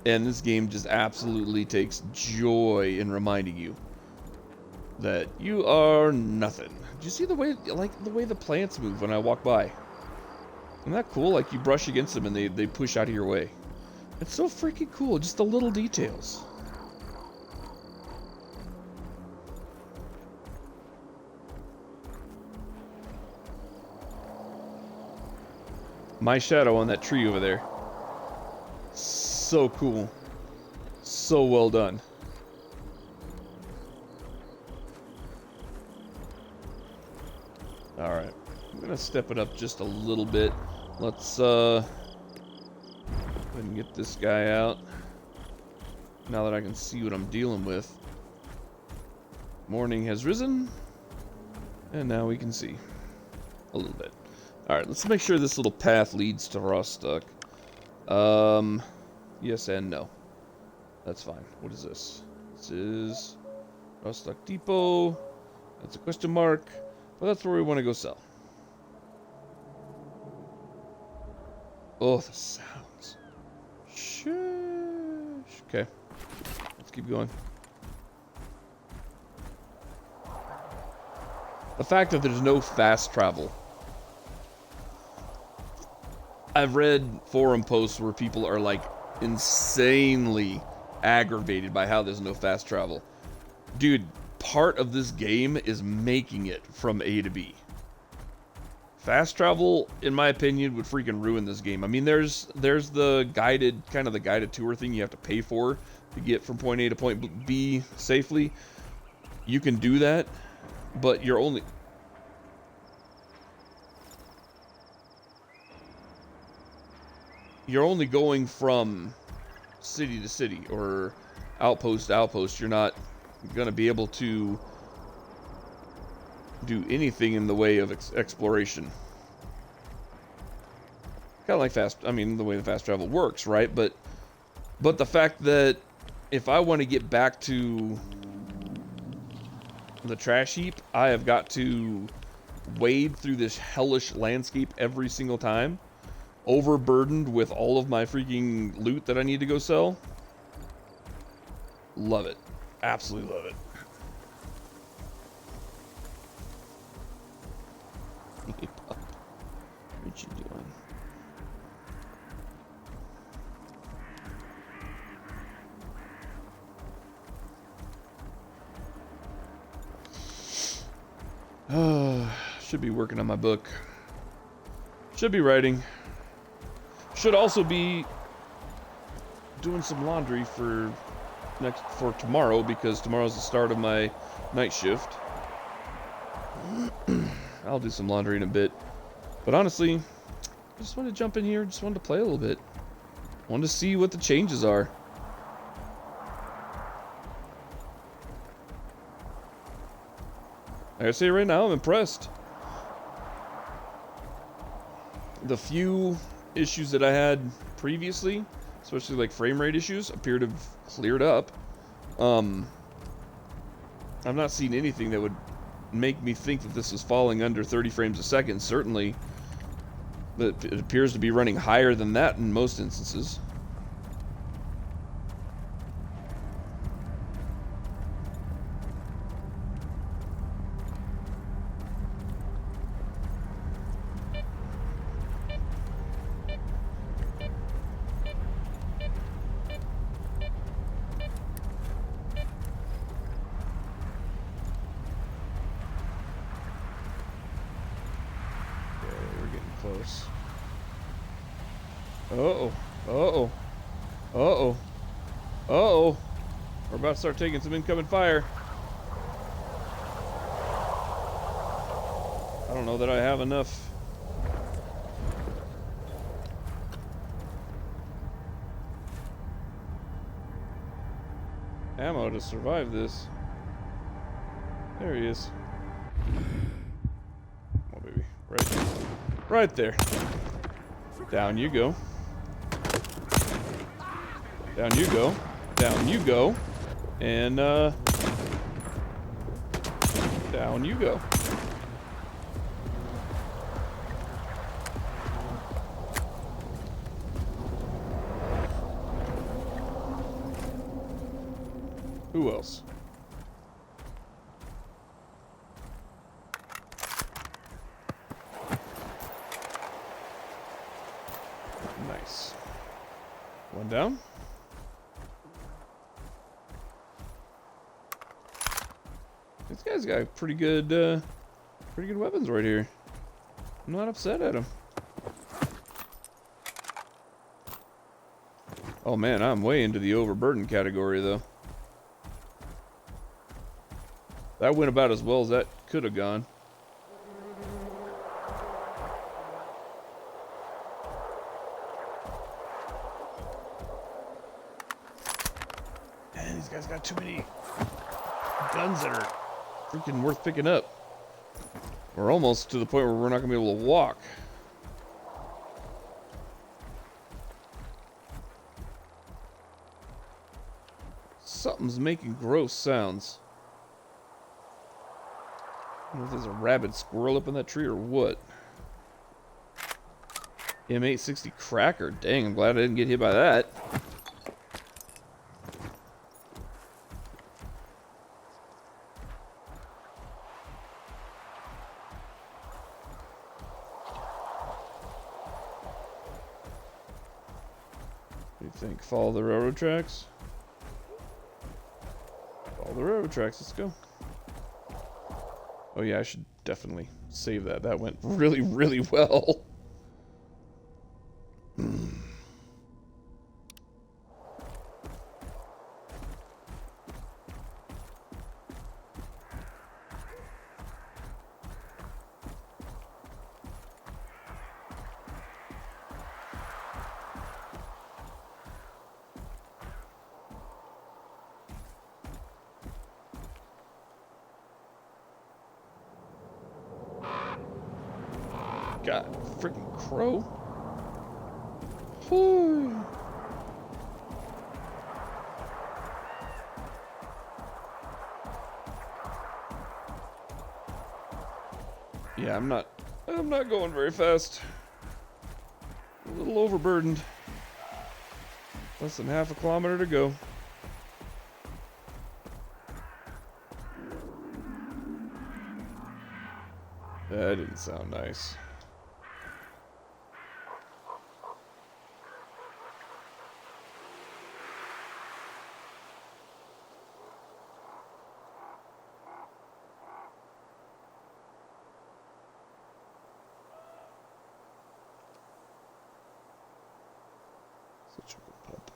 And this game just absolutely takes joy in reminding you that you are nothing. Do you see the way, like, the way the plants move when I walk by? Isn't that cool? Like, you brush against them and they push out of your way. It's so freaking cool. Just the little details. My shadow on that tree over there. So cool. So well done. Alright. I'm gonna step it up just a little bit. Let's and get this guy out. Now that I can see what I'm dealing with. Morning has risen. And now we can see. A little bit. Alright, let's make sure this little path leads to Rostock. Yes and no. That's fine. What is this? This is Rostock Depot. That's a question mark. But that's where we want to go sell. Oh, the sounds. Shush. Okay. Let's keep going. The fact that there's no fast travel. I've read forum posts where people are like insanely aggravated by how there's no fast travel. Dude, part of this game is making it from A to B. Fast travel, in my opinion, would freaking ruin this game. I mean, there's the guided, kind of the guided tour thing you have to pay for to get from point A to point B safely. You can do that, but you're only going from city to city or outpost to outpost. You're not gonna be able to do anything in the way of exploration. Kind of like the way the fast travel works, right? But the fact that if I want to get back to the trash heap, I have got to wade through this hellish landscape every single time, overburdened with all of my freaking loot that I need to go sell. Love it. Absolutely love it. Hey, pup. What you doing? Should be working on my book. Should be writing. Should also be doing some laundry for tomorrow, because tomorrow's the start of my night shift. I'll do some laundry in a bit. But honestly, I just wanted to jump in here, just wanted to play a little bit. Wanted to see what the changes are. Like I say right now, I'm impressed. The few issues that I had previously, especially like frame rate issues, appear to have cleared up. I've not seen anything that would make me think that this is falling under 30 frames a second. Certainly, but it appears to be running higher than that in most instances. Close. Uh-oh. Uh-oh. Uh-oh. Uh-oh. We're about to start taking some incoming fire. I don't know that I have enough. Ammo to survive this. There he is. Oh, baby. Right there. Down you go. Down you go. Down you go. And, down you go. Who else? Nice. One down. This guy's got pretty good weapons right here. I'm not upset at him. Oh man, I'm way into the overburden category though. That went about as well as that could have gone. This guy's got too many guns that are freaking worth picking up. We're almost to the point where we're not going to be able to walk. Something's making gross sounds. I don't know if there's a rabid squirrel up in that tree or what. M860 cracker. Dang, I'm glad I didn't get hit by that. What do you think? Follow the railroad tracks? Follow the railroad tracks. Let's go. Oh yeah, I should definitely save that. That went really, really well. God, freaking crow. Whew. Yeah, I'm not going very fast. A little overburdened. Less than half a kilometer to go. That didn't sound nice. Such a good pup.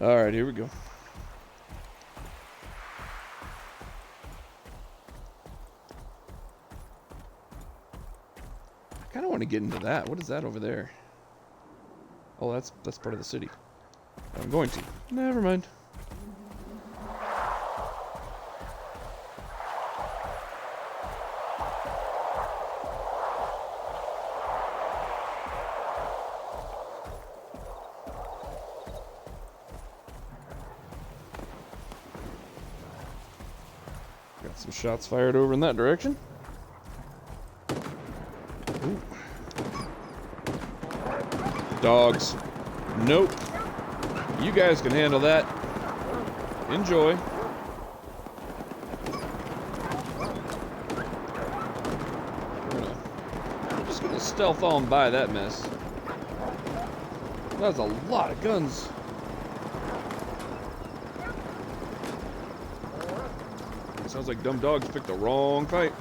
All right, here we go. I kind of want to get into that. What is that over there? Oh, that's part of the city. I'm going to. Never mind. Got some shots fired over in that direction. Ooh. Dogs. Nope. You guys can handle that. Enjoy. I'm just gonna stealth on by that mess. That's a lot of guns. Sounds like dumb dogs picked the wrong fight.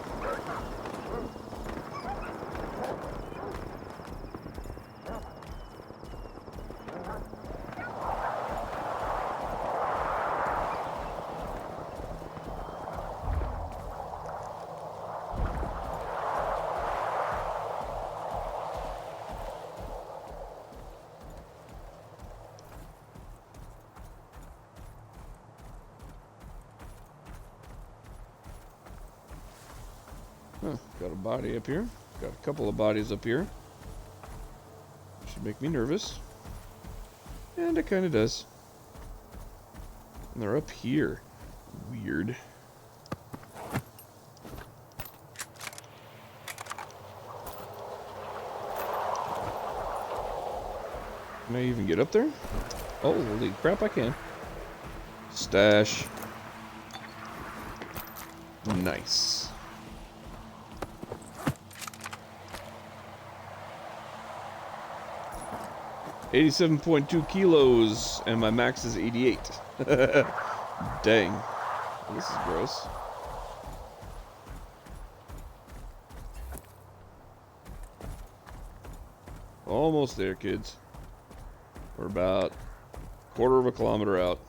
Huh, got a body up here. Got a couple of bodies up here. Should make me nervous. And it kind of does. And they're up here. Weird. Can I even get up there? Oh, holy crap, I can. Stash. Nice. 87.2 kilos, and my max is 88. Dang. This is gross. Almost there, kids. We're about a quarter of a kilometer out.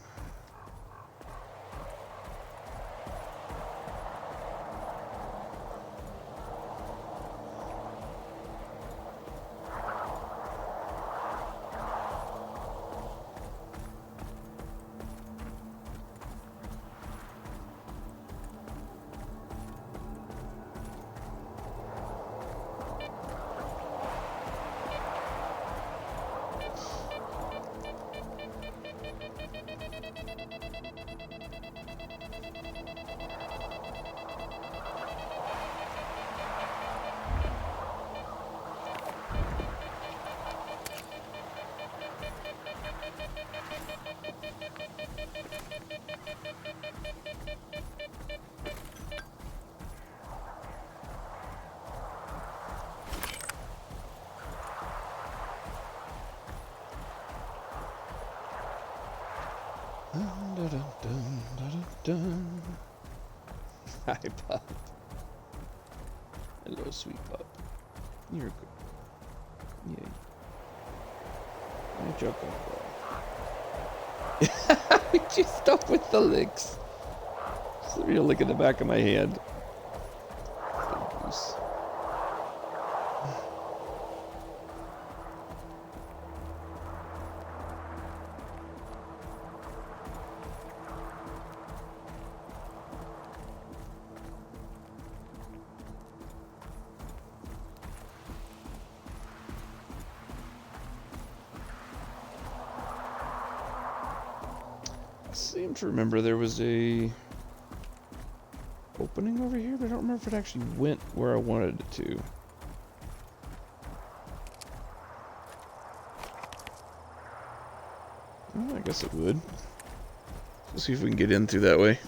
Dun, dun, dun, dun, dun, dun. Hi, pup. Hello, sweet pup. You're good. Yeah. You're joking, bro. We just stuck with the licks. Just let me lick in the back of my hand. Little goose. I seem to remember there was a opening over here, but I don't remember if it actually went where I wanted it to. Well, I guess it would. Let's see if we can get in through that way.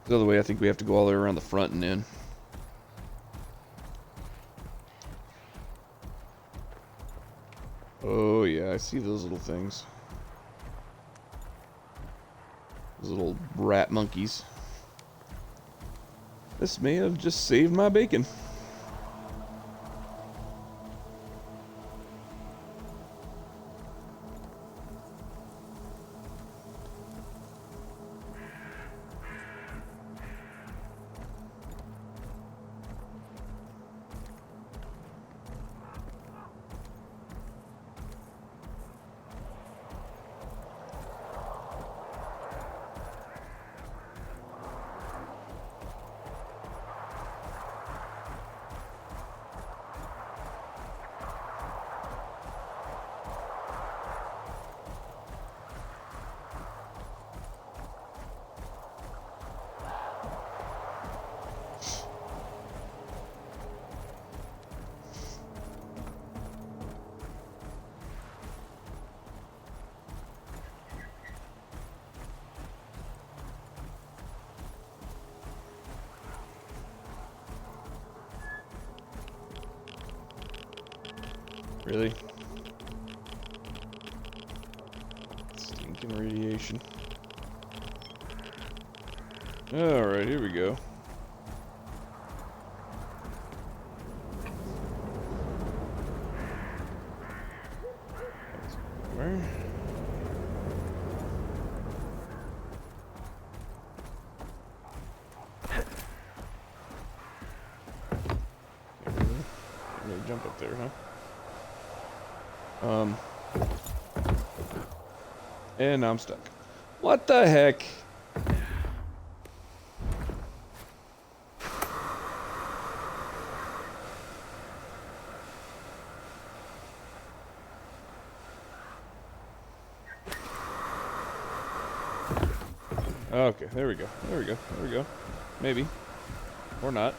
The other way, I think we have to go all the way around the front and in. Oh yeah, I see those little things. Those little rat monkeys. This may have just saved my bacon. Really? Stinking radiation. Alright, here we go. Where? I'm gonna jump up there, huh? And now I'm stuck. What the heck? Okay, there we go. There we go. There we go. Maybe. Or not.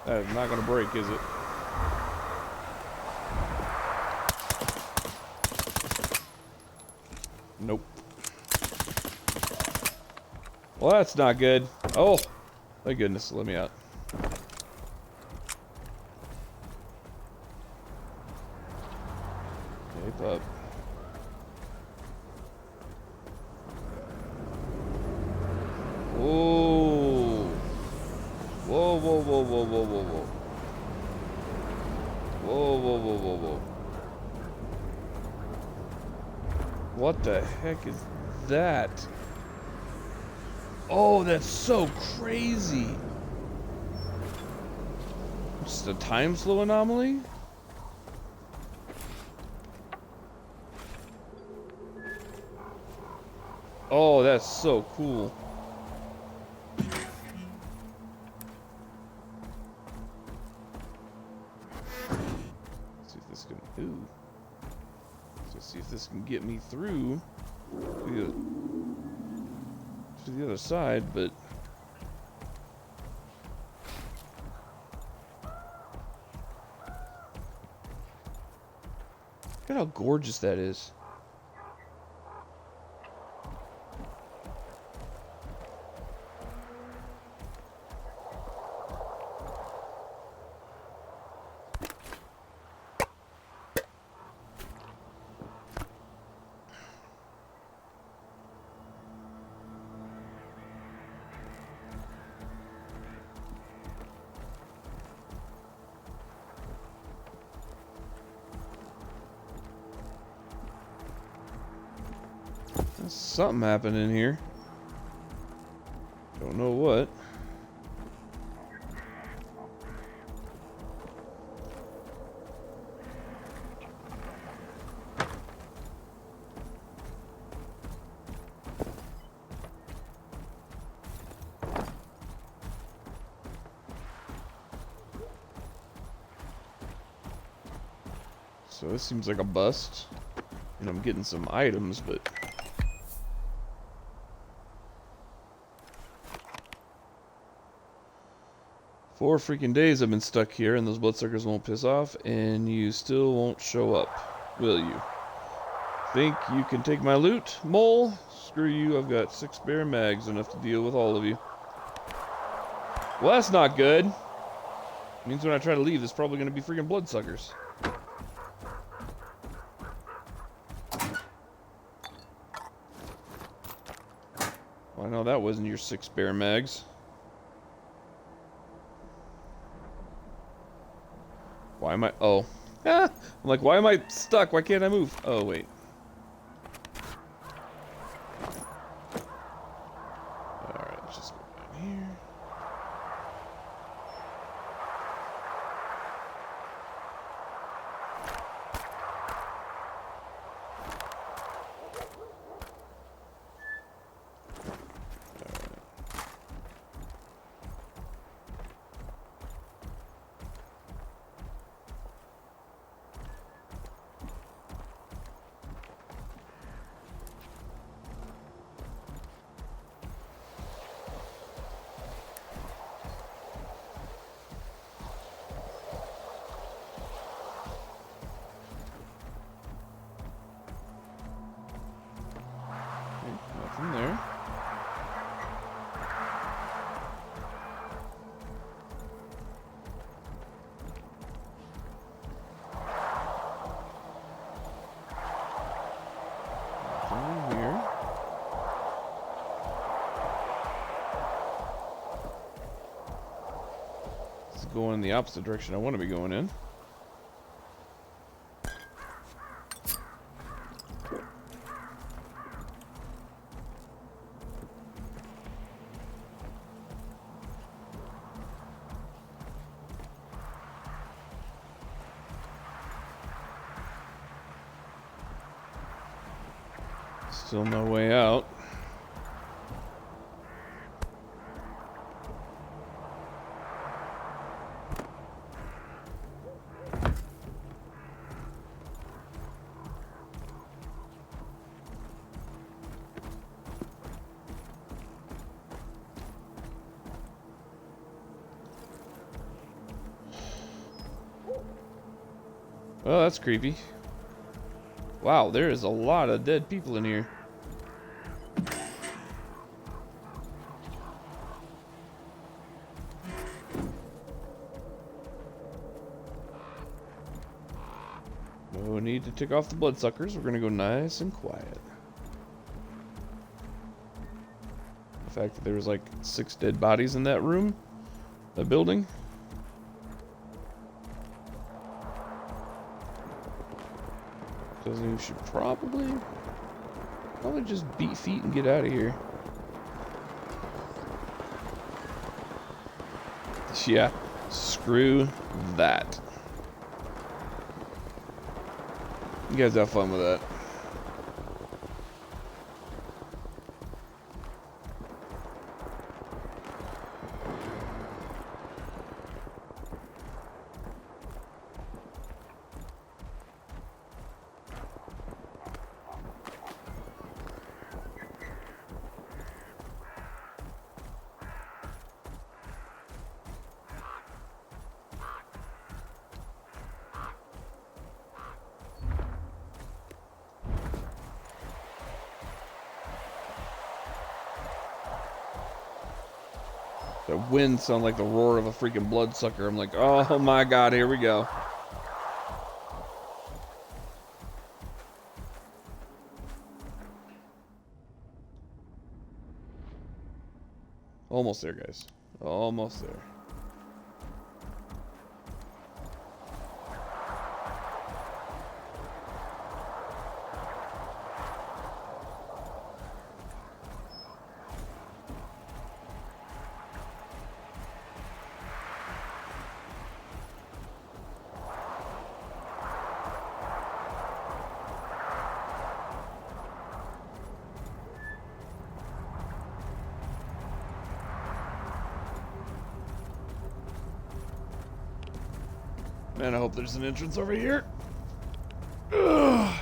That is not gonna break, is it? Nope. Well, that's not good. Oh, thank goodness. Let me out. Hey, pup. Whoa. Whoa, whoa, whoa, whoa, whoa, whoa, whoa. Whoa, whoa, whoa, whoa, whoa. What the heck is that? Oh, that's so crazy. Just a time slow anomaly? Oh, that's so cool. See if this can. Ooh. Let's see if this can get me through to the other side, but. Look at how gorgeous that is. Something happened in here. Don't know what. So this seems like a bust. And I'm getting some items, but... Four freaking days I've been stuck here and those bloodsuckers won't piss off and you still won't show up, will you? Think you can take my loot, mole? Screw you, I've got 6 spare mags, enough to deal with all of you. Well, that's not good. Means when I try to leave, there's probably going to be freaking bloodsuckers. Well, I know that wasn't your 6 spare mags. Why am I... Oh. Ah! I'm like, why am I stuck? Why can't I move? Oh, wait. Alright, let's just go down here. Nothing there. Nothing in here. This is going in the opposite direction I want to be going in. Still no way out. Well, that's creepy. Wow, there is a lot of dead people in here. No need to tick off the bloodsuckers. We're gonna go nice and quiet. The fact that there was like 6 dead bodies in that room, that building. We should probably just beat feet and get out of here. Yeah, screw that. You guys have fun with that. The wind sounded like the roar of a freaking bloodsucker. I'm like, oh my god, here we go. Almost there, guys. Almost there. Man, I hope there's an entrance over here. Ugh.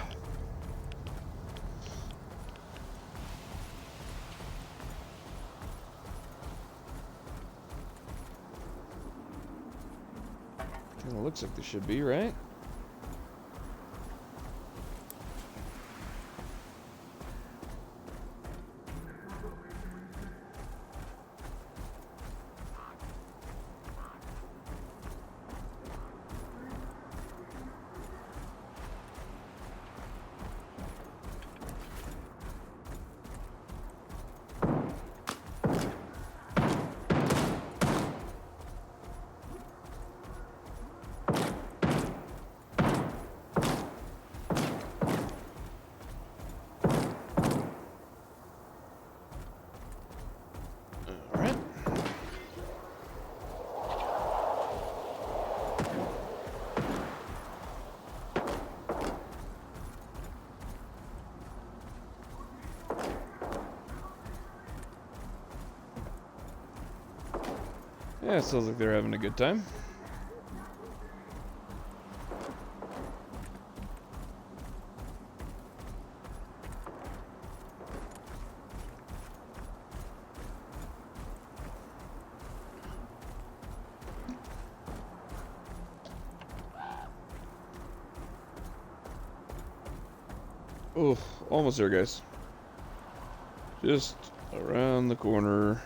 Kinda looks like there should be, right? Alright. Yeah, it sounds like they're having a good time. Oh, almost there, guys. Just around the corner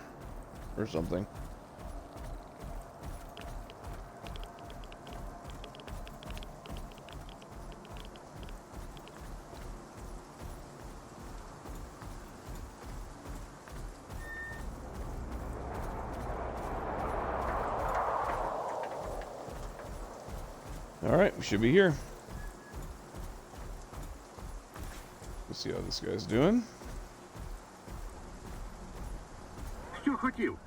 or something. Alright, we should be here. Let's see how this guy's doing. Що хотів?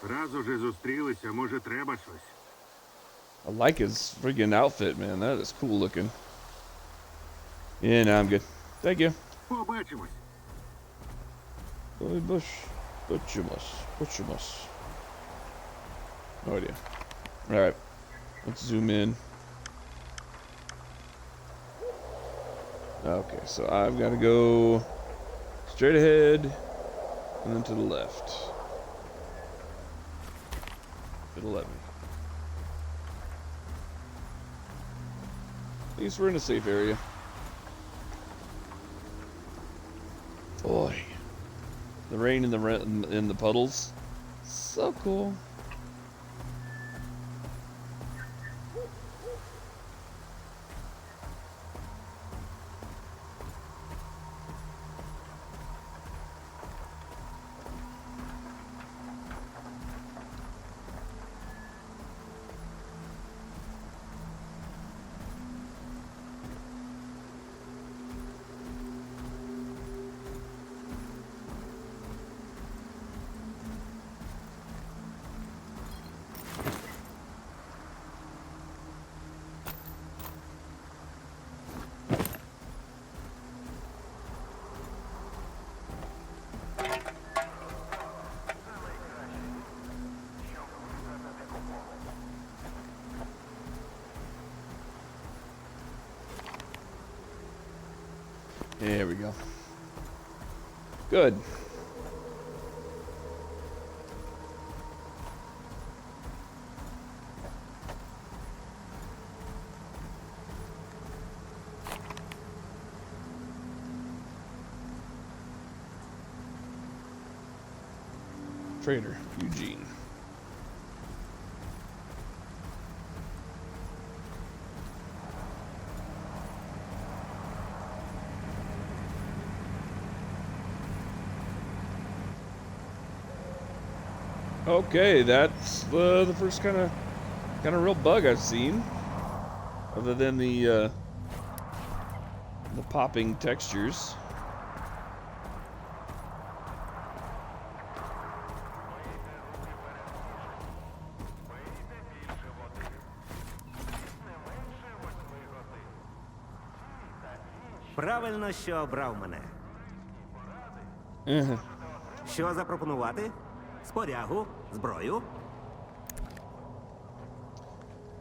Раз уже зустрілися, може треба щось. I like his freaking outfit, man. That is cool looking. Yeah, no, I'm good. Thank you. Побачимось. Butchimus. No idea. Alright. Let's zoom in. Okay, so I've got to go straight ahead and then to the left. It'll let me. At least we're in a safe area. Boy. The rain in the puddles. So cool. There we go. Good. Trader Eugene. Okay, that's the first kind of real bug I've seen, other than the popping textures. Правильно, що обрав мене. Що запропонувати? Спорягу? Зброю?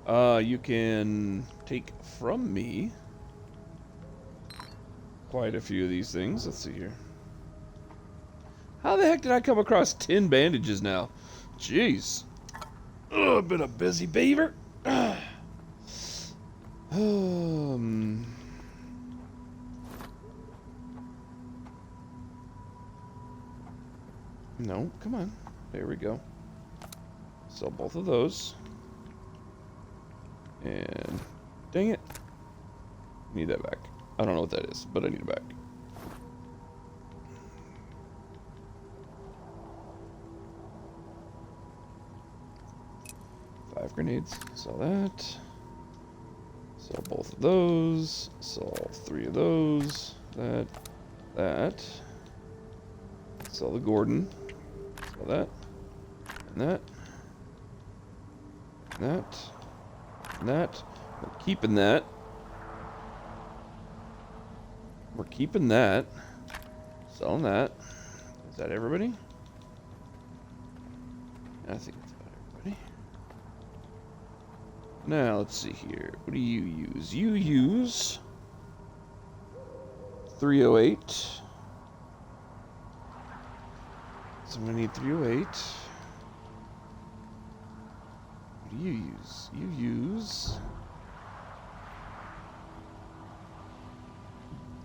You can take from me quite a few of these things. Let's see here. How the heck did I come across 10 bandages now? Jeez. Ugh, I've been a busy beaver. No, come on. There we go. Sell both of those. And dang it. Need that back. I don't know what that is, but I need it back. Five grenades. Sell that. Sell both of those. Sell 3 of those. That. Sell the Gordon. Sell that. And that. And that. And that. We're keeping that. We're keeping that. Selling that. Is that everybody? I think that's about everybody. Now, let's see here. What do you use? You use 308. So I'm going to need 308. What do you use? You use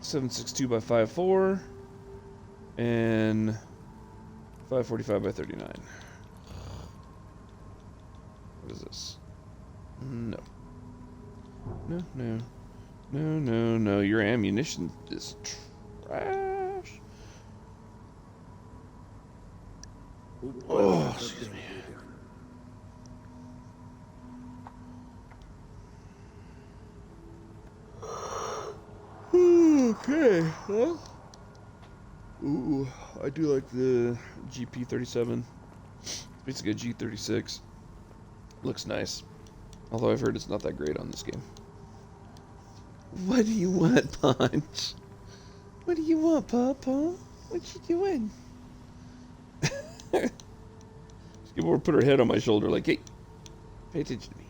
762 by 54 and 545 by 39. What is this? No. No. Your ammunition is trash. Oh, excuse me. Okay, well, ooh, I do like the GP37. It's basically a G36. Looks nice. Although I've heard it's not that great on this game. What do you want, Punch? What do you want, Papa? What you doing? Just give her put her head on my shoulder like, hey, pay attention to me.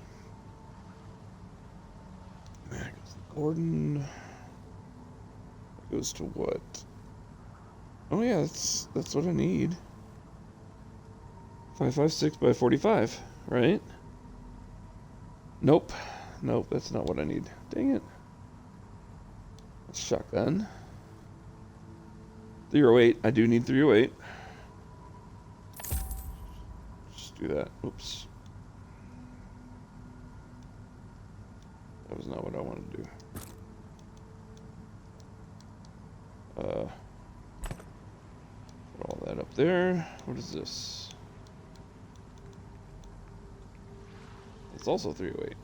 There goes the Gordon. That goes to what? Oh yeah, that's what I need. 556 by 45, right? Nope, that's not what I need. Dang it. That's shotgun. 308. I do need 308. Just do that. Oops. That was not what I wanted to do. Put all that up there. What is this? It's also 308.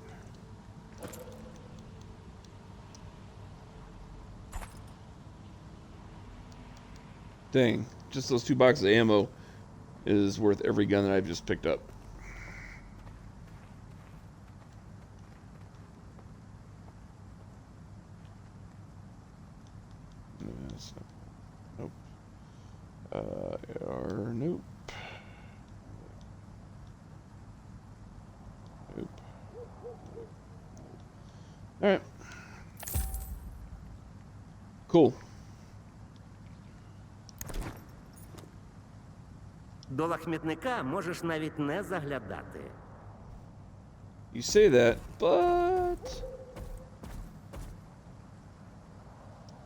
Dang, just those 2 boxes of ammo is worth every gun that I've just picked up. No, that's not, nope. AR, nope. Nope. Alright. Cool. До лахмітника можеш навіть не заглядати. You say that, but...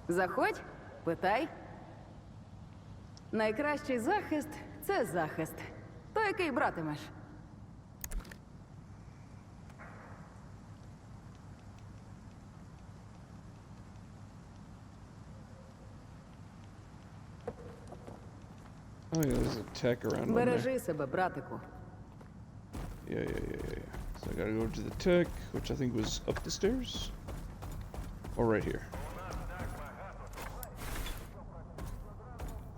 Заходь, питай. Найкращий захист – це захист. То який братимеш? Oh yeah, there's a tech around one there. Бережи себе, братику. Yeah. So I gotta go to the tech, which I think was up the stairs. Or right here.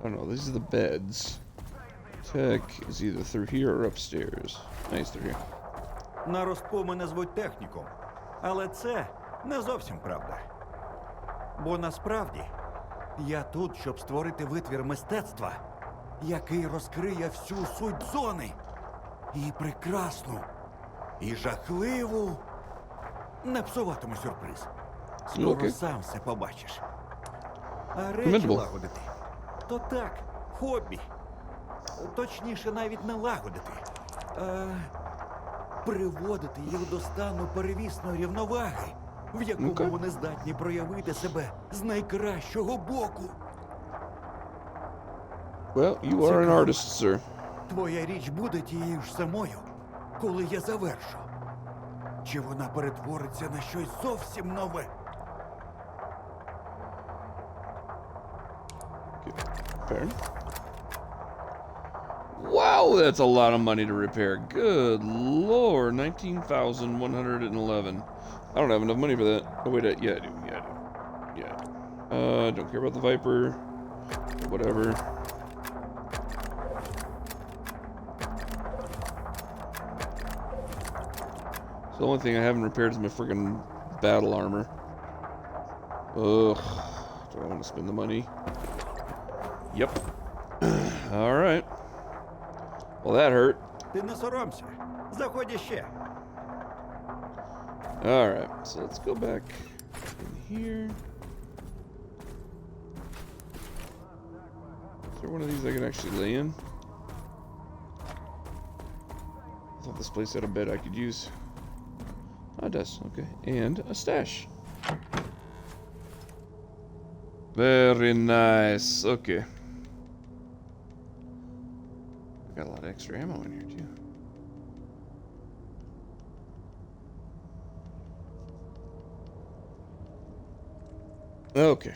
Oh no, these are the beds. Tech is either through here or upstairs. Nice, through here. На розпо мене звуть техніком. Але це не зовсім правда. Бо насправді я тут, щоб створити витвір мистецтва, який розкриє всю суть зони. І прекрасну, і жахливу, Не псуватиму сюрприз. Скоро окей. сам все побачиш. А речі Commendable. лагодити. То так, хобі. Точніше, навіть не лагодити. А приводити їх до стану перевісної рівноваги, в якому Ну-ка. вони здатні проявити себе з найкращого боку. Well, you are an artist, sir. Твоя річ буде тією ж самою, коли я завершу. Чи вона перетвориться на щось зовсім нове? Repair. Wow, that's a lot of money to repair. Good lord, 19,111. I don't have enough money for that. Oh wait, yeah, I do. Yeah, I do. Yeah. Don't care about the Viper. Whatever. So the only thing I haven't repaired is my friggin' battle armor. Ugh. Do I want to spend the money? Yep. Alright. Well, that hurt. Ти не соромся. Заходь іще. Alright, so let's go back in here. Is there one of these I can actually lay in? I thought this place had a bed I could use. Oh, it does, okay. And a stash. Very nice, okay. Got a lot of extra ammo in here, too. Okay.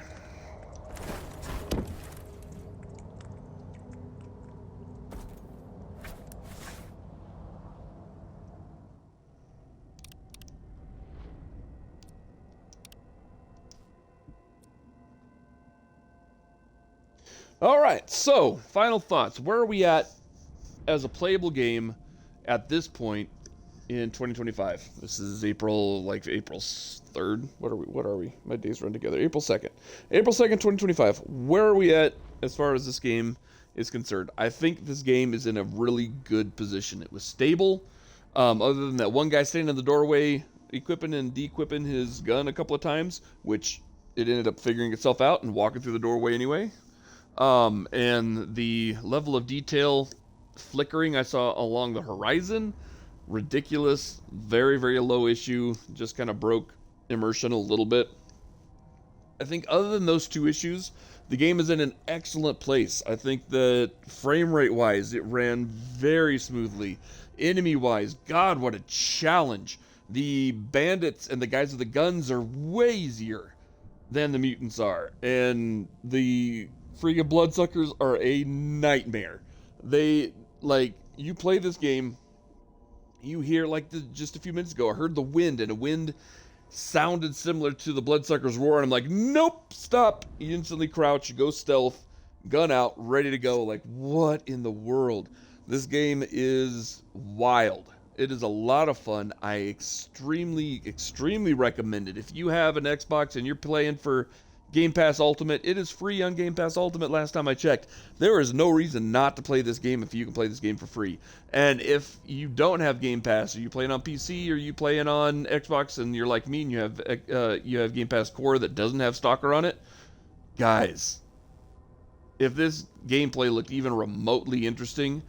All right, so final thoughts. Where are we at as a playable game at this point in 2025? This is April 3rd. What are we? My days run together. April 2nd. April 2nd, 2025. Where are we at as far as this game is concerned? I think this game is in a really good position. It was stable. Other than that one guy standing in the doorway equipping and de-equipping his gun a couple of times, which it ended up figuring itself out and walking through the doorway anyway. And the level of detail flickering I saw along the horizon, ridiculous, very, very low issue, just kind of broke immersion a little bit. I think other than those two issues, the game is in an excellent place. I think that frame rate wise, it ran very smoothly. Enemy wise, God, what a challenge. The bandits and the guys with the guns are way easier than the mutants are. And the freaking bloodsuckers are a nightmare. They, you play this game, you hear, just a few minutes ago, I heard the wind, and a wind sounded similar to the bloodsuckers' roar, and I'm like, nope, stop. You instantly crouch, you go stealth, gun out, ready to go. Like, what in the world? This game is wild. It is a lot of fun. I extremely, extremely recommend it. If you have an Xbox and you're playing for Game Pass Ultimate, it is free on Game Pass Ultimate last time I checked. There is no reason not to play this game if you can play this game for free. And if you don't have Game Pass, or you playing on PC, or you playing on Xbox, and you're like me and you have Game Pass Core that doesn't have Stalker on it, guys, if this gameplay looked even remotely interesting,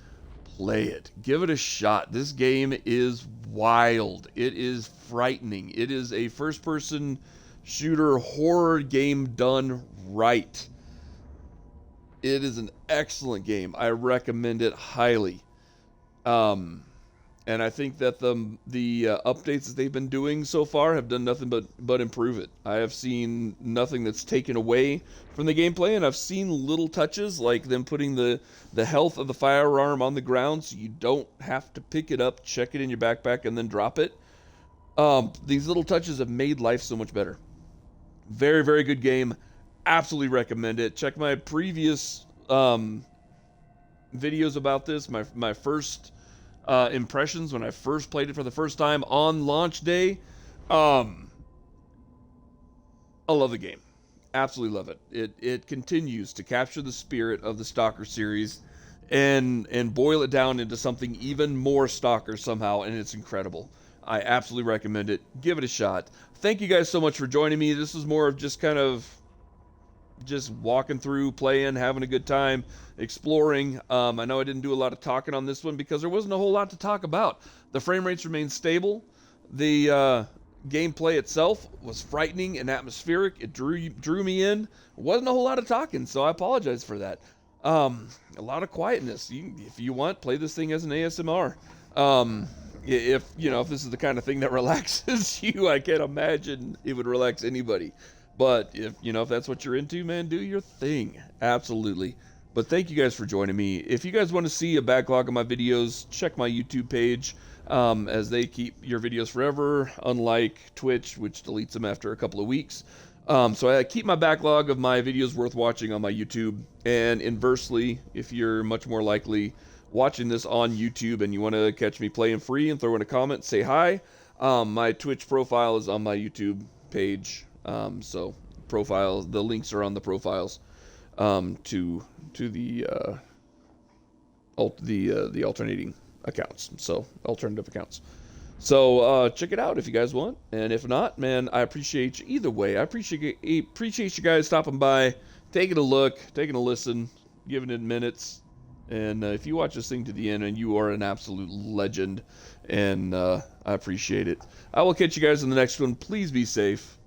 play it. Give it a shot. This game is wild. It is frightening. It is a first-person shooter horror game done right. It is an excellent game. I recommend it highly. And I think that the updates that they've been doing so far have done nothing but improve it. I have seen nothing that's taken away from the gameplay, and I've seen little touches like them putting the health of the firearm on the ground so you don't have to pick it up, check it in your backpack, and then drop it. These little touches have made life so much better. Very, very good game. Absolutely recommend it. Check my previous videos about this. My first impressions when I first played it for the first time on launch day. I love the game. Absolutely love it. It continues to capture the spirit of the Stalker series and boil it down into something even more Stalker somehow, and it's incredible. I absolutely recommend it. Give it a shot. Thank you guys so much for joining me. This was more of just kind of just walking through, playing, having a good time, exploring. I know I didn't do a lot of talking on this one because there wasn't a whole lot to talk about. The frame rates remained stable. The gameplay itself was frightening and atmospheric. It drew me in. Wasn't a whole lot of talking, so I apologize for that. A lot of quietness. If you want, play this thing as an ASMR. If this is the kind of thing that relaxes you, I can't imagine it would relax anybody. But if that's what you're into, man, do your thing. Absolutely. But thank you guys for joining me. If you guys want to see a backlog of my videos, check my YouTube page, as they keep your videos forever, unlike Twitch, which deletes them after a couple of weeks. So I keep my backlog of my videos worth watching on my YouTube. And inversely, if you're much more likely watching this on YouTube and you want to catch me playing free and throw in a comment, say hi. My Twitch profile is on my YouTube page. So the links are on the profiles to the alternating accounts, so alternative accounts. So check it out if you guys want, and if not, man, I appreciate you either way. I appreciate you guys stopping by, taking a look, taking a listen, giving it minutes. And if you watch this thing to the end, and you are an absolute legend, and I appreciate it. I will catch you guys in the next one. Please be safe,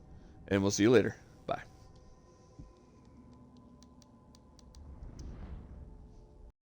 and we'll see you later.